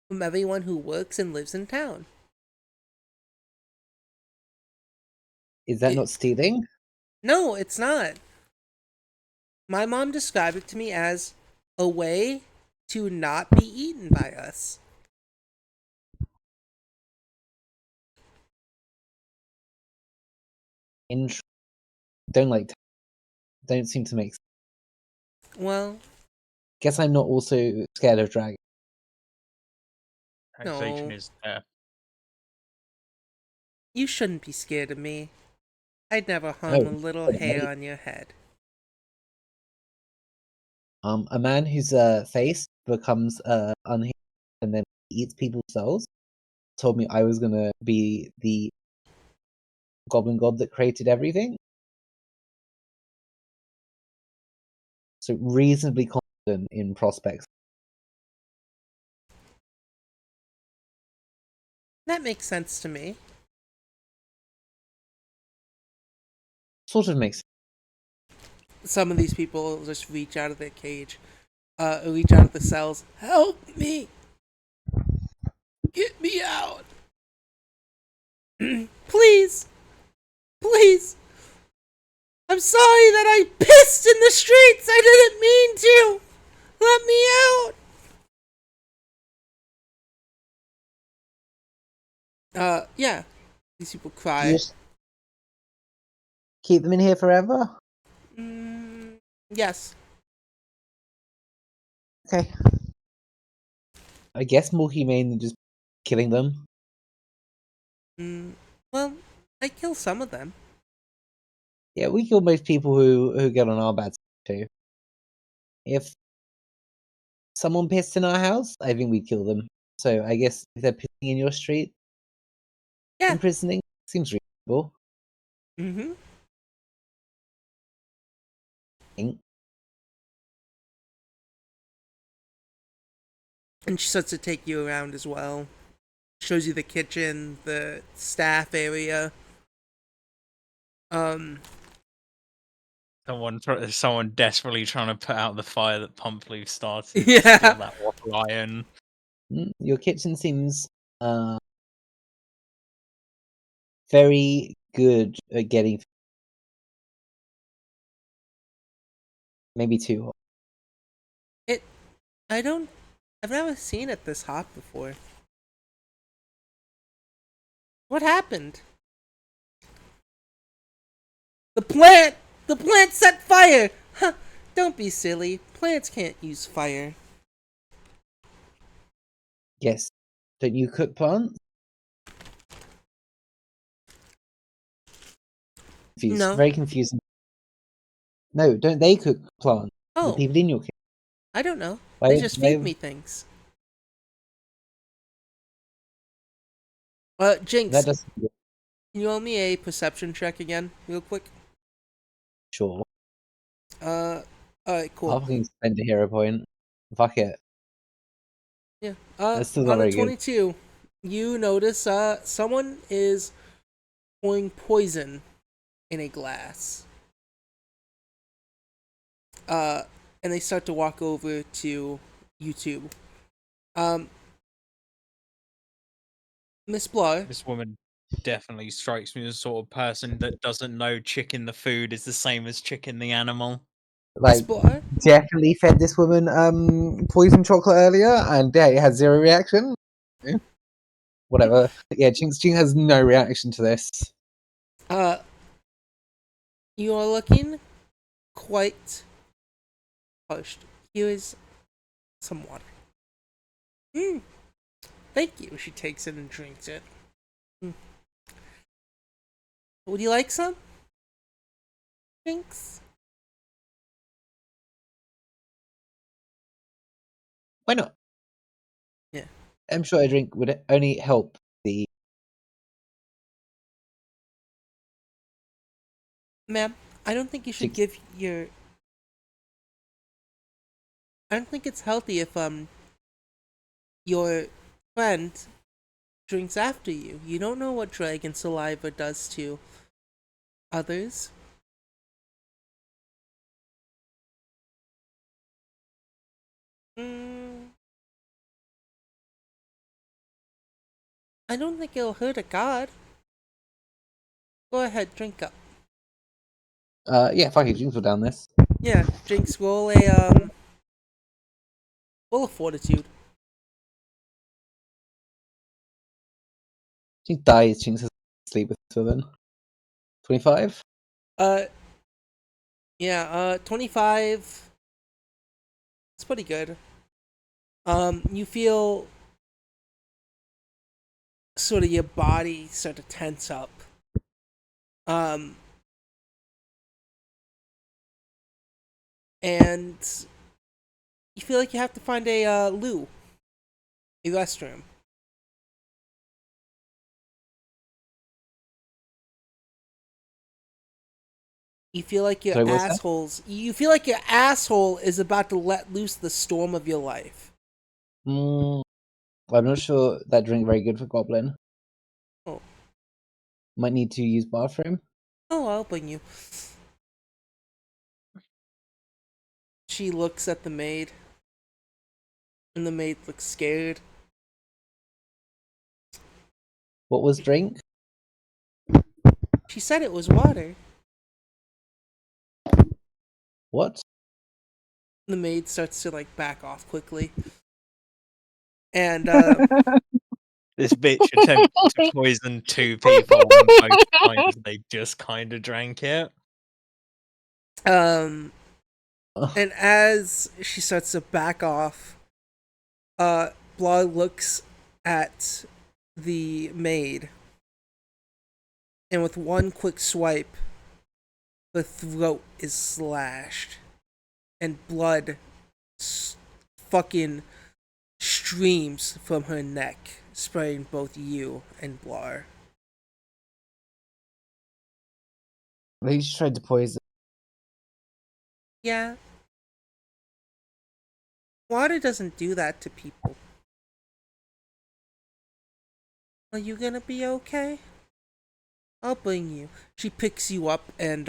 from everyone who works and lives in town. Is that It, not stealing? no, it's not. My mom described it to me as a way to not be eaten by us. Int- don't like. Don't seem to make. Well, Guess I'm not also scared of dragons. Taxation no, is theft. you shouldn't be scared of me. I'd never harm Oh, a little but hair on your head. a man whose face becomes unhinged and then eats people's souls told me I was gonna be the goblin god that created everything. So reasonably confident in prospects. That makes sense to me. Sort of makes Some of these people just reach out of their cage, reach out of the cells. Help me! Get me out! Please, please. I'm sorry that I pissed in the streets. I didn't mean to. Let me out. Yeah. These people You cry. just keep them in here forever? Yes. Okay. I guess more humane than just killing them. Well, I kill some of them. Yeah, we kill most people who get on our bad side too. If someone pissed in our house, I think we'd kill them. So I guess if they're pissing in your street, Yeah. imprisoning seems reasonable. Mm-hmm. And she starts to take you around as well. Shows you the kitchen, the staff area. Someone desperately trying to put out the fire that Pumpleaf started. Yeah. Steal that waffle iron. Your kitchen seems very good at getting maybe too hot. I've never seen it this hot before. What happened? The plant set fire! Huh, don't be silly. Plants can't use fire. Yes. Don't you cook plants? Confused. No. Very confusing. No, don't they cook plants? The Oh, people in your kitchen. I don't know. Why- They just feed why- me things. Jinx, That doesn't can you roll me a perception check again, real quick? sure. Alright, I'll cool. fucking spend a hero point. Fuck it. Yeah. That's still not On a very good. 22, you notice someone is pouring poison in a glass. And they start to walk over to YouTube. Miss Blar, This woman definitely strikes me as the sort of person that doesn't know chicken the food is the same as chicken the animal. Miss Like, Blar, definitely fed this woman poison chocolate earlier, and yeah, it had zero reaction. Yeah. Whatever. Yeah, Jinx has no reaction to this. you are looking quite hushed. Here is some water. Thank you. She takes it and drinks it. Would you like some? Jinx? Why not? Yeah. I'm sure a drink would only help the. Ma'am, I don't think you should Jinx. give your... I don't think it's healthy if, your friend drinks after you. You don't know what dragon saliva does to others. I don't think it'll hurt a god. Go ahead, drink up. Yeah, fuck it, Jinx will down this. Yeah, Jinx, roll a fortitude. Jinx dies, Jinx has to sleep with this woman. 25? Yeah, 25. It's pretty good. You feel sort of your body start to tense up. And you feel like you have to find a loo, a restroom. You feel like your Sorry, what's that? You feel like your asshole is about to let loose the storm of your life. I'm not sure that drink very good for Goblin. Oh. Might need to use bathroom. Oh, I'll bring you. She looks at the maid, and the maid looks scared. What was drink? She said it was water. What? The maid starts to like back off quickly. And This bitch attempted to poison 2 people, and both times they just kind of drank it. and as she starts to back off, Blah looks at the maid, and with one quick swipe, the throat is slashed, and blood fucking streams from her neck, spraying both you and Blar. He just tried to poison. Yeah. Water doesn't do that to people. Are you gonna be okay? I'll bring you. She picks you up and,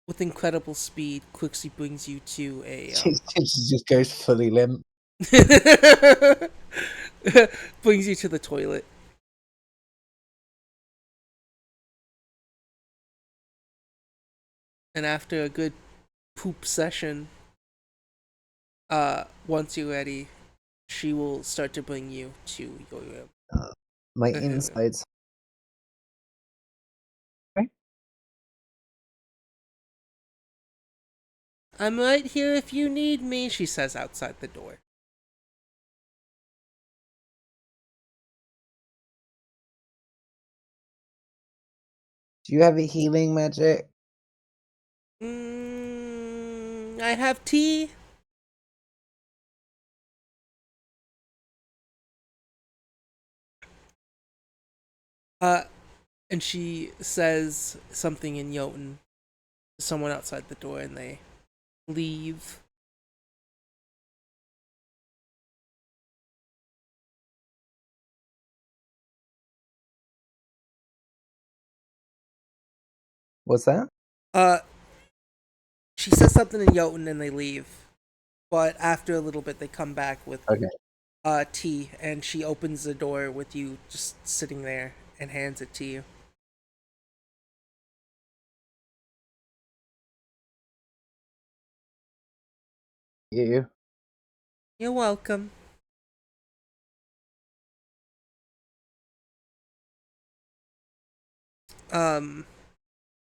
with incredible speed, quickly brings you to a, She just goes fully limp. brings you to the toilet. And after a good poop session, once you're ready, she will start to bring you to your room. My insides. I'm right here if you need me, she says outside the door. Do you have a healing magic? I have tea. And she says something in Jotun to someone outside the door, and they leave. What's that? She says something in Jotun, and they leave. But after a little bit, they come back with tea, and she opens the door with you just sitting there and hands it to you. You. You're welcome.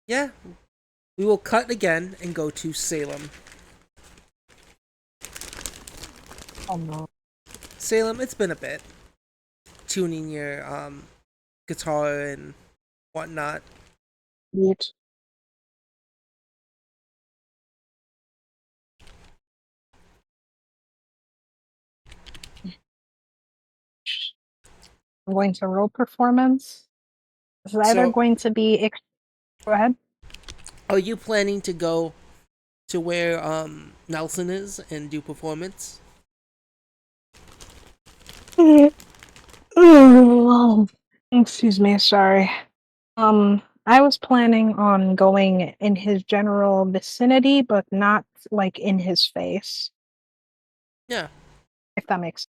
Yeah. We will cut again and go to Salem. Oh no. Salem, it's been a bit. Tuning your guitar and whatnot. Yeet. I'm going to roll performance. This is either So- going to be. Go ahead. Are you planning to go to where Nelson is and do performance? Excuse me, sorry. I was planning on going in his general vicinity, but not like in his face. Yeah. If that makes sense.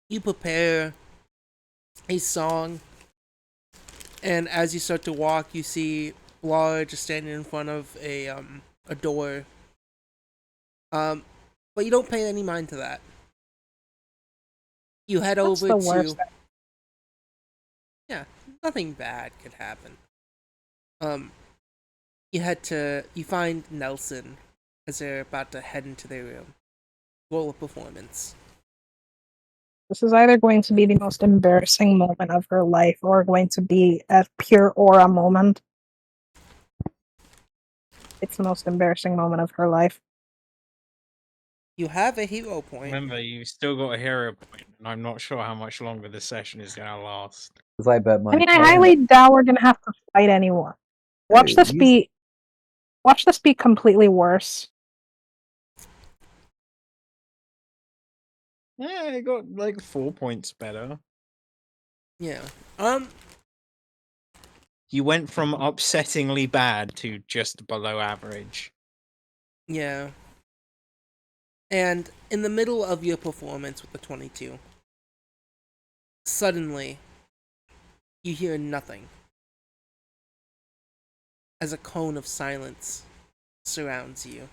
You prepare a song, and as you start to walk, you see Laura just standing in front of a door. But you don't pay any mind to that. You head What's over the to worst? yeah, nothing bad could happen. You find Nelson as they're about to head into their room. Roll a performance. This is either going to be the most embarrassing moment of her life or going to be a pure aura moment. It's the most embarrassing moment of her life. You have a hero point. Remember, you've still got a hero point, and I'm not sure how much longer the session is going to last. Because I bet my. I mean, I highly doubt we're gonna have to fight anyone. Watch this be completely worse. Yeah, I got like 4 points better. Yeah. You went from upsettingly bad to just below average. Yeah. And in the middle of your performance with the 22, suddenly, you hear nothing. as a cone of silence surrounds you.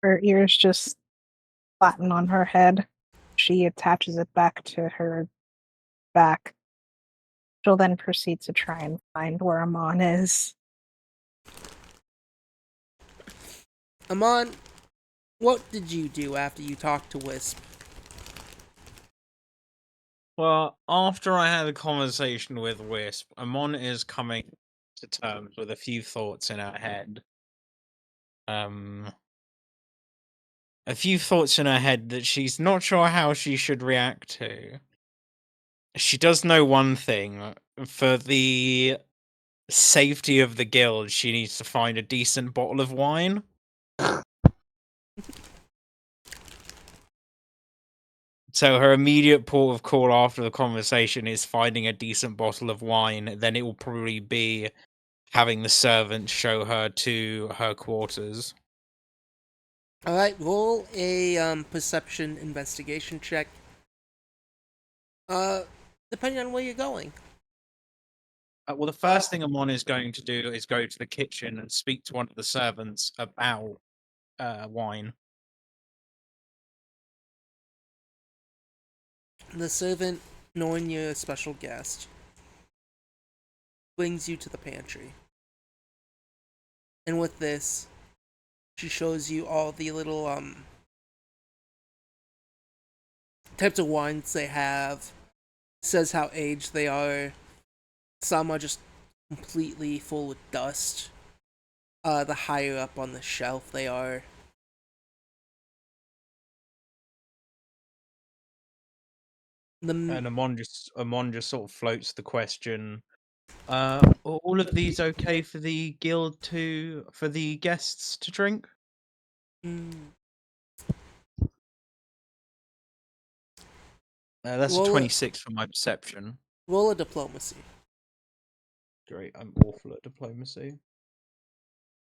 Her ears just flatten on her head. She attaches it back to her back. She'll then proceed to try and find where Amon is. Amon, what did you do after you talked to Wisp? Well, after I had a conversation with Wisp, Amon is coming to terms with a few thoughts in her head. A few thoughts in her head that she's not sure how she should react to. She does know one thing. For the safety of the guild, she needs to find a decent bottle of wine. So her immediate port of call after the conversation is finding a decent bottle of wine. Then it will probably be having the servant show her to her quarters. Alright, roll a perception investigation check. Depending on where you're going. Well, the first thing Amon is going to do is go to the kitchen and speak to one of the servants about wine. The servant, knowing you're a special guest, brings you to the pantry. And with this, she shows you all the little types of wines they have, says how aged they are. Some are just completely full with dust. The higher up on the shelf they are. And Amon just sort of floats the question. Are all of these okay for the guild for the guests to drink? That's a 26 for my perception. Roll a diplomacy. Great, I'm awful at diplomacy.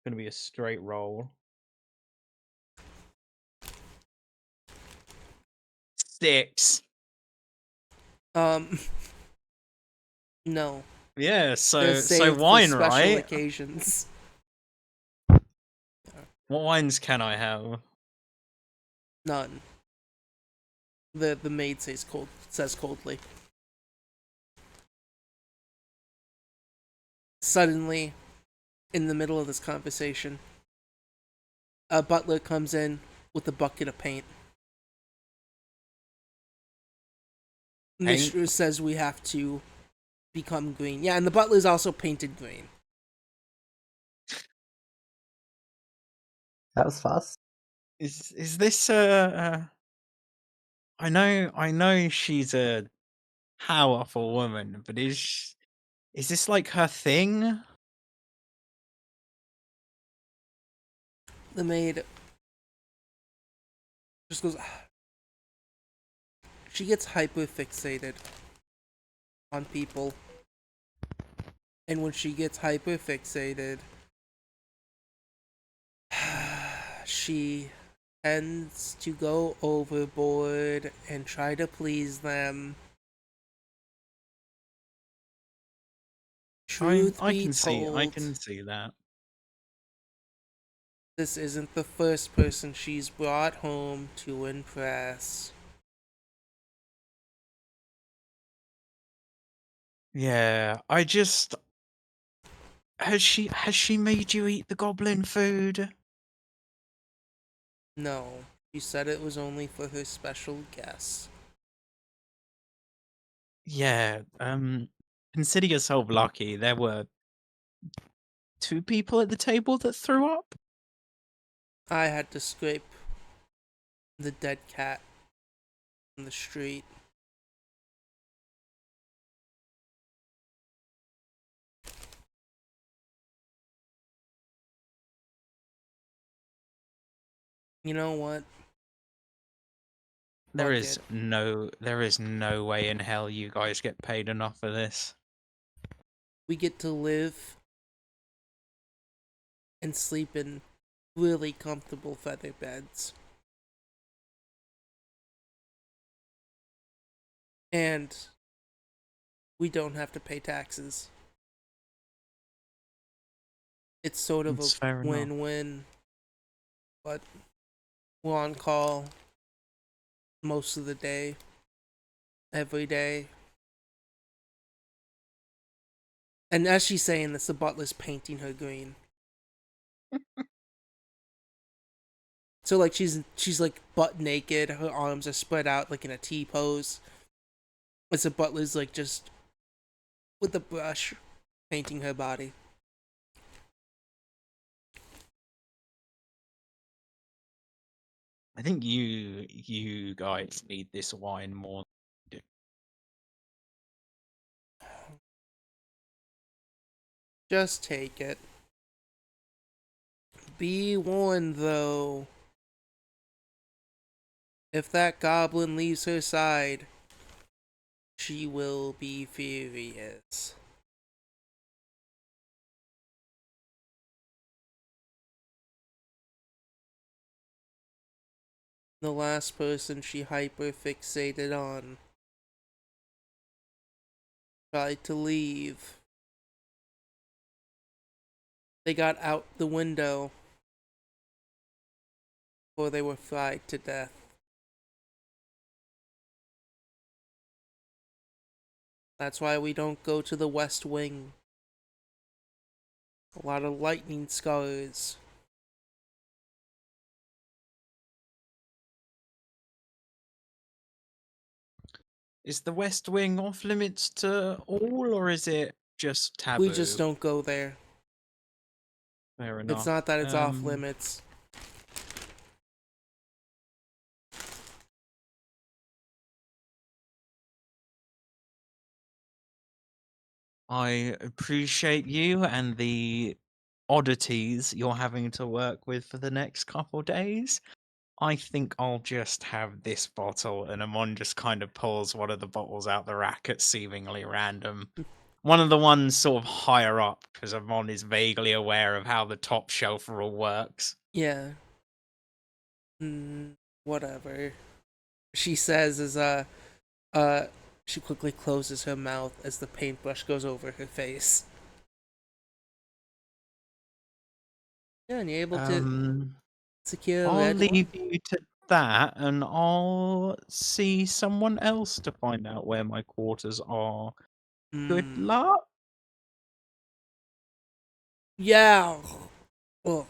Gonna be a straight roll. 6. No. Yeah, They're so saved wine, for special right? occasions. What wines can I have? None. The maid says coldly. Suddenly, in the middle of this conversation, a butler comes in with a bucket of paint. Mistress says we have to become green. Yeah, and the butler's also painted green. That was fast. Is this I know she's a powerful woman, but is this like her thing? The maid just goes. She gets hyper fixated on people. And when she gets hyper fixated, she tends to go overboard and try to please them. Truth I be can told, see that. this isn't the first person she's brought home to impress. Yeah, has she made you eat the goblin food? No, she said it was only for her special guests. Yeah, consider yourself lucky. There were 2 people at the table that threw up. I had to scrape the dead cat from the street. You know what? There Fuck is it. no way in hell you guys get paid enough for this. We get to live and sleep in really comfortable feather beds. And we don't have to pay taxes. It's sort of a It's fair enough. win-win. But we're on call most of the day, every day. And as she's saying this, the butler's painting her green. So like she's like butt naked, her arms are spread out like in a T pose. As the butler's like just with the brush painting her body. I think you guys need this wine more than we do. Just take it. Be warned though. If that goblin leaves her side, she will be furious. The last person she hyperfixated on tried to leave. They got out the window before they were fried to death. That's why we don't go to the West Wing. A lot of lightning scars. Is the West Wing off limits to all, or is it just taboo? We just don't go there. Fair enough. It's not that it's off limits. I appreciate you and the oddities you're having to work with for the next couple days. I think I'll just have this bottle, and Amon just kind of pulls one of the bottles out the rack at seemingly random. One of the ones sort of higher up, because Amon is vaguely aware of how the top shelf rule works. Yeah. Whatever. She says as she quickly closes her mouth as the paintbrush goes over her face. Yeah, and you're able to secure I'll red leave one. you to that, and I'll see someone else to find out where my quarters are. Good luck. Yeah. Oh.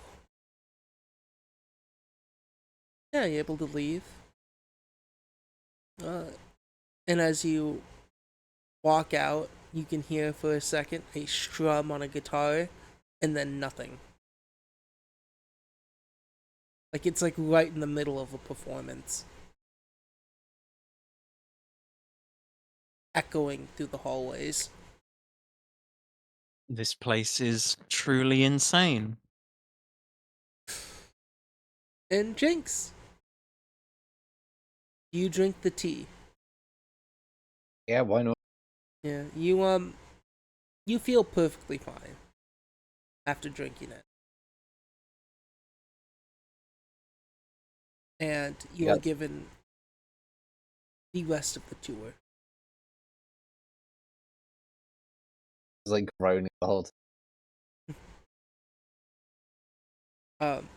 Yeah, you're able to leave. And as you walk out, you can hear for a second a strum on a guitar, and then nothing. Like it's like right in the middle of a performance. Echoing through the hallways. This place is truly insane. And Jinx, you drink the tea. Yeah, why not? Yeah, you feel perfectly fine after drinking it. And you are Yep. given the rest of the tour. It's like groaning the whole time.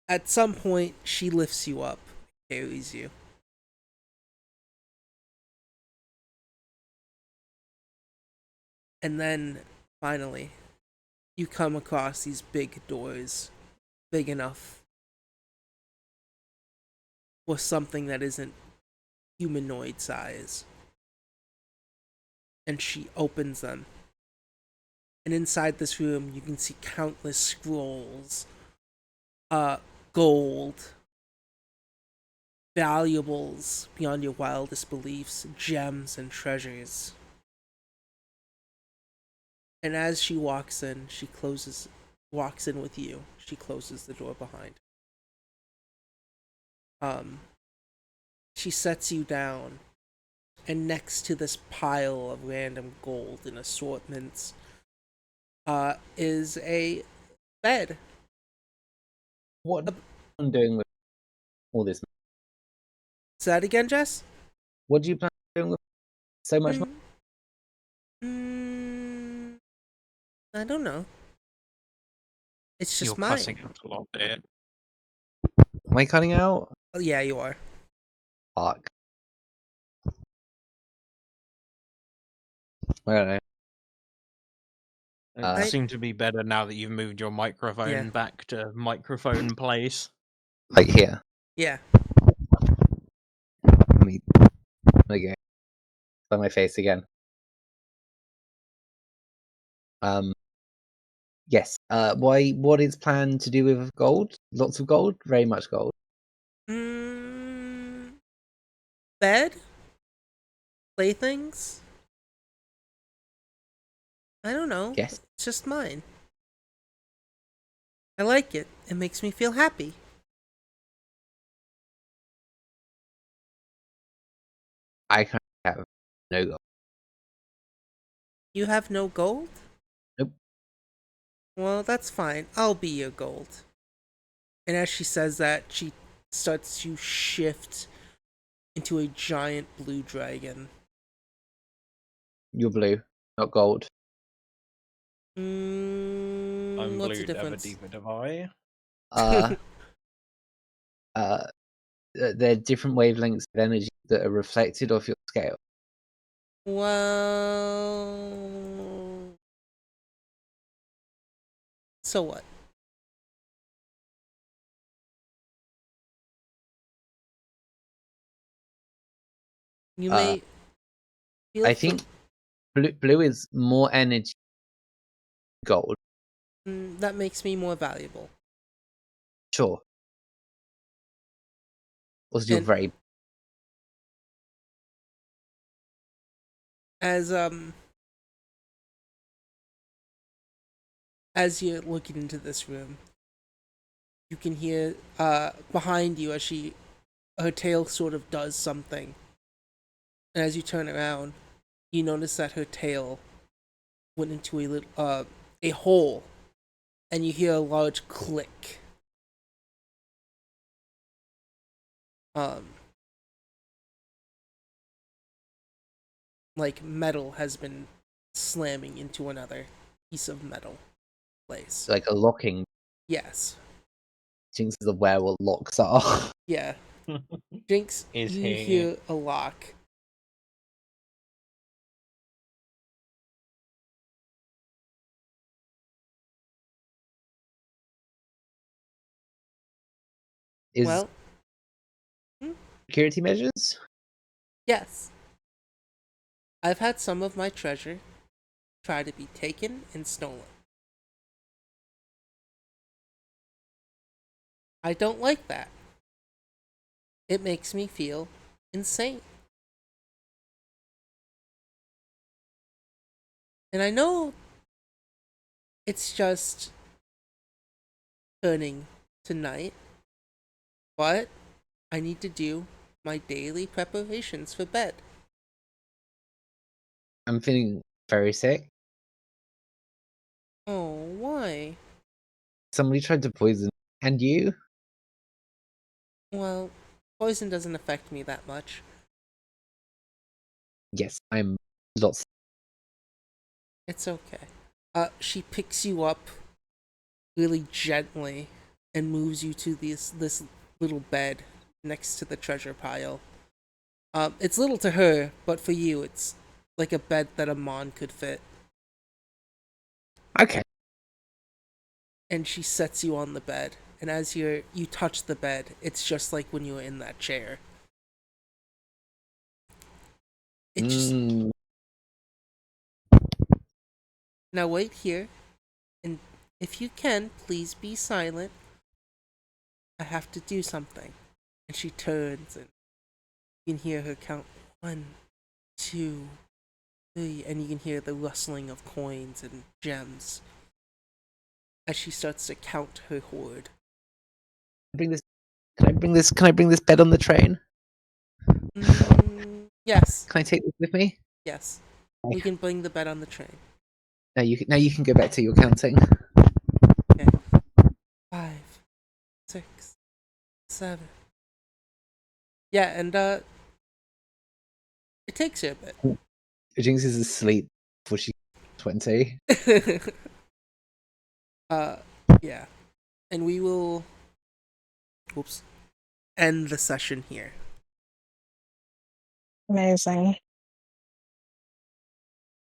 At some point, she lifts you up, carries you. And then, finally, you come across these big doors, big enough for something that isn't humanoid size. And she opens them. And inside this room, you can see countless scrolls, gold, valuables beyond your wildest beliefs, gems and treasures. And as she walks in, walks in with you. She closes the door behind. She sets you down, and next to this pile of random gold and assortments, is a bed. What I'm doing with all this? Say that again, Jess? What do you plan on doing with so much money? I don't know. It's You're just mine. cussing out a lot there. Am I cutting out? Oh, yeah, you are. Fuck. I don't know. It seemed to be better now that you've moved your microphone back to microphone place. Like here. Yeah. Let me go. On my face again. Yes. What is planned to do with gold? Lots of gold? Very much gold. Bed? Playthings? I don't know. Yes. It's just mine. I like it. It makes me feel happy. I kind of have no gold. You have no gold? Nope. Well, that's fine. I'll be your gold. And as she says that, she starts to shift into a giant blue dragon. You're blue, not gold. I'm What's the blue, never difference? deeper divide. They're different wavelengths of energy that are reflected off your scale. Well, so what? You may feel I think blue is more energy than gold. that makes me more valuable. Sure. Also, you're And very as you're looking into this room, you can hear behind you as her tail sort of does something. And as you turn around, you notice that her tail went into a hole, and you hear a large click. Like metal has been slamming into another piece of metal place. like a locking. Yes. Jinx is aware what locks are. Yeah. Jinx, Is you he? hear a lock. Well, Security measures? yes. I've had some of my treasure try to be taken and stolen. I don't like that. It makes me feel insane. And I know it's just turning tonight, but I need to do my daily preparations for bed. I'm feeling very sick. Oh, why? Somebody tried to poison. And you? Well, poison doesn't affect me that much. Yes, I'm lots. It's okay. She picks you up really gently and moves you to this little bed next to the treasure pile. It's little to her, but for you, it's like a bed that a mon could fit. Okay. And she sets you on the bed, and as you touch the bed, it's just like when you were in that chair. It just now wait here, and if you can, please be silent. I have to do something. And she turns, and you can hear her count 1, 2, 3, and you can hear the rustling of coins and gems as she starts to count her hoard. Bring this. Can I bring this? Can I bring this bed on the train? Yes. Can I take this with me? Yes. We can bring the bed on the train. Now you can go back to your counting. Okay. 5, 6, 7. Yeah, and It takes you a Jinx is asleep before she's 20. bit. Yeah. And we will end the session here. Amazing.